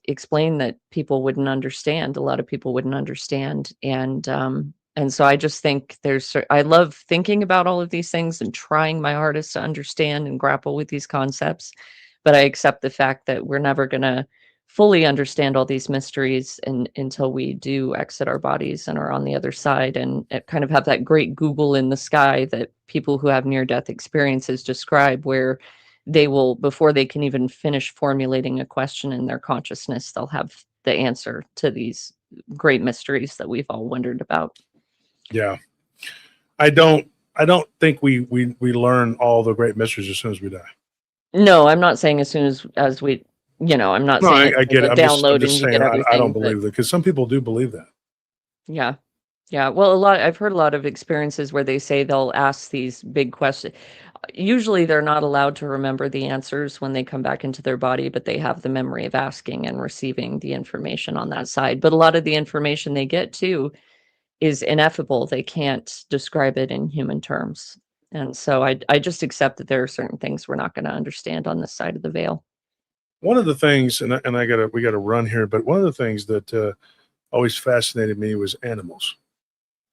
explained that people wouldn't understand. A lot of people wouldn't understand. And so I just think I love thinking about all of these things and trying my hardest to understand and grapple with these concepts. But I accept the fact that we're never going to fully understand all these mysteries until we do exit our bodies and are on the other side, and kind of have that great Google in the sky that people who have near-death experiences describe, where they will, before they can even finish formulating a question in their consciousness, they'll have the answer to these great mysteries that we've all wondered about. Yeah. I don't think we learn all the great mysteries as soon as we die. No, I'm not saying as soon as we, I'm not saying I get it. Download I'm just saying I don't believe that, because some people do believe that. Yeah. Yeah. Well, I've heard a lot of experiences where they say they'll ask these big questions. Usually they're not allowed to remember the answers when they come back into their body, but they have the memory of asking and receiving the information on that side. But a lot of the information they get too is ineffable. They can't describe it in human terms. And so I just accept that there are certain things we're not going to understand on this side of the veil. One of the things, and we got to run here, but one of the things that always fascinated me was animals.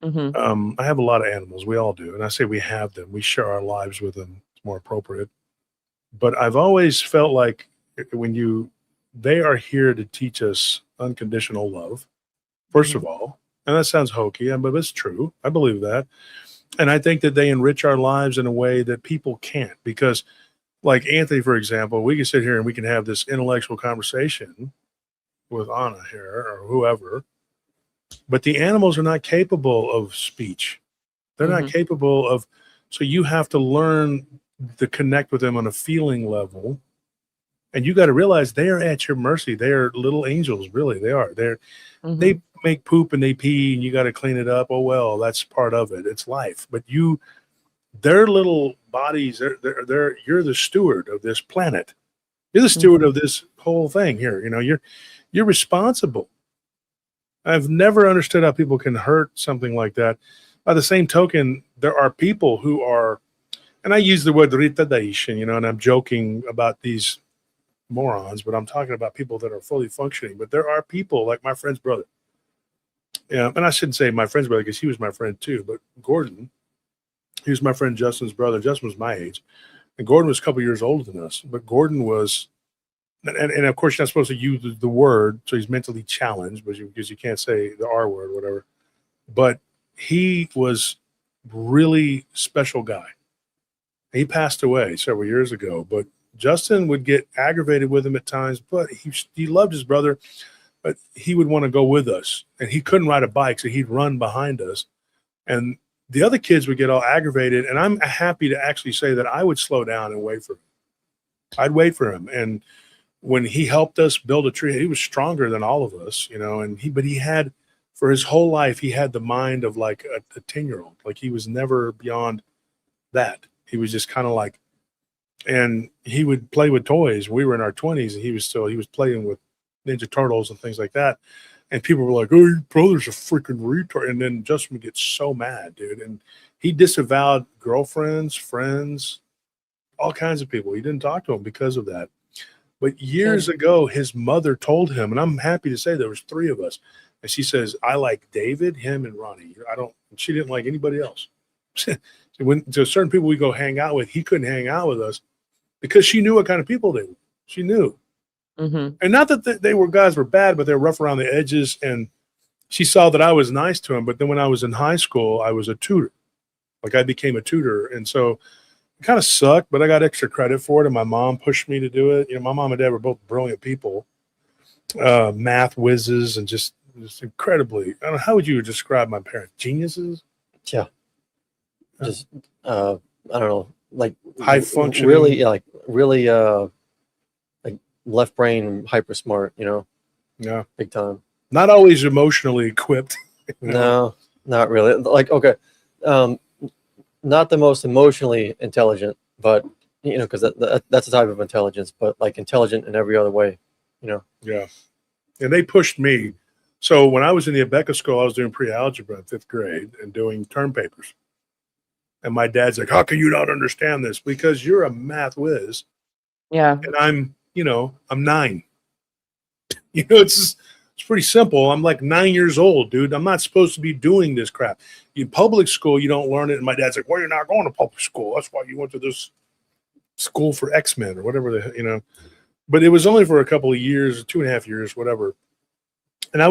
Mm-hmm. I have a lot of animals. We all do. And I say we have them. We share our lives with them. It's more appropriate. But I've always felt like they are here to teach us unconditional love, first of all. And that sounds hokey, but it's true. I believe that. And I think that they enrich our lives in a way that people can't, because like Anthony, for example, we can sit here and we can have this intellectual conversation with Anna here or whoever, but the animals are not capable of speech. They're not capable of, so you have to learn to connect with them on a feeling level And you got to realize they are at your mercy. They are little angels, really. They are. Mhm. They make poop and they pee, and you got to clean it up. Oh well, that's part of it. It's life. But their little bodies, you're the steward of this planet. You're the steward of this whole thing here. You know, you're responsible. I've never understood how people can hurt something like that. By the same token, there are people who are, and I use the word retardation, you know, and I'm joking about these morons, but I'm talking about people that are fully functioning. But there are people like my friend's brother. Yeah, and I shouldn't say my friend's brother because he was my friend too, but Gordon, he was my friend Justin's brother. Justin was my age, and Gordon was a couple years older than us. But Gordon was, and of course you're not supposed to use the word, so he's mentally challenged, because you can't say the R word, or whatever. But he was really special guy. He passed away several years ago, but Justin would get aggravated with him at times, but he loved his brother, but he would want to go with us, and he couldn't ride a bike, so he'd run behind us. And the other kids would get all aggravated, and I'm happy to actually say that I would slow down and wait for him. I'd wait for him. And when he helped us build a tree, he was stronger than all of us, you know, but he had, for his whole life, he had the mind of like a 10-year-old. Like he was never beyond that. He was just kind of like, and he would play with toys. We were in our 20s, and he was playing with Ninja Turtles and things like that. And people were like, "Oh, your brother's a freaking retard." And then Justin would get so mad, dude. And he disavowed girlfriends, friends, all kinds of people. He didn't talk to them because of that. But years ago, his mother told him, and I'm happy to say there was 3 of us. And she says, "I like David, him, and Ronnie. She didn't like anybody else." To certain people we go hang out with, he couldn't hang out with us because she knew what kind of people they were. She knew. Mhm. And not that they were guys were bad, but they were rough around the edges. And she saw that I was nice to him. But then when I was in high school, I was a tutor. Like I became a tutor. And so it kind of sucked, but I got extra credit for it. And my mom pushed me to do it. You know, my mom and dad were both brilliant people, math whizzes, and just incredibly, I don't know, how would you describe my parents? Geniuses? Yeah. Just I don't know, like High functioning. really, yeah, like really like left brain hyper smart, you know, Yeah. big time. Not always emotionally equipped. You know? No, not really. Like, okay, not the most emotionally intelligent, but you know, because that's a type of intelligence, but like intelligent in every other way, you know. Yeah. And they pushed me. So when I was in the Abeka school, I was doing pre-algebra in 5th grade and doing term papers. And my dad's like, "How can you not understand this? Because you're a math whiz." Yeah. And I'm 9. You know, it's pretty simple. I'm like 9 years old, dude. I'm not supposed to be doing this crap. In public school, you don't learn it. And my dad's like, "Well, you're not going to public school. That's why you went to this school for X-Men," or whatever, you know. But it was only for a couple of years, 2.5 years, whatever. And I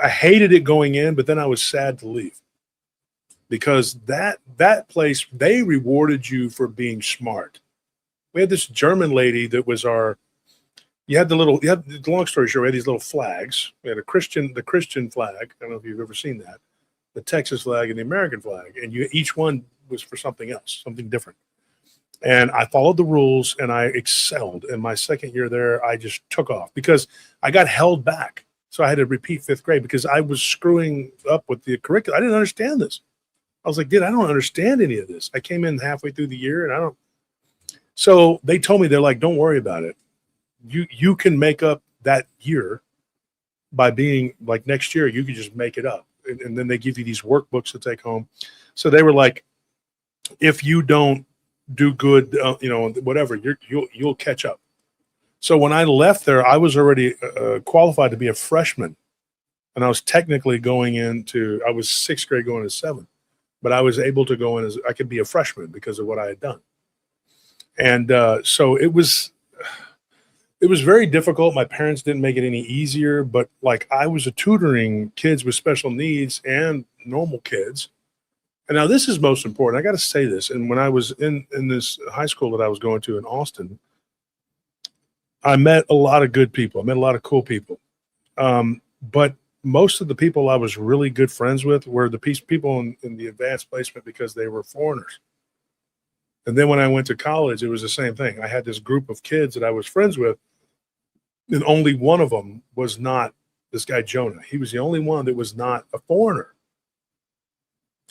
hated it going in, but then I was sad to leave. Because that place, they rewarded you for being smart. We had this German lady that was long story short, we had these little flags. We had the Christian flag. I don't know if you've ever seen that. The Texas flag and the American flag. And each one was for something else, something different. And I followed the rules and I excelled. In my second year there, I just took off because I got held back. So I had to repeat 5th grade because I was screwing up with the curriculum. I didn't understand this. I was like, dude, I don't understand any of this. I came in halfway through the year and I don't. So they told me, they're like, "Don't worry about it. You can make up that year by being like next year, you can just make it up." And then they give you these workbooks to take home. So they were like, if you don't do good, whatever, you'll catch up. So when I left there, I was already qualified to be a freshman. And I was technically I was 6th grade going to 7th. But I was able to go in I could be a freshman because of what I had done. And so it was very difficult. My parents didn't make it any easier, but like I was tutoring kids with special needs and normal kids. And now this is most important. I got to say this. And when I was in this high school that I was going to in Austin, I met a lot of good people. I met a lot of cool people. But most of the people I was really good friends with were the people in the advanced placement because they were foreigners. And then when I went to college, it was the same thing. I had this group of kids that I was friends with, and only one of them was not this guy Jonah. He was the only one that was not a foreigner.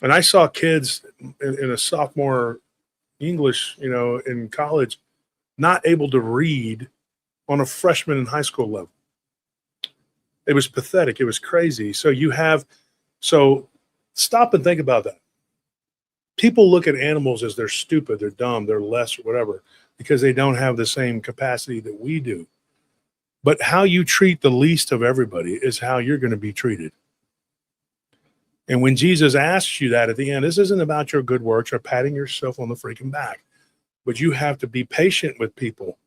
And I saw kids in a sophomore English, in college, not able to read on a freshman in high school level. It was pathetic. It was crazy. So stop and think about that. People look at animals as they're stupid, they're dumb, they're less, or whatever, because they don't have the same capacity that we do. But how you treat the least of everybody is how you're going to be treated. And when Jesus asks you that at the end, this isn't about your good works or patting yourself on the freaking back, but you have to be patient with people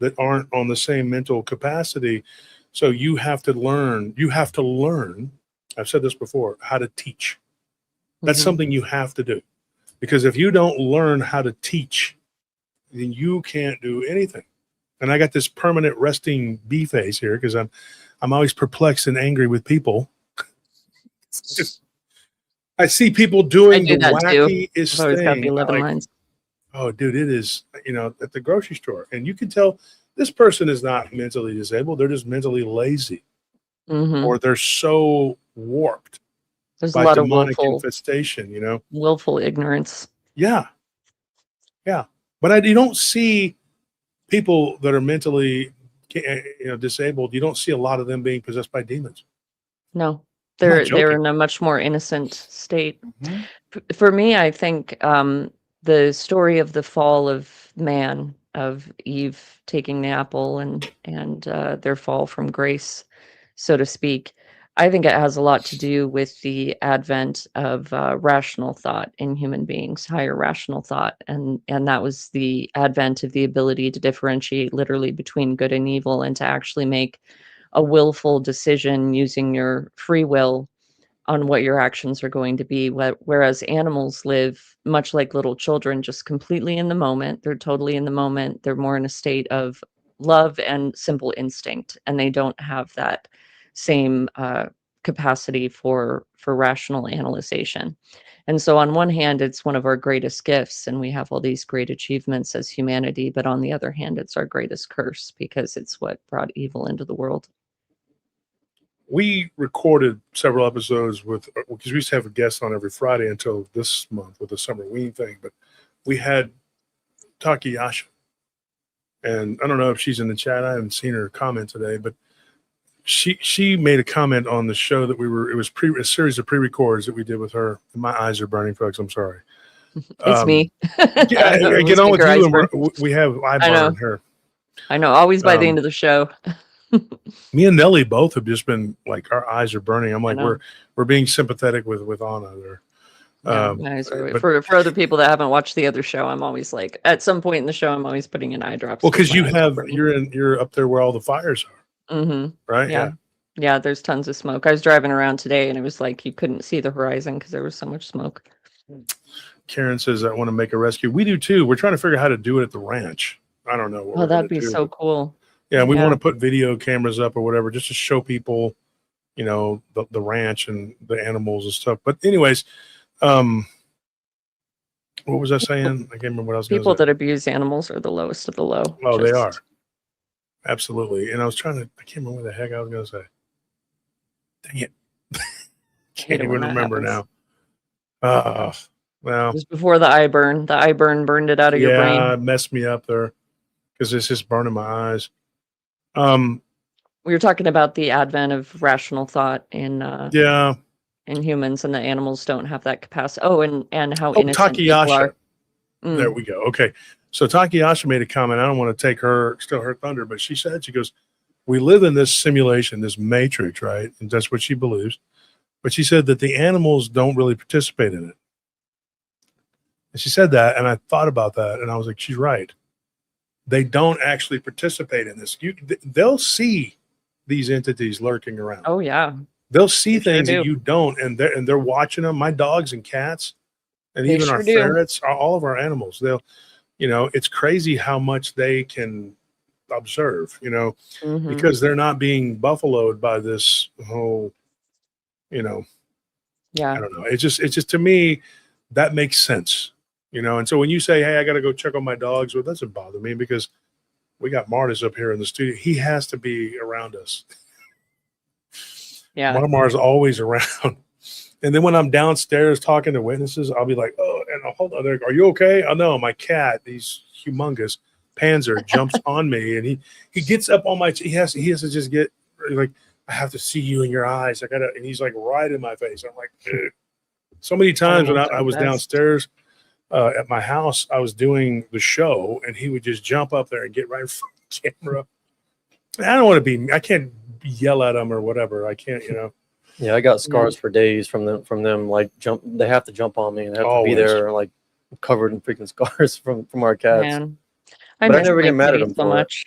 that aren't on the same mental capacity. So you have to learn. I've said this before, how to teach. That's something you have to do. Because if you don't learn how to teach, then you can't do anything. And I got this permanent resting bee face here because I'm always perplexed and angry with people. I see people doing the wackiest I've always got the thing. 11 lines. Oh, dude, it is, at the grocery store. And you can tell this person is not mentally disabled. They're just mentally lazy. Or they're so warped. There's by a lot of demonic infestation, willful ignorance. Yeah. But you don't see people that are mentally, disabled. You don't see a lot of them being possessed by demons. No, I'm not they're joking. in a much more innocent state. For me, I think the story of the fall of man, of Eve taking the apple and their fall from grace, so to speak, I think it has a lot to do with the advent of rational thought in human beings, higher rational thought, and that was the advent of the ability to differentiate literally between good and evil, and to actually make a willful decision using your free will on what your actions are going to be. Whereas animals live much like little children, just completely in the moment. They're totally in the moment. They're more in a state of love and simple instinct, and they don't have that same capacity for rational analyzation. And so on one hand, it's one of our greatest gifts, and we have all these great achievements as humanity, but on the other hand, it's our greatest curse because it's what brought evil into the world. We recorded several episodes because we used to have a guest on every Friday until this month with the summer ween thing, but we had Taki Yasha. And I don't know if she's in the chat. I haven't seen her comment today, but she made a comment on the show that it was a series of pre-records that we did with her. My eyes are burning, folks. I'm sorry. It's me. I get on with you, and we have eye burn here. I know, always by the end of the show. Me and Nelly both have just been like, our eyes are burning. I'm like, we're being sympathetic with Anna there. For other people that haven't watched the other show, I'm always like, at some point in the show, I'm always putting in eye drops. Well, because you're up there where all the fires are. Right? Yeah, there's tons of smoke. I was driving around today and it was like you couldn't see the horizon because there was so much smoke. Karen says, I want to make a rescue. We do too. We're trying to figure out how to do it at the ranch. I don't know. That'd be so cool. Yeah, we want to put video cameras up or whatever just to show people, the ranch and the animals and stuff. But anyways, what was I saying? I can't remember what I was going to say. People that abuse animals are the lowest of the low. Oh, they are. Absolutely. And I can't remember what the heck I was going to say. Dang it. Can't even remember now. Well, it was before the eye burn. The eye burn burned it out of your brain. Yeah, it messed me up there because it's just burning my eyes. We were talking about the advent of rational thought in humans, and the animals don't have that capacity. And how innocent people are. There we go. Okay. So Taki Yasha made a comment. I don't want to steal her thunder, but she goes, we live in this simulation, this matrix, right? And that's what she believes. But she said that the animals don't really participate in it. And she said that, and I thought about that, and I was like, she's right. They don't actually participate in this. They'll see these entities lurking around. Oh, yeah. They'll see things that you don't, and they're watching them. My dogs and cats, and even our ferrets, all of our animals, it's crazy how much they can observe, because they're not being buffaloed by this whole, I don't know. It's just to me, that makes sense. you know. And so when you say, "Hey, I got to go check on my dogs," well, that doesn't bother me because we got Martis up here in the studio. He has to be around us. Yeah. Marmar's always around. And then when I'm downstairs talking to witnesses, I'll be like, "Oh, and I'll hold on there. Are you okay?" Oh no, my cat, he's humongous. Panzer jumps on me, and he gets up on my. He has to just get like, I have to see you in your eyes. I gotta, and he's like right in my face. I'm like, "Ugh." So many times when I was downstairs at my house, I was doing the show, and he would just jump up there and get right in front of the camera. I don't want to be. I can't yell at him or whatever. I can't, you know. Yeah, I got scars for days from them. Like they have to jump on me and have to be there, like covered in freaking scars from our cats. Man. But I never get mad at them so for much.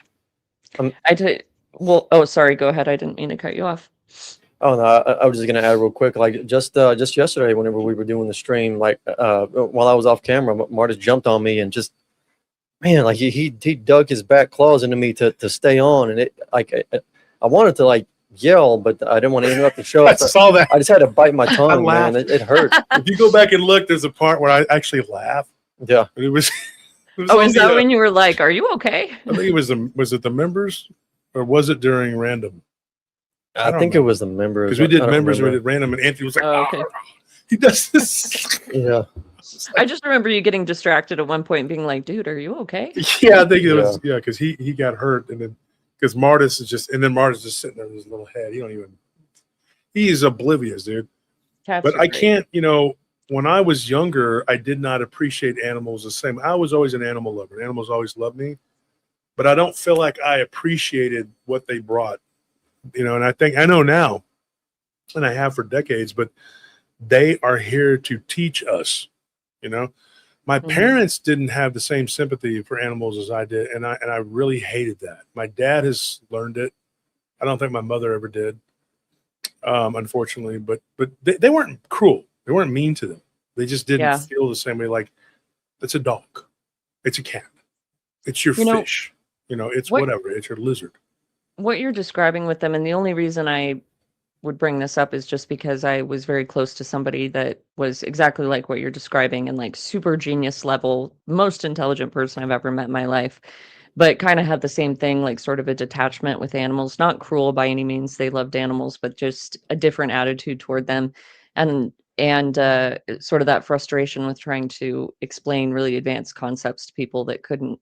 it. Oh, sorry. Go ahead. I didn't mean to cut you off. Oh no, I was just gonna add real quick. Like just yesterday, whenever we were doing the stream, like while I was off camera, Martis jumped on me and just, man, like he dug his back claws into me to stay on, and it like I wanted to like yell, but I didn't want to interrupt the show. I saw that. I just had to bite my tongue, man. It hurt. If you go back and look, there's a part where I actually laugh. Yeah, it was. Oh, is that when you were like, "Are you okay?" I think it was the members, or was it during random? I think it was the members, because we did members, we did random, and Anthony was like, "Oh, okay." He does this. Yeah. I just remember you getting distracted at one point and being like, "Dude, are you okay?" Yeah, I think it was. Yeah, because he got hurt, and then because Martis is just, and then Martis is sitting there with his little head. He is oblivious, dude. Cats But are I great. can't, you know. When I was younger, I did not appreciate animals the same. I was always an animal lover. Animals always loved me, but I don't feel like I appreciated what they brought, you know. And I know now, and I have for decades, but they are here to teach us, you know. My parents didn't have the same sympathy for animals as I did, and I really hated that. My dad has learned it. I don't think my mother ever did, unfortunately. But they weren't cruel. They weren't mean to them. They just didn't feel the same way. Like, it's a dog, it's a cat, it's your fish, you know, it's whatever, it's your lizard. What you're describing with them, and the only reason I would bring this up is just because I was very close to somebody that was exactly like what you're describing, and like super genius level, most intelligent person I've ever met in my life, but kind of had the same thing, like sort of a detachment with animals, not cruel by any means. They loved animals, but just a different attitude toward them. And sort of that frustration with trying to explain really advanced concepts to people that couldn't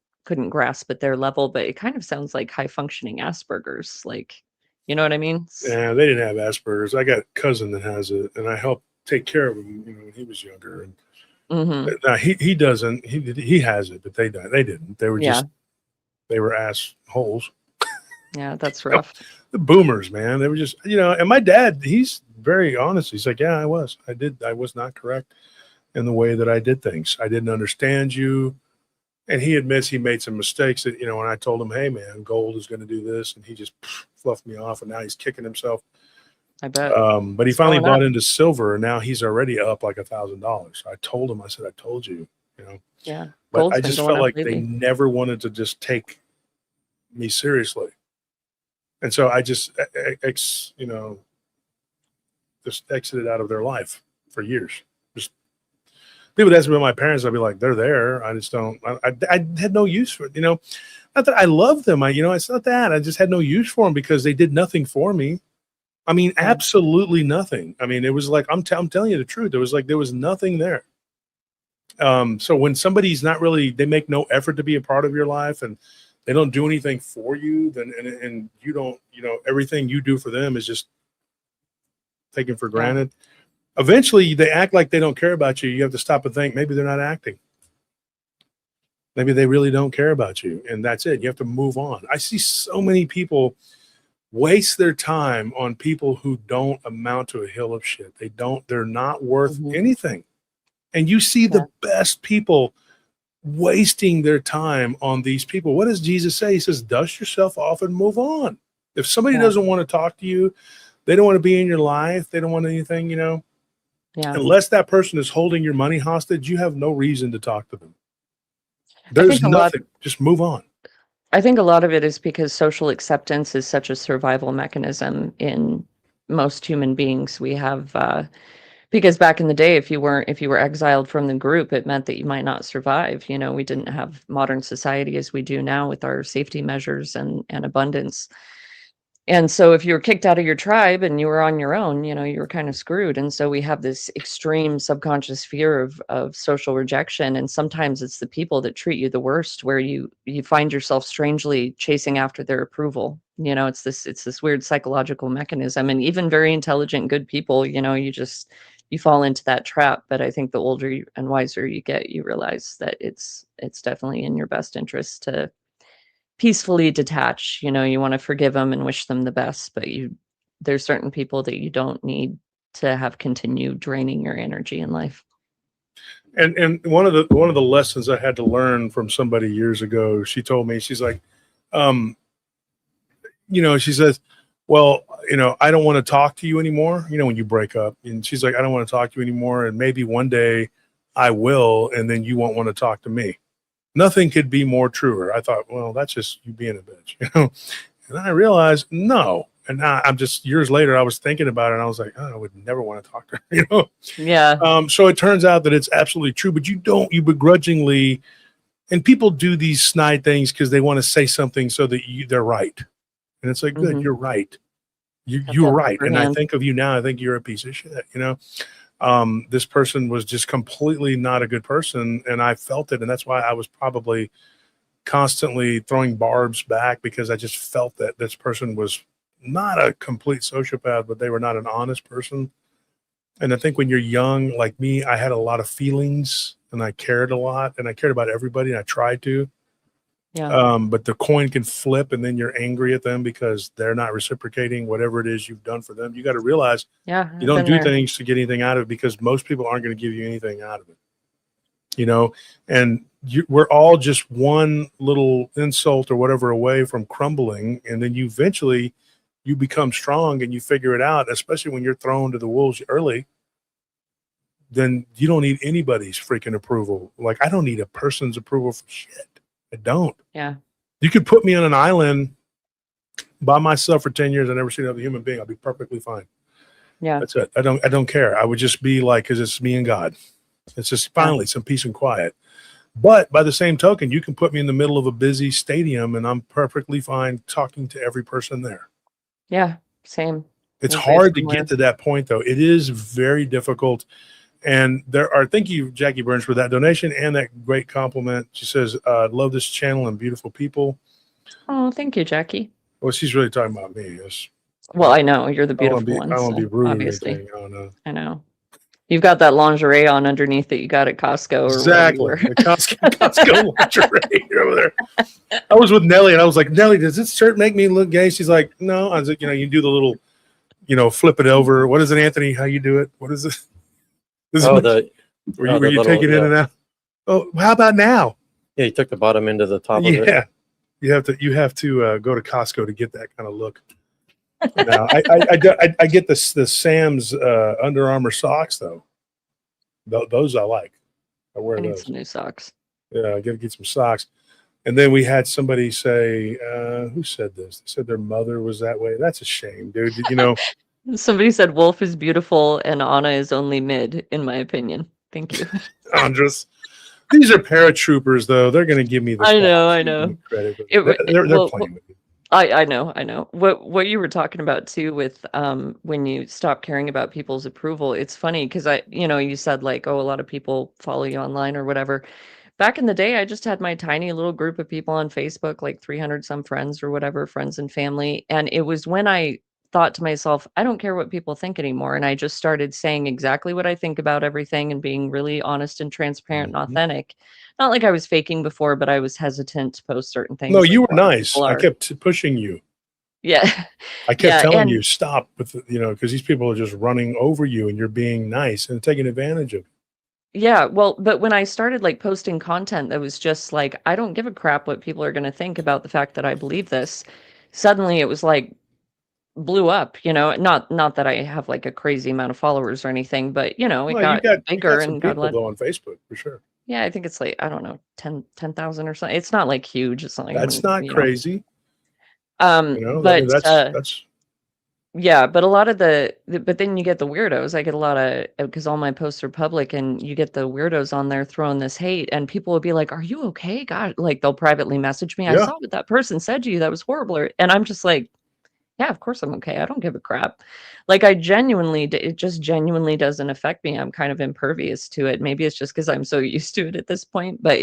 grasp at their level. But it kind of sounds like high functioning Asperger's, like, you know what I mean? Yeah, they didn't have Asperger's. I got a cousin that has it, and I helped take care of him, you know, when he was younger. And now he doesn't. He has it, but they didn't. They were just they were assholes. Yeah, that's rough. The boomers, man. They were just, you know. And my dad, he's very honest. He's like, "Yeah, I was not correct in the way that I did things. I didn't understand you." And he admits he made some mistakes that, you know, when I told him, "Hey, man, gold is going to do this," and he just fluffed me off, and now he's kicking himself. I bet. But he finally bought into silver, and now he's already up like $1,000. I told him, I said, "I told you," you know. Yeah. But I just felt like they never wanted to just take me seriously. And so I just, you know, just exited out of their life for years. Just people would ask me about my parents. I'd be like, "They're there. I just don't. I had no use for it. You know, not that I love them. You know, it's not that. I just had no use for them because they did nothing for me. I mean, absolutely nothing. I mean, it was like I'm telling you the truth. There was nothing there. So when somebody's not really, they make no effort to be a part of your life, and they don't do anything for you, then and you don't, you know, everything you do for them is just taken for granted. Eventually they act like they don't care about you. You have to stop and think, maybe they're not acting. Maybe they really don't care about you, and that's it. You have to move on. I see so many people waste their time on people who don't amount to a hill of shit. They're not worth anything. And you see the best people wasting their time on these people. What does Jesus say? He says, dust yourself off and move on. If somebody doesn't want to talk to you, they don't want to be in your life, they don't want anything, you know, unless that person is holding your money hostage, you have no reason to talk to them. There's nothing. Just move on. I think a lot of it is because social acceptance is such a survival mechanism in most human beings. We have Because back in the day, if you were exiled from the group, it meant that you might not survive. You know, we didn't have modern society as we do now with our safety measures and abundance. And so if you were kicked out of your tribe and you were on your own, you know, you were kind of screwed. And so we have this extreme subconscious fear of social rejection. And sometimes it's the people that treat you the worst, where you find yourself strangely chasing after their approval. You know, it's this weird psychological mechanism. And even very intelligent, good people, you know, you fall into that trap. But I think the older and wiser you get, you realize that it's definitely in your best interest to peacefully detach. You know, you want to forgive them and wish them the best, but there's certain people that you don't need to have continue draining your energy in life. And one of the lessons I had to learn from somebody years ago, she told me, she's like, you know, she says, well, you know, I don't want to talk to you anymore. You know, when you break up, and she's like, I don't want to talk to you anymore. And maybe one day I will, and then you won't want to talk to me. Nothing could be more truer. I thought, well, that's just you being a bitch, you know? And I realized, no. And now I'm just, years later, I was thinking about it, and I was like, oh, I would never want to talk to her, you know? Yeah. So it turns out that it's absolutely true, but you begrudgingly, and people do these snide things because they want to say something so that they're right. And it's like, good, you're right. You're right. And I think of you now, I think you're a piece of shit, you know? This person was just completely not a good person, and I felt it. And that's why I was probably constantly throwing barbs back, because I just felt that this person was not a complete sociopath, but they were not an honest person. And I think when you're young, like me, I had a lot of feelings, and I cared a lot, and I cared about everybody, and I tried to. Yeah. But the coin can flip, and then you're angry at them because they're not reciprocating whatever it is you've done for them. You got to realize Yeah. you don't do things to get anything out of it, because most people aren't going to give you anything out of it, you know, and we're all just one little insult or whatever away from crumbling. And then you become strong and you figure it out, especially when you're thrown to the wolves early. Then you don't need anybody's freaking approval. Like, I don't need a person's approval for shit. I don't. Yeah. You could put me on an island by myself for 10 years. I never see another human being. I'll be perfectly fine. Yeah. That's it. I don't care. I would just be like, because it's me and God. It's just finally some peace and quiet. But by the same token, you can put me in the middle of a busy stadium and I'm perfectly fine talking to every person there. Yeah. Same. It's hard to get to that point, though. It is very difficult. And thank you, Jackie Burns, for that donation and that great compliment. She says, love this channel and beautiful people. Oh, thank you, Jackie. Well, she's really talking about me. Yes. Well, I know you're the beautiful one. I don't want to be rude. Obviously. I know. You've got that lingerie on underneath that you got at Costco. Exactly. The Costco lingerie over there. I was with Nellie and I was like, Nellie, does this shirt make me look gay? She's like, no. I was like, you do the little, flip it over. What is it, Anthony? How you do it? What is it? Were you taking it in and out? Oh, how about now? Yeah, you took the bottom into the top of it. Yeah. You have to go to Costco to get that kind of look. Now, I get the Sam's Under Armour socks though. Those I like. I wear those. Some new socks. Yeah, I gotta get some socks. And then we had somebody say, who said this? They said their mother was that way. That's a shame, dude. Somebody said Wolf is beautiful and Anna is only mid, in my opinion. Thank you. Andres. These are paratroopers, though. They're going to give me the I know. credit. They're playing with me. I know. What you were talking about too with when you stop caring about people's approval. It's funny because you said like, oh, a lot of people follow you online or whatever. Back in the day, I just had my tiny little group of people on Facebook, like 300 some friends or whatever, friends and family. And it was when I thought to myself, I don't care what people think anymore. And I just started saying exactly what I think about everything and being really honest and transparent and authentic. Not like I was faking before, but I was hesitant to post certain things. No, you were nice. I kept pushing you. Yeah. I kept telling you, stop with, because these people are just running over you and you're being nice and taking advantage of it. Yeah, well, but when I started like posting content that was just like, I don't give a crap what people are going to think about the fact that I believe this, suddenly it was like, blew up, not that I have like a crazy amount of followers or anything, but it got bigger and got on Facebook for sure. Yeah, I think it's like, I don't know, 10,000 or something. It's not like huge. It's not like that's not crazy. But that's Yeah, but a lot of but then you get the weirdos. I get a lot of, because all my posts are public, and you get the weirdos on there throwing this hate, and people will be like, "Are you okay?" God, like they'll privately message me. I Yeah. saw what that person said to you. That was horrible. And I'm just like, yeah, of course I'm okay. I don't give a crap. Like I genuinely, it just genuinely doesn't affect me. I'm kind of impervious to it. Maybe it's just because I'm so used to it at this point, but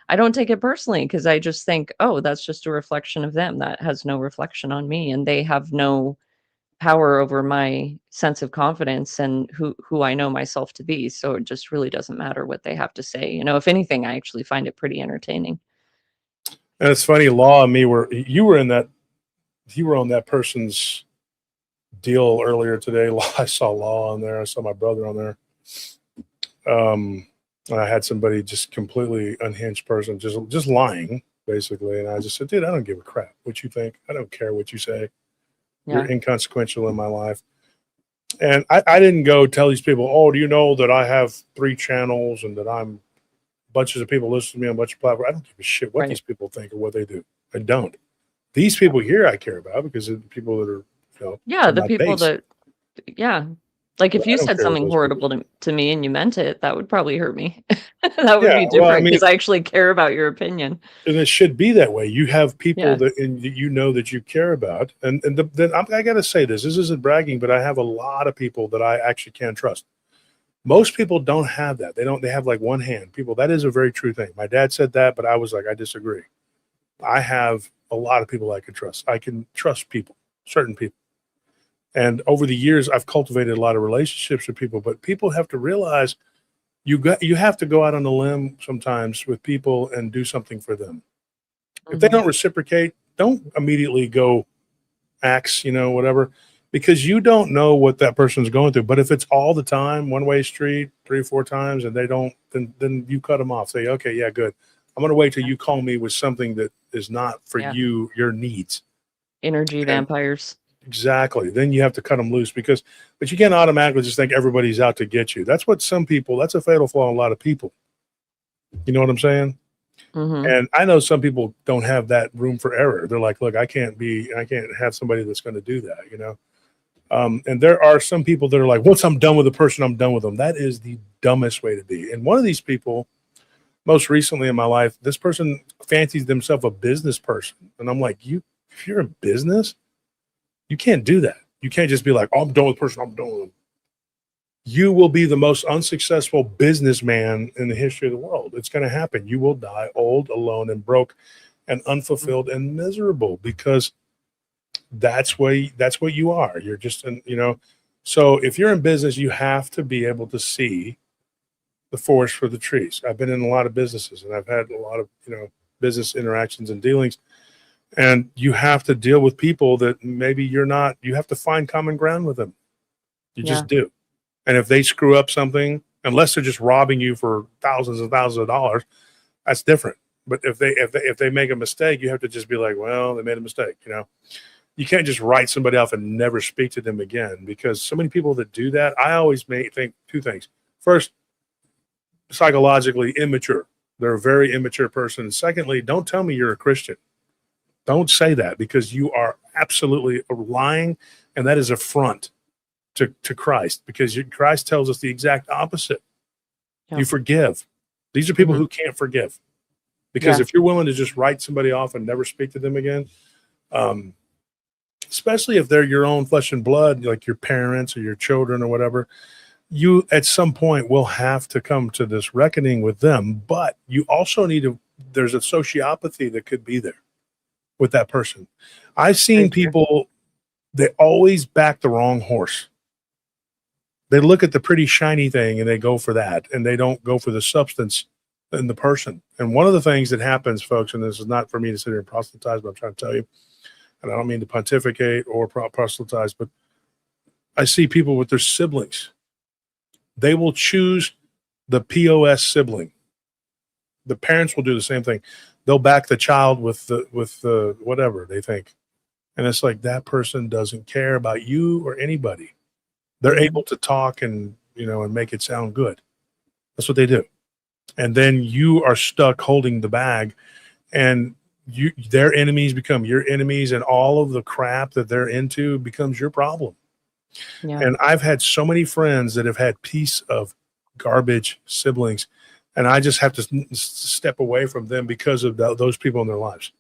I don't take it personally because I just think, oh, that's just a reflection of them. That has no reflection on me, and they have no power over my sense of confidence and who I know myself to be. So it just really doesn't matter what they have to say. If anything, I actually find it pretty entertaining. And it's funny, Law and me you were on that person's deal earlier today. I saw Law on there. I saw my brother on there. And I had somebody just completely unhinged person, just lying basically. And I just said, dude, I don't give a crap what you think. I don't care what you say. Yeah. You're inconsequential in my life. And I didn't go tell these people, oh, do you know that I have 3 channels and that I'm bunches of people listen to me on a bunch of platforms? I don't give a shit what Right. these people think or what they do. I don't. These people here I care about because they're the people that are, Yeah, on the my people base. that, yeah. Like if I you don't said care what something those horrible to me and you meant it, that would probably hurt me. That would Yeah, be well, I different mean, because I actually care about your opinion. and it should be that way. You have people Yeah. that that you care about, and then I got to say this. This isn't bragging, but I have a lot of people that I actually can trust. Most people don't have that. They have like one hand people. That is a very true thing. My dad said that, but I was like, I disagree. I have a lot of people I can trust. I can trust people, certain people. And over the years, I've cultivated a lot of relationships with people, but people have to realize you have to go out on a limb sometimes with people and do something for them. If they Mhm. don't reciprocate, don't immediately go axe, whatever, because you don't know what that person's going through. But if it's all the time, one way street, 3 or 4 times, and they don't, then you cut them off. Say, okay, yeah, good. I'm going to wait till you call me with something that is not for Yeah. your needs. Energy And vampires. exactly. Then you have to cut them loose but you can't automatically just think everybody's out to get you. That's a fatal flaw in a lot of people. You know what I'm saying? Hmm. And I know some people don't have that room for error. They're like, look, I can't have somebody that's going to do that, And there are some people that are like, once I'm done with a person, I'm done with them. That is the dumbest way to be. And one of these people, most recently in my life, this person fancies themselves a business person. And I'm like, if you're in business, you can't do that. You can't just be like, oh, I'm done with the person, I'm done with them. You will be the most unsuccessful businessman in the history of the world. It's going to happen. You will die old, alone, and broke, and unfulfilled and miserable because that's what you are. You're just, So if you're in business, you have to be able to see the forest for the trees. I've been in a lot of businesses, and I've had a lot of business interactions and dealings. And you have to deal with people that maybe you're not. You have to find common ground with them. You just do. And if they screw up something, unless they're just robbing you for thousands and thousands of dollars, that's different. But if they make a mistake, you have to just be like, well, they made a mistake. You can't just write somebody off and never speak to them again, because so many people that do that, I always think 2 things. First, psychologically immature. They're a very immature person. Secondly, don't tell me you're a Christian. Don't say that, because you are absolutely lying, and that is a front to Christ, because Christ tells us the exact opposite. Yeah. You forgive. These are people who can't forgive, because if you're willing to just write somebody off and never speak to them again, especially if they're your own flesh and blood, like your parents or your children or whatever, you at some point will have to come to this reckoning with them. But you also there's a sociopathy that could be there with that person. I've seen people that always back the wrong horse. They look at the pretty shiny thing and they go for that, and they don't go for the substance in the person. And one of the things that happens, folks, and this is not for me to sit here and proselytize, but I'm trying to tell you, and I don't mean to pontificate or proselytize, but I see people with their siblings. They will choose the POS sibling. The parents will do the same thing. They'll back the child with the whatever they think. And it's like, that person doesn't care about you or anybody. They're able to talk and make it sound good. That's what they do. And then you are stuck holding the bag. And their enemies become your enemies, and all of the crap that they're into becomes your problem. Yeah. And I've had so many friends that have had piece of garbage siblings, and I just have to step away from them because of those people in their lives.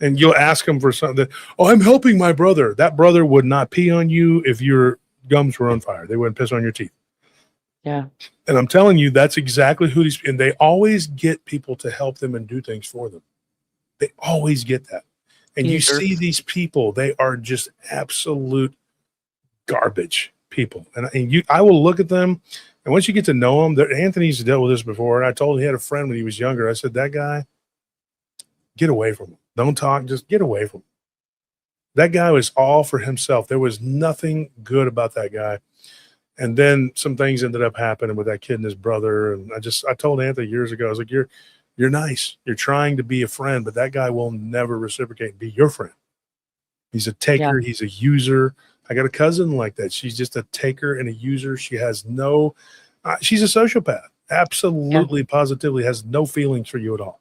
And you'll ask them for something. Oh, I'm helping my brother. That brother would not pee on you if your gums were on fire. They wouldn't piss on your teeth. Yeah. And I'm telling you, that's exactly who these, and they always get people to help them and do things for them. They always get that. And you Users. see these people, they are just absolute garbage people. And I will look at them, and once you get to know them, Anthony's dealt with this before. And I told him he had a friend when he was younger. I said, that guy, get away from him. Don't talk, just get away from him. That guy was all for himself. There was nothing good about that guy. And then some things ended up happening with that kid and his brother. And I told Anthony years ago, I was like, you're nice. You're trying to be a friend, but that guy will never reciprocate and be your friend. He's a taker. Yeah. He's a user. I got a cousin like that. She's just a taker and a user. She has no, she's a sociopath. Absolutely, positively has no feelings for you at all.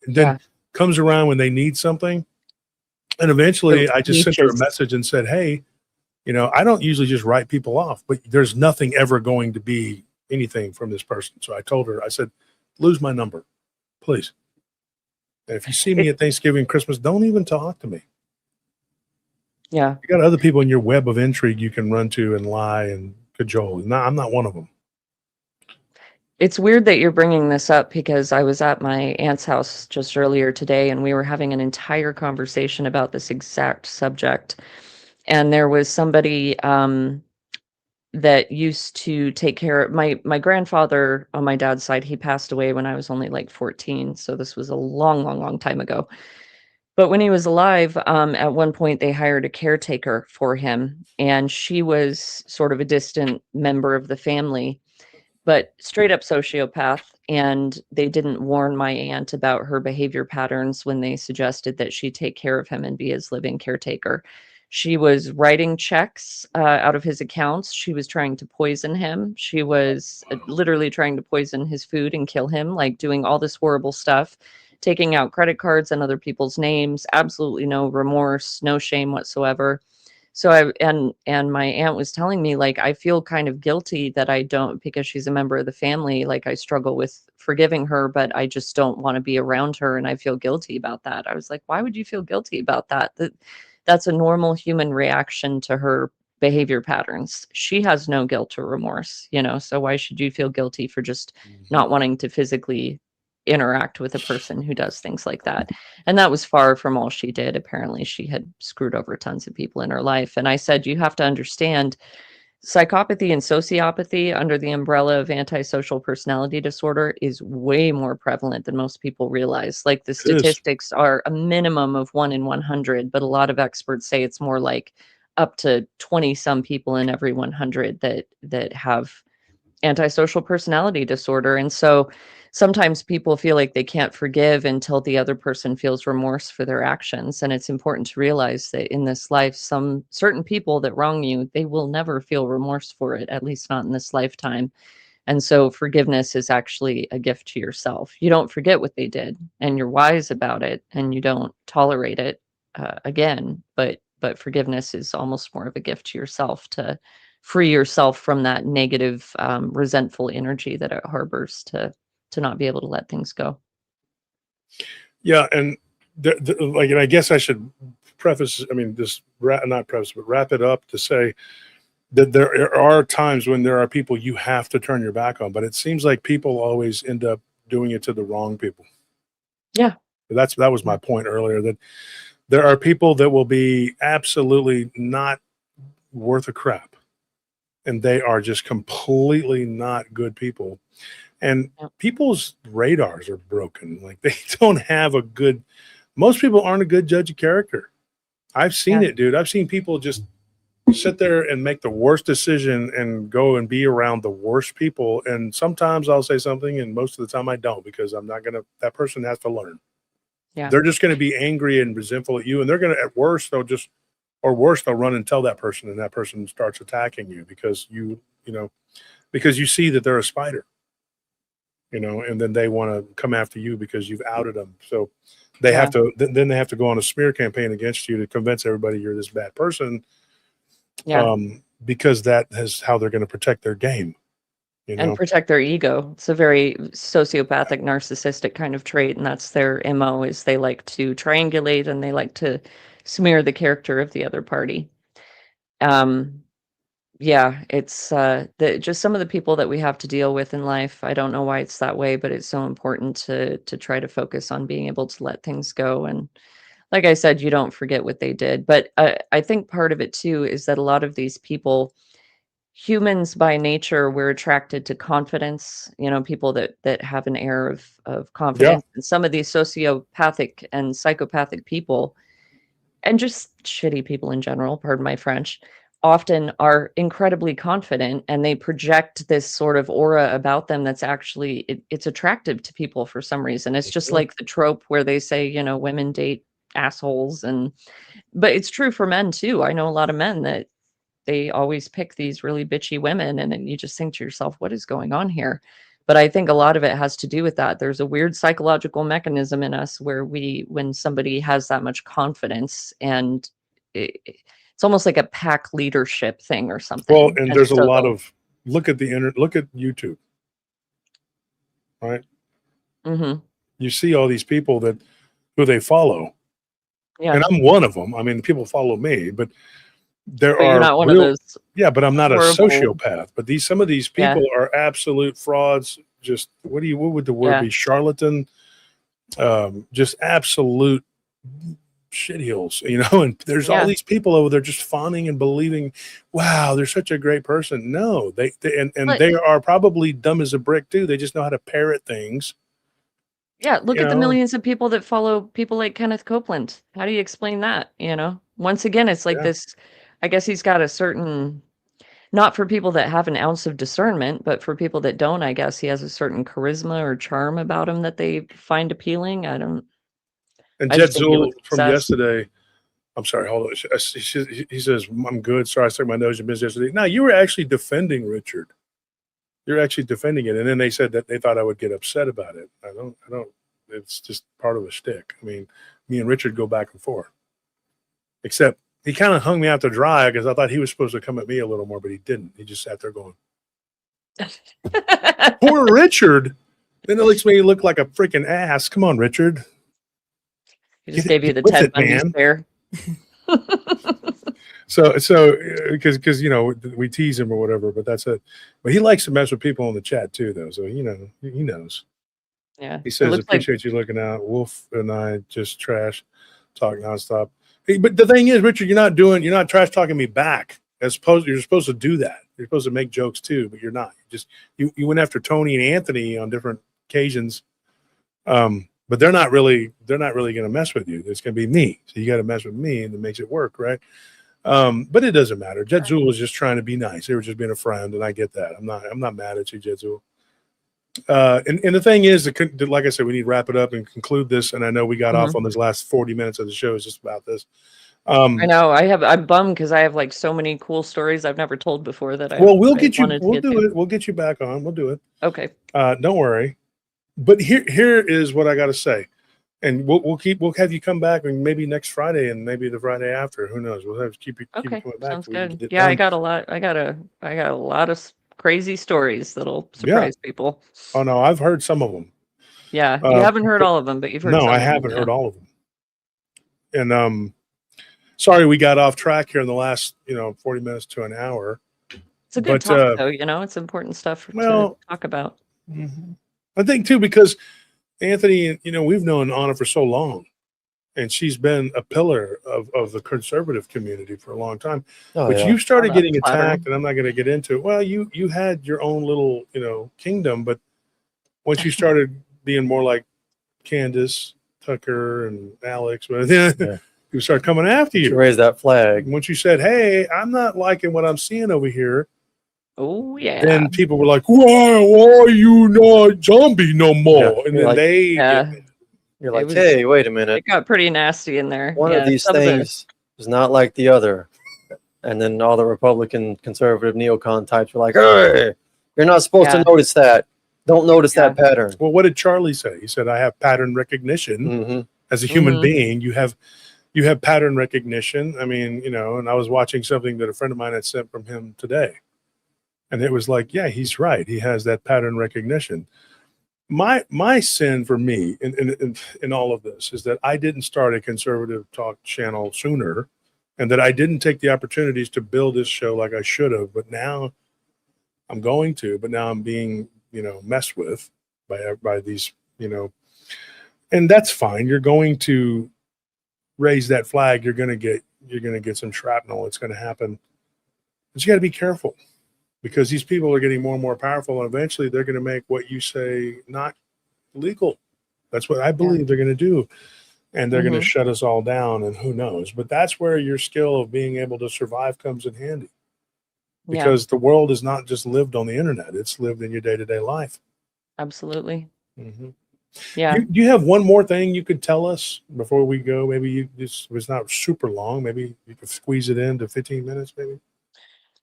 And then comes around when they need something. And eventually I just sent her a message and said, hey, I don't usually just write people off, but there's nothing ever going to be anything from this person. So I told her, I said, lose my number, please. And if you see me at Thanksgiving, Christmas, don't even talk to me. Yeah. You got other people in your web of intrigue you can run to and lie and cajole. No, I'm not one of them. It's weird that you're bringing this up because I was at my aunt's house just earlier today and we were having an entire conversation about this exact subject. And there was somebody that used to take care of my grandfather on my dad's side. He passed away when I was only like 14. So this was a long, long, long time ago. But when he was alive, at one point they hired a caretaker for him. And she was sort of a distant member of the family, but straight up sociopath. And they didn't warn my aunt about her behavior patterns when they suggested that she take care of him and be his living caretaker. She was writing checks out of his accounts. She was trying to poison him. She was literally trying to poison his food and kill him, like doing all this horrible stuff, taking out credit cards and other people's names, absolutely no remorse, no shame whatsoever. So and my aunt was telling me, like, I feel kind of guilty that I don't, because she's a member of the family, like I struggle with forgiving her, but I just don't want to be around her. And I feel guilty about that. I was like, why would you feel guilty about that? That's a normal human reaction to her behavior patterns. She has no guilt or remorse, so why should you feel guilty for just not wanting to physically interact with a person who does things like that? And that was far from all she did. Apparently she had screwed over tons of people in her life. And I said, you have to understand, psychopathy and sociopathy under the umbrella of antisocial personality disorder is way more prevalent than most people realize. Like the statistics are a minimum of 1 in 100, but a lot of experts say it's more like up to 20 some people in every 100 that have antisocial personality disorder. And so sometimes people feel like they can't forgive until the other person feels remorse for their actions. And it's important to realize that in this life, some certain people that wrong you, they will never feel remorse for it, at least not in this lifetime. And so forgiveness is actually a gift to yourself. You don't forget what they did, and you're wise about it, and you don't tolerate it again. But forgiveness is almost more of a gift to yourself, to free yourself from that negative, resentful energy that it harbors, to not be able to let things go. Yeah. And and I guess I should preface, not preface, but wrap it up to say that there are times when there are people you have to turn your back on, but it seems like people always end up doing it to the wrong people. Yeah. That was my point earlier, that there are people that will be absolutely not worth a crap, and they are just completely not good people. And people's radars are broken. Like, they don't have most people aren't a good judge of character. I've seen it, dude. I've seen people just sit there and make the worst decision and go and be around the worst people. And sometimes I'll say something, and most of the time I don't, because that person has to learn. Yeah. They're just going to be angry and resentful at you. And they're going to, they'll run and tell that person, and that person starts attacking you because you see that they're a spider. you know, and then they want to come after you because you've outed them. So they have to, then they have to go on a smear campaign against you to convince everybody you're this bad person. Yeah. Because that is how they're going to protect their game, you know? And protect their ego. It's a very sociopathic, narcissistic kind of trait, and that's their MO, is they like to triangulate and they like to smear the character of the other party. Yeah, it's just some of the people that we have to deal with in life. I don't know why it's that way, but it's so important to try to focus on being able to let things go. And like I said, you don't forget what they did. But I think part of it too is that a lot of these people, humans by nature, we're attracted to confidence, you know, people that have an air of confidence. And some of these sociopathic and psychopathic people, and just shitty people in general, pardon my French, often are incredibly confident, and they project this sort of aura about them that's actually, it's attractive to people for some reason. It's just like the trope where they say, you know, women date assholes, but it's true for men too. I know a lot of men that they always pick these really bitchy women, and then you just think to yourself, what is going on here? But I think a lot of it has to do with that. There's a weird psychological mechanism in us where when somebody has that much confidence, and it's almost like a pack leadership thing or something. Well, and there's a so lot of, look at YouTube, right? Mm-hmm. You see all these people who they follow. Yeah. And I'm one of them. I mean, people follow me, but you're not one of those. Yeah, but I'm not horrible, a sociopath. But some of these people are absolute frauds. Just what would the word be? Charlatan. Just absolute shitholes, you know. And there's all these people over there just fawning and believing, wow, they're such a great person. No, they are probably dumb as a brick too. They just know how to parrot things. Yeah, look at the millions of people that follow people like Kenneth Copeland. How do you explain that? You know, once again, it's like this. I guess he's got a certain, not for people that have an ounce of discernment, but for people that don't, I guess he has a certain charisma or charm about him that they find appealing. And Jet Zool from yesterday, I'm sorry, hold on. He says, I'm good. Sorry, I stuck my nose in business yesterday. No, you were actually defending Richard. You're actually defending it. And then they said that they thought I would get upset about it. I don't, it's just part of a shtick. I mean, me and Richard go back and forth. Except he kind of hung me out to dry because I thought he was supposed to come at me a little more, but he didn't. He just sat there going, poor Richard. Then it makes me look like a freaking ass. Come on, Richard. He just gave you the Ted Bundy stare. So because you know, we tease him or whatever, but that's it. But he likes to mess with people in the chat too, though. So you know, he knows. Yeah. He says, appreciate you looking out. Wolf and I just trash talk nonstop. Hey, but the thing is, Richard, you're not trash talking me back. You're supposed to do that. You're supposed to make jokes too, but you're not. You went after Tony and Anthony on different occasions. But they're not really going to mess with you. It's going to be me. So you got to mess with me, and it makes it work, right? But it doesn't matter. Jet Zool was just trying to be nice. They were just being a friend, and I get that. I'm not mad at you, Jet Zool. And the thing is, like I said, we need to wrap it up and conclude this. And I know we got off on this last 40 minutes of the show is just about this. I know I'm bummed because I have like so many cool stories I've never told before that we'll get you. We'll do it. We'll get you back on. We'll do it. Okay. Don't worry. But here is what I got to say. And we'll have you come back, and maybe next Friday and maybe the Friday after. Who knows? We'll have to keep you coming back. Sounds good. Yeah, I got a lot of crazy stories that'll surprise people. Oh no, I've heard some of them. Yeah, you haven't heard all of them, but you've heard. No, I haven't heard all of them. And sorry we got off track here in the last 40 minutes to an hour. It's a good talk, though. It's important stuff to talk about. Mm-hmm. I think too, because Anthony, we've known Anna for so long, and she's been a pillar of the conservative community for a long time. But you started getting attacked, and I'm not going to get into it. Well, you had your own little, kingdom, but once you started being more like Candace, Tucker, and Alex, you start coming after you. Raise that flag. Once you said, "Hey, I'm not liking what I'm seeing over here," oh yeah, then people were like, "Why are you not zombie no more?" Yeah. And then you're like, hey, wait a minute. It got pretty nasty in there. One of these things is not like the other. And then all the Republican, conservative, neocon types were like, hey, you're not supposed to notice that. don't notice that pattern. Well, what did Charlie say? He said, I have pattern recognition. Hmm. As a human Mhm. being, you have pattern recognition. I mean, and I was watching something that a friend of mine had sent from him today. And it was like, yeah, he's right. He has that pattern recognition. My sin for me in all of this is that I didn't start a conservative talk channel sooner, and that I didn't take the opportunities to build this show like I should have. But now I'm going to. But now I'm being, messed with by these, and that's fine. You're going to raise that flag. You're going to get some shrapnel. It's going to happen. But you got to be careful, because these people are getting more and more powerful, and eventually they're going to make what you say not legal. That's what I believe they're going to do. And they're going to shut us all down, and who knows. But that's where your skill of being able to survive comes in handy, because the world is not just lived on the internet. It's lived in your day-to-day life. Absolutely. Mm-hmm. Yeah. Do you have one more thing you could tell us before we go? Maybe it's not super long. Maybe you could squeeze it into 15 minutes, maybe.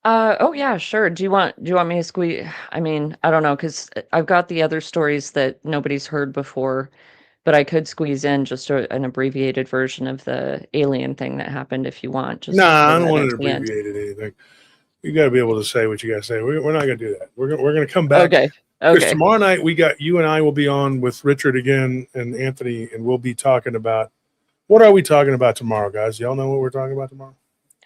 Oh yeah, sure. Do you want me to squeeze? I mean, I don't know, because I've got the other stories that nobody's heard before, but I could squeeze in just an abbreviated version of the alien thing that happened if you want. Just Nah, I throw don't that want it at the end. abbreviated anything. You got to be able to say what you got to say. We're not going to do that. We're going to come back. Okay. Because Okay. tomorrow night you and I will be on with Richard again and Anthony, and we'll be talking about, what are we talking about tomorrow, guys? Y'all know what we're talking about tomorrow?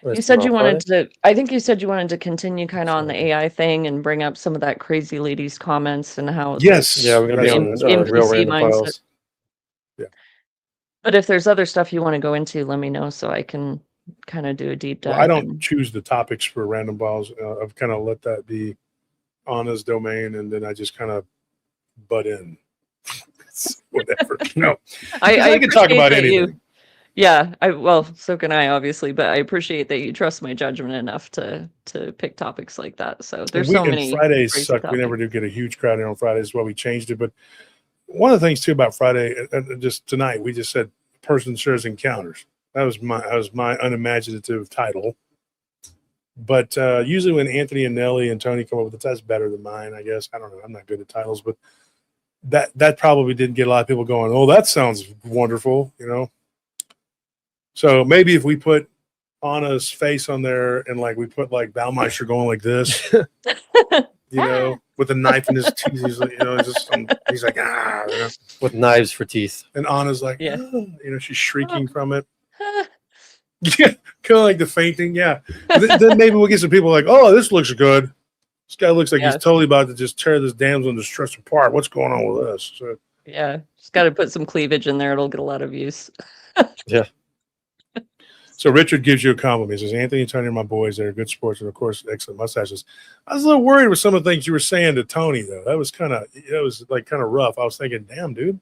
You said you wanted to. I think you said you wanted to continue kind of on the AI thing and bring up some of that crazy lady's comments and how. Yes. Yeah, we're going to be on That's Real NPC Random mindset. Files. Yeah. But if there's other stuff you want to go into, let me know so I can kind of do a deep dive. Well, I don't choose the topics for Random Balls. I've kind of let that be Anna's domain, and then I just kind of butt in. Whatever. No. I can talk appreciate about that anything. Yeah, well, so can I, obviously, but I appreciate that you trust my judgment enough to pick topics like that. So there's so many. Fridays crazy suck. We never do get a huge crowd here on Fridays. That's why we changed it. But one of the things too about Friday, just tonight, we just said person shares encounters. That was my unimaginative title. But usually when Anthony and Nelly and Tony come up with it, that's better than mine, I guess. I don't know. I'm not good at titles, but that probably didn't get a lot of people going, oh, that sounds wonderful, So maybe if we put Anna's face on there and like we put like Baumeister going like this, with a knife in his teeth, he's like, he's like, With knives for teeth. and Anna's like, Yeah. she's shrieking from it. Yeah, kind of like the fainting. Yeah. Then maybe we'll get some people like, oh, this looks good. This guy looks like Yes. he's totally about to just tear this damsel in distress apart. What's going on with this? So, Yeah, just got to put some cleavage in there. It'll get a lot of views. so Richard gives you a compliment. He says, Anthony and Tony are my boys. They're good sports and, of course, excellent mustaches. I was a little worried with some of the things you were saying to Tony, though. That was kind of rough. I was thinking, damn, dude,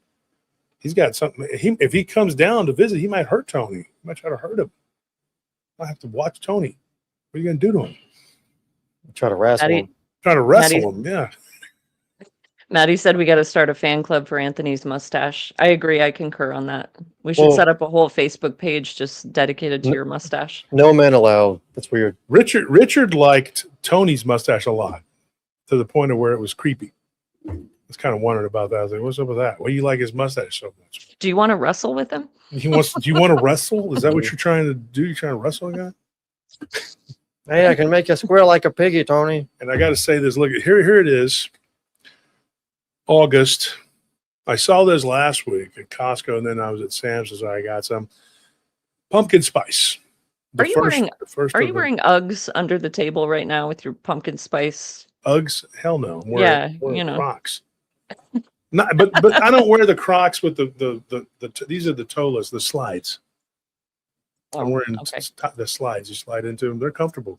he's got something. If he comes down to visit, he might hurt Tony. He might try to hurt him. I have to watch Tony. What are you going to do to him? Try to wrestle him. Try to wrestle him, yeah. Maddie said we got to start a fan club for Anthony's mustache. I agree. I concur on that. We should Well- set up a whole Facebook page just dedicated to your mustache. No men allowed. That's weird. Richard liked Tony's mustache a lot, to the point of where it was creepy. I was kind of wondering about that. I was like, what's up with that? Why do you like his mustache so much? Do you want to wrestle with him? Do you want to wrestle? Is that what you're trying to do? You're trying to wrestle a guy? Hey, I can make you squeal like a piggy, Tony. And I got to say this. Look, here it is. August. I saw this last week at Costco, and then I was at Sam's, so I got some pumpkin spice. Are you wearing Are wearing Uggs under the table right now with your pumpkin spice? Uggs? Hell no. I'm Yeah, wearing Crocs. Not, but I don't wear the Crocs with the these are the toeless, the slides. I'm wearing okay. the slides. You slide into them. They're comfortable.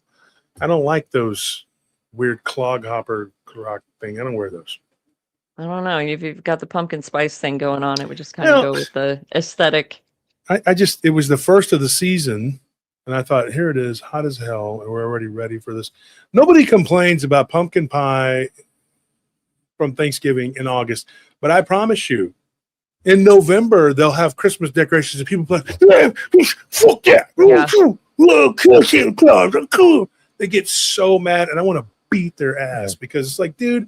I don't like those weird clog hopper Croc thing. I don't wear those. I don't know. If you've got the pumpkin spice thing going on, it would just kind of go with the aesthetic. It was the first of the season, and I thought, here it is, hot as hell, and we're already ready for this. Nobody complains about pumpkin pie from Thanksgiving in August, but I promise you, in November they'll have Christmas decorations and people play. Fuck yeah! Cool. They get so mad, and I want to beat their ass because it's like, dude,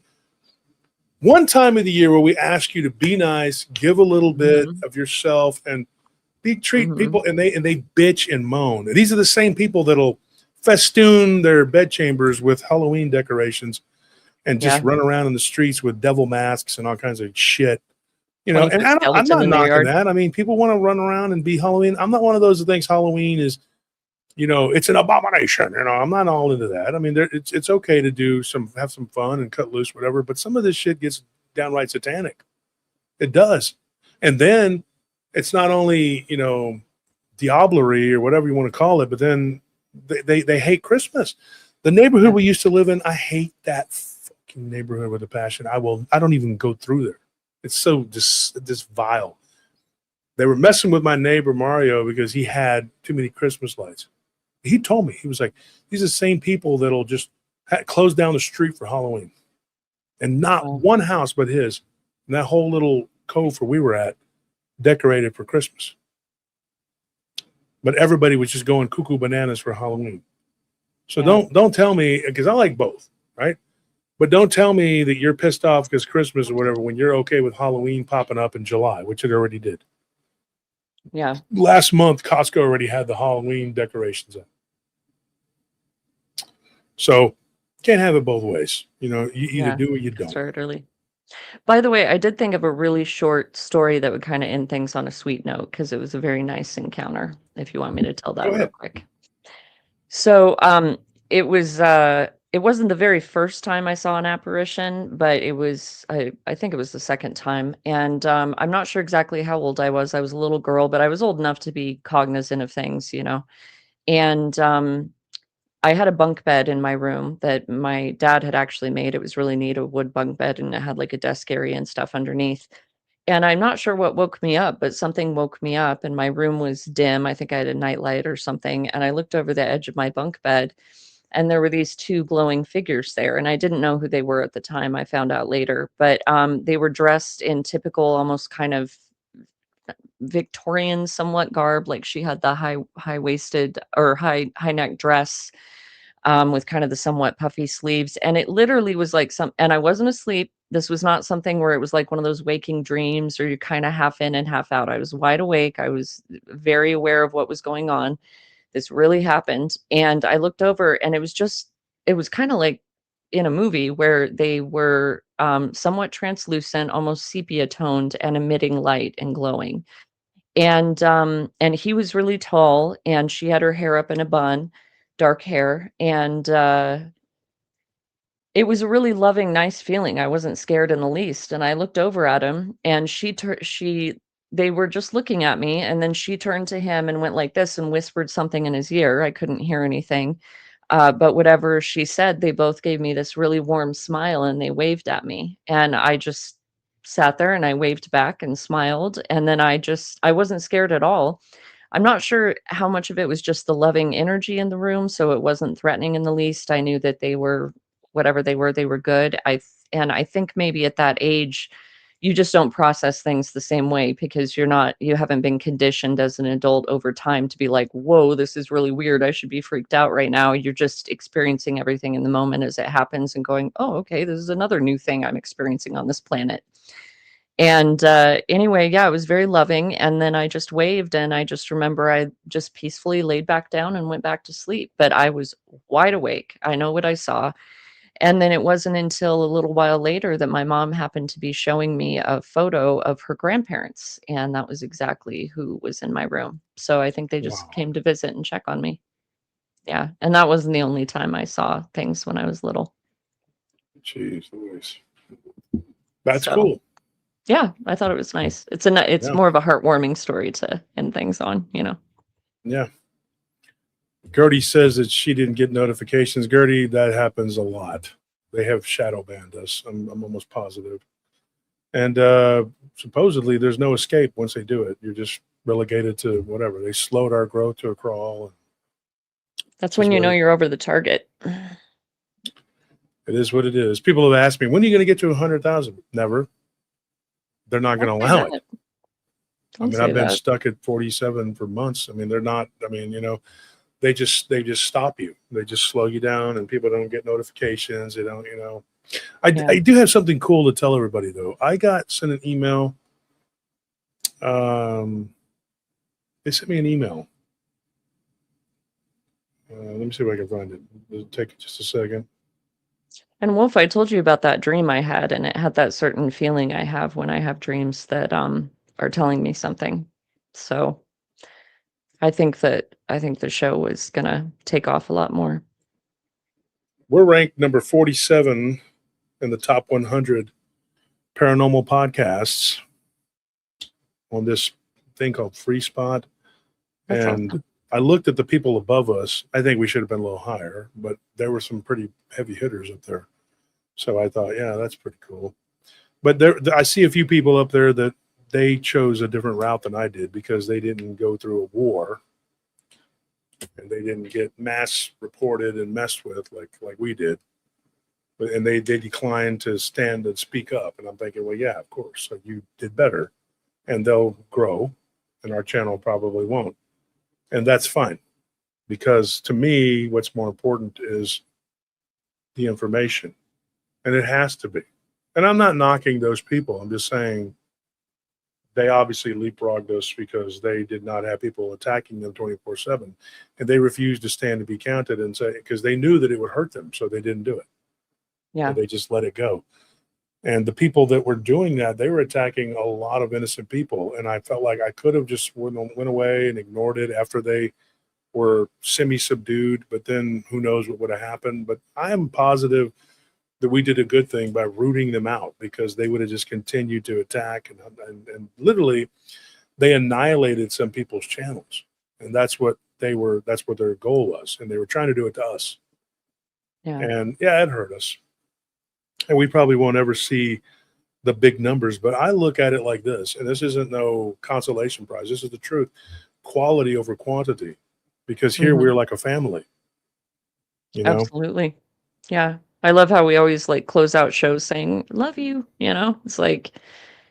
one time of the year where we ask you to be nice, give a little bit Mhm. of yourself, and treat Mhm. people, and they bitch and moan. And these are the same people that'll festoon their bedchambers with Halloween decorations and just Yeah. run around in the streets with devil masks and all kinds of shit. You know, 20 and foot I'm skeleton not in their knocking yard. that. I mean, people want to run around and be Halloween. I'm not one of those that thinks Halloween is, you know, it's an abomination. You know, I'm not all into that. I mean, it's okay to have some fun and cut loose, whatever. But some of this shit gets downright satanic. It does. And then it's not only, you know, diablerie or whatever you want to call it, but then they hate Christmas. The neighborhood we used to live in, I hate that fucking neighborhood with a passion. I don't even go through there. It's so this vile. They were messing with my neighbor Mario because he had too many Christmas lights. He told me, he was like, these are the same people that'll just close down the street for Halloween. And not Wow. one house but his, and that whole little cove where we were at, decorated for Christmas. But everybody was just going cuckoo bananas for Halloween. So Yeah. don't tell me, because I like both, right? But don't tell me that you're pissed off because Christmas or whatever when you're okay with Halloween popping up in July, which it already did. Yeah. Last month, Costco already had the Halloween decorations up. So can't have it both ways. You know, you either Yeah. do or you don't. Start early. By the way, I did think of a really short story that would kind of end things on a sweet note because it was a very nice encounter. If you want me to tell that Go real ahead. quick. So, it wasn't the very first time I saw an apparition, but it was I think it was the second time. And I'm not sure exactly how old I was. I was a little girl, but I was old enough to be cognizant of things, you know. And I had a bunk bed in my room that my dad had actually made. It was really neat, a wood bunk bed, and it had like a desk area and stuff underneath. And I'm not sure what woke me up, but something woke me up, and my room was dim. I think I had a nightlight or something. And I looked over the edge of my bunk bed, and there were these two glowing figures there. And I didn't know who they were at the time. I found out later, but they were dressed in typical, almost kind of Victorian somewhat garb. Like she had the high waisted or high neck dress with kind of the somewhat puffy sleeves. And it literally was like and I wasn't asleep. This was not something where it was like one of those waking dreams or you're kind of half in and half out. I was wide awake. I was very aware of what was going on. This really happened. And I looked over and it was kind of like in a movie where they were somewhat translucent, almost sepia toned and emitting light and glowing. And he was really tall and she had her hair up in a bun, dark hair, and it was a really loving, nice feeling. I wasn't scared in the least, and I looked over at him, and they were just looking at me, and then she turned to him and went like this and whispered something in his ear. I couldn't hear anything, but whatever she said, they both gave me this really warm smile, and they waved at me, and I just sat there and I waved back and smiled, and then I wasn't scared at all. I'm not sure how much of it was just the loving energy in the room, so it wasn't threatening in the least. I knew that they were whatever they were good. And I think maybe at that age, you just don't process things the same way because you haven't been conditioned as an adult over time to be like, whoa, this is really weird. I should be freaked out right now. You're just experiencing everything in the moment as it happens and going, oh, okay, this is another new thing I'm experiencing on this planet. And anyway, yeah, it was very loving. And then I just waved, and I just remember I just peacefully laid back down and went back to sleep. But I was wide awake. I know what I saw. And then it wasn't until a little while later that my mom happened to be showing me a photo of her grandparents. And that was exactly who was in my room. So I think they just Wow. came to visit and check on me. Yeah. And that wasn't the only time I saw things when I was little. Jeez Louise. That's So, cool. yeah, I thought it was nice. It's Yeah. more of a heartwarming story to end things on, you know. Yeah. Gertie says that she didn't get notifications. Gertie, that happens a lot. They have shadow banned us. I'm almost positive. And supposedly there's no escape once they do it. You're just relegated to whatever. They slowed our growth to a crawl. That's when you know you're over the target. It is what it is. People have asked me, when are you going to get to 100,000? Never. They're not going to allow it. I mean, I've been stuck at 47 for months. I mean, they're not, I mean, you know, they just stop you. They just slow you down and people don't get notifications. They don't, you know, Yeah. I do have something cool to tell everybody though. I got sent an email. They sent me an email. Let me see if I can find it. It'll take just a second. And Wolf, I told you about that dream I had, and it had that certain feeling I have when I have dreams that are telling me something. So I think the show is gonna take off a lot more. We're ranked number 47 in the top 100 paranormal podcasts on this thing called Free Spot. That's And awesome. I looked at the people above us. I think we should have been a little higher, but there were some pretty heavy hitters up there. So I thought, yeah, that's pretty cool. But I see a few people up there that they chose a different route than I did because they didn't go through a war and they didn't get mass reported and messed with like we did. And they declined to stand and speak up. And I'm thinking, well, yeah, of course. So you did better, and they'll grow, and our channel probably won't. And that's fine, because to me, what's more important is the information, and it has to be. And I'm not knocking those people. I'm just saying they obviously leapfrogged us because they did not have people attacking them 24/7, and they refused to stand to be counted and say, because they knew that it would hurt them, so they didn't do it. Yeah. And they just let it go. And the people that were doing that, they were attacking a lot of innocent people. And I felt like I could have just went away and ignored it after they were semi-subdued. But then who knows what would have happened. But I am positive that we did a good thing by rooting them out, because they would have just continued to attack. And literally, they annihilated some people's channels. And that's what their goal was. And they were trying to do it to us. Yeah. And yeah, it hurt us. And we probably won't ever see the big numbers, but I look at it like this, and this isn't no consolation prize. This is the truth. Quality over quantity, because here we're like a family. You know? Absolutely. Yeah. I love how we always like close out shows saying, love you, It's like,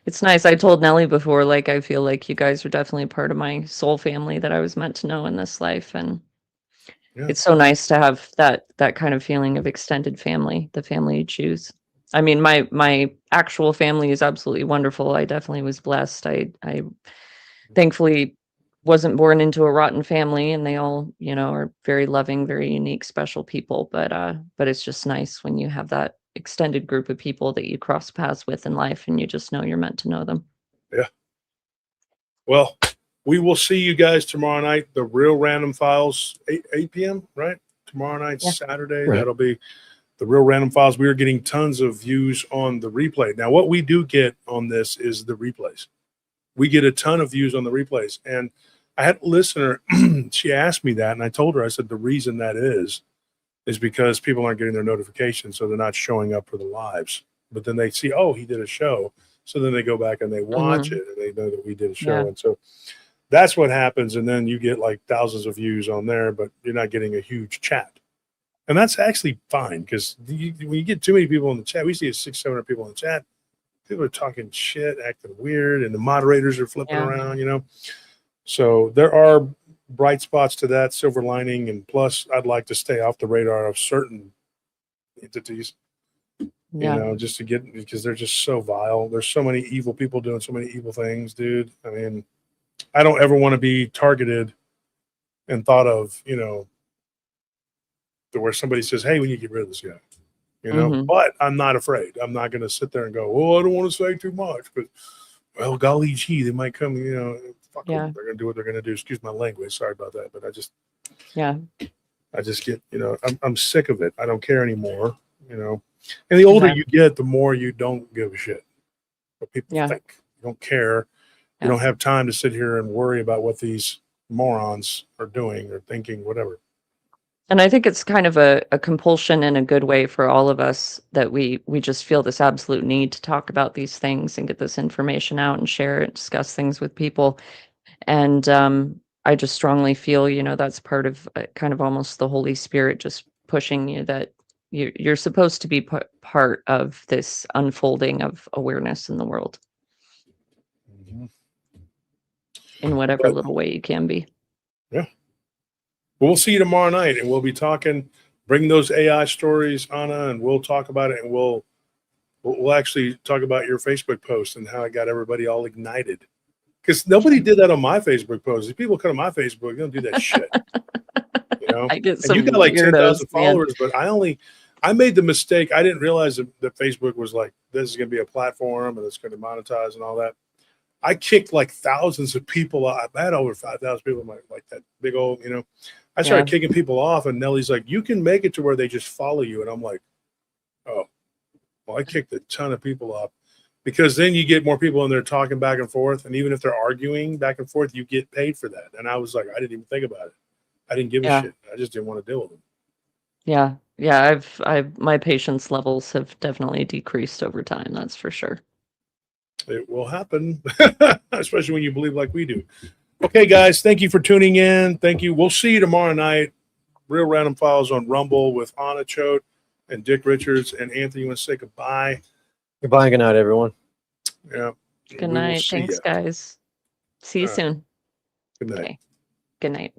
it's nice. I told Nellie before, like, I feel like you guys are definitely part of my soul family that I was meant to know in this life. And Yeah. it's so nice to have that kind of feeling of extended family, the family you choose. I mean, my actual family is absolutely wonderful. I definitely was blessed. I thankfully wasn't born into a rotten family, and they all, are very loving, very unique, special people. But it's just nice when you have that extended group of people that you cross paths with in life, and you just know you're meant to know them. Yeah. Well, we will see you guys tomorrow night. The Real Random Files, 8 p.m., right? Tomorrow night, Yeah. Saturday. Right. That'll be the Real Random Files. We are getting tons of views on the replay. Now, what we do get on this is the replays. We get a ton of views on the replays. And I had a listener, she asked me that, and I told her, I said, the reason that is because people aren't getting their notifications, so they're not showing up for the lives. But then they see, oh, he did a show. So then they go back and they watch it, and they know that we did a show. Yeah. And so that's what happens. And then you get like thousands of views on there, but you're not getting a huge chat. And that's actually fine, because when you get too many people in the chat, we see 600-700 people in the chat. People are talking shit, acting weird, and the moderators are flipping around, So there are bright spots to that, silver lining. And plus, I'd like to stay off the radar of certain entities, just to get, because they're just so vile. There's so many evil people doing so many evil things, dude. I mean, I don't ever want to be targeted and thought of, to where somebody says, hey, we need to get rid of this guy, but I'm not afraid. I'm not going to sit there and go, oh, I don't want to say too much, but well, golly gee, they might come, fuck them. They're going to do what they're going to do. Excuse my language. Sorry about that. But I just get, I'm sick of it. I don't care anymore, and the older you get, the more you don't give a shit what people think. You don't care. You don't have time to sit here and worry about what these morons are doing or thinking, whatever. And I think it's kind of a compulsion in a good way for all of us, that we just feel this absolute need to talk about these things and get this information out and share it, discuss things with people. And I just strongly feel, that's part of kind of almost the Holy Spirit just pushing you, that you're supposed to be part of this unfolding of awareness in the world in whatever little way you can be. Yeah. We'll see you tomorrow night, and we'll be talking, bring those AI stories, Anna, and we'll talk about it, and we'll we'll actually talk about your Facebook post and how it got everybody all ignited. Because nobody did that on my Facebook post. If people come to my Facebook, they don't do that shit. You know, I get and some you got like 10,000 weirdos, man. followers, but I made the mistake. I didn't realize that Facebook was like, this is going to be a platform and it's going to monetize and all that. I kicked like thousands of people out. I had over 5,000 people, like that big old, you know. I started kicking people off, and Nellie's like, you can make it to where they just follow you. And I'm like, oh, well, I kicked a ton of people off. Because then you get more people in there talking back and forth. And even if they're arguing back and forth, you get paid for that. And I was like, I didn't even think about it. I didn't give a shit. I just didn't want to deal with them. Yeah. Yeah. My patience levels have definitely decreased over time. That's for sure. It will happen, especially when you believe like we do. Okay, guys, thank you for tuning in. Thank you. We'll see you tomorrow night. Real Random Files on Rumble with Anna Choate and Dick Richards. And Anthony, you want to say goodbye? Goodbye and good night, everyone. Yeah. Good night. Thanks, guys. See you soon. Good night. Okay. Good night.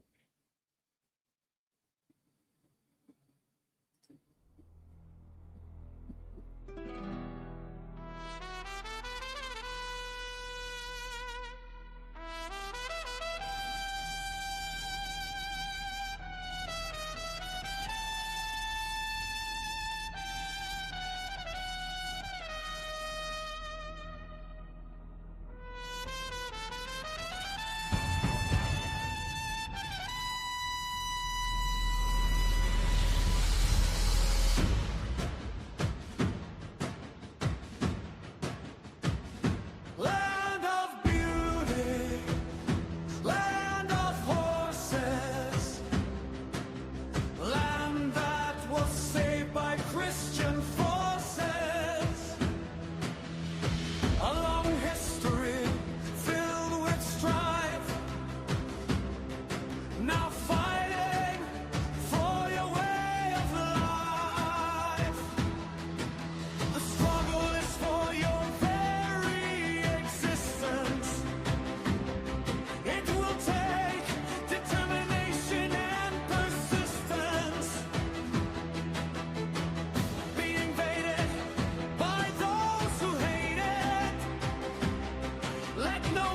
Land of beauty, land of horses, land that was saved by Christian forces. A long history filled with strife, now fighting for your way of life. The struggle is for your very existence. It will take determination and persistence. Being invaded by those who hate it. Let no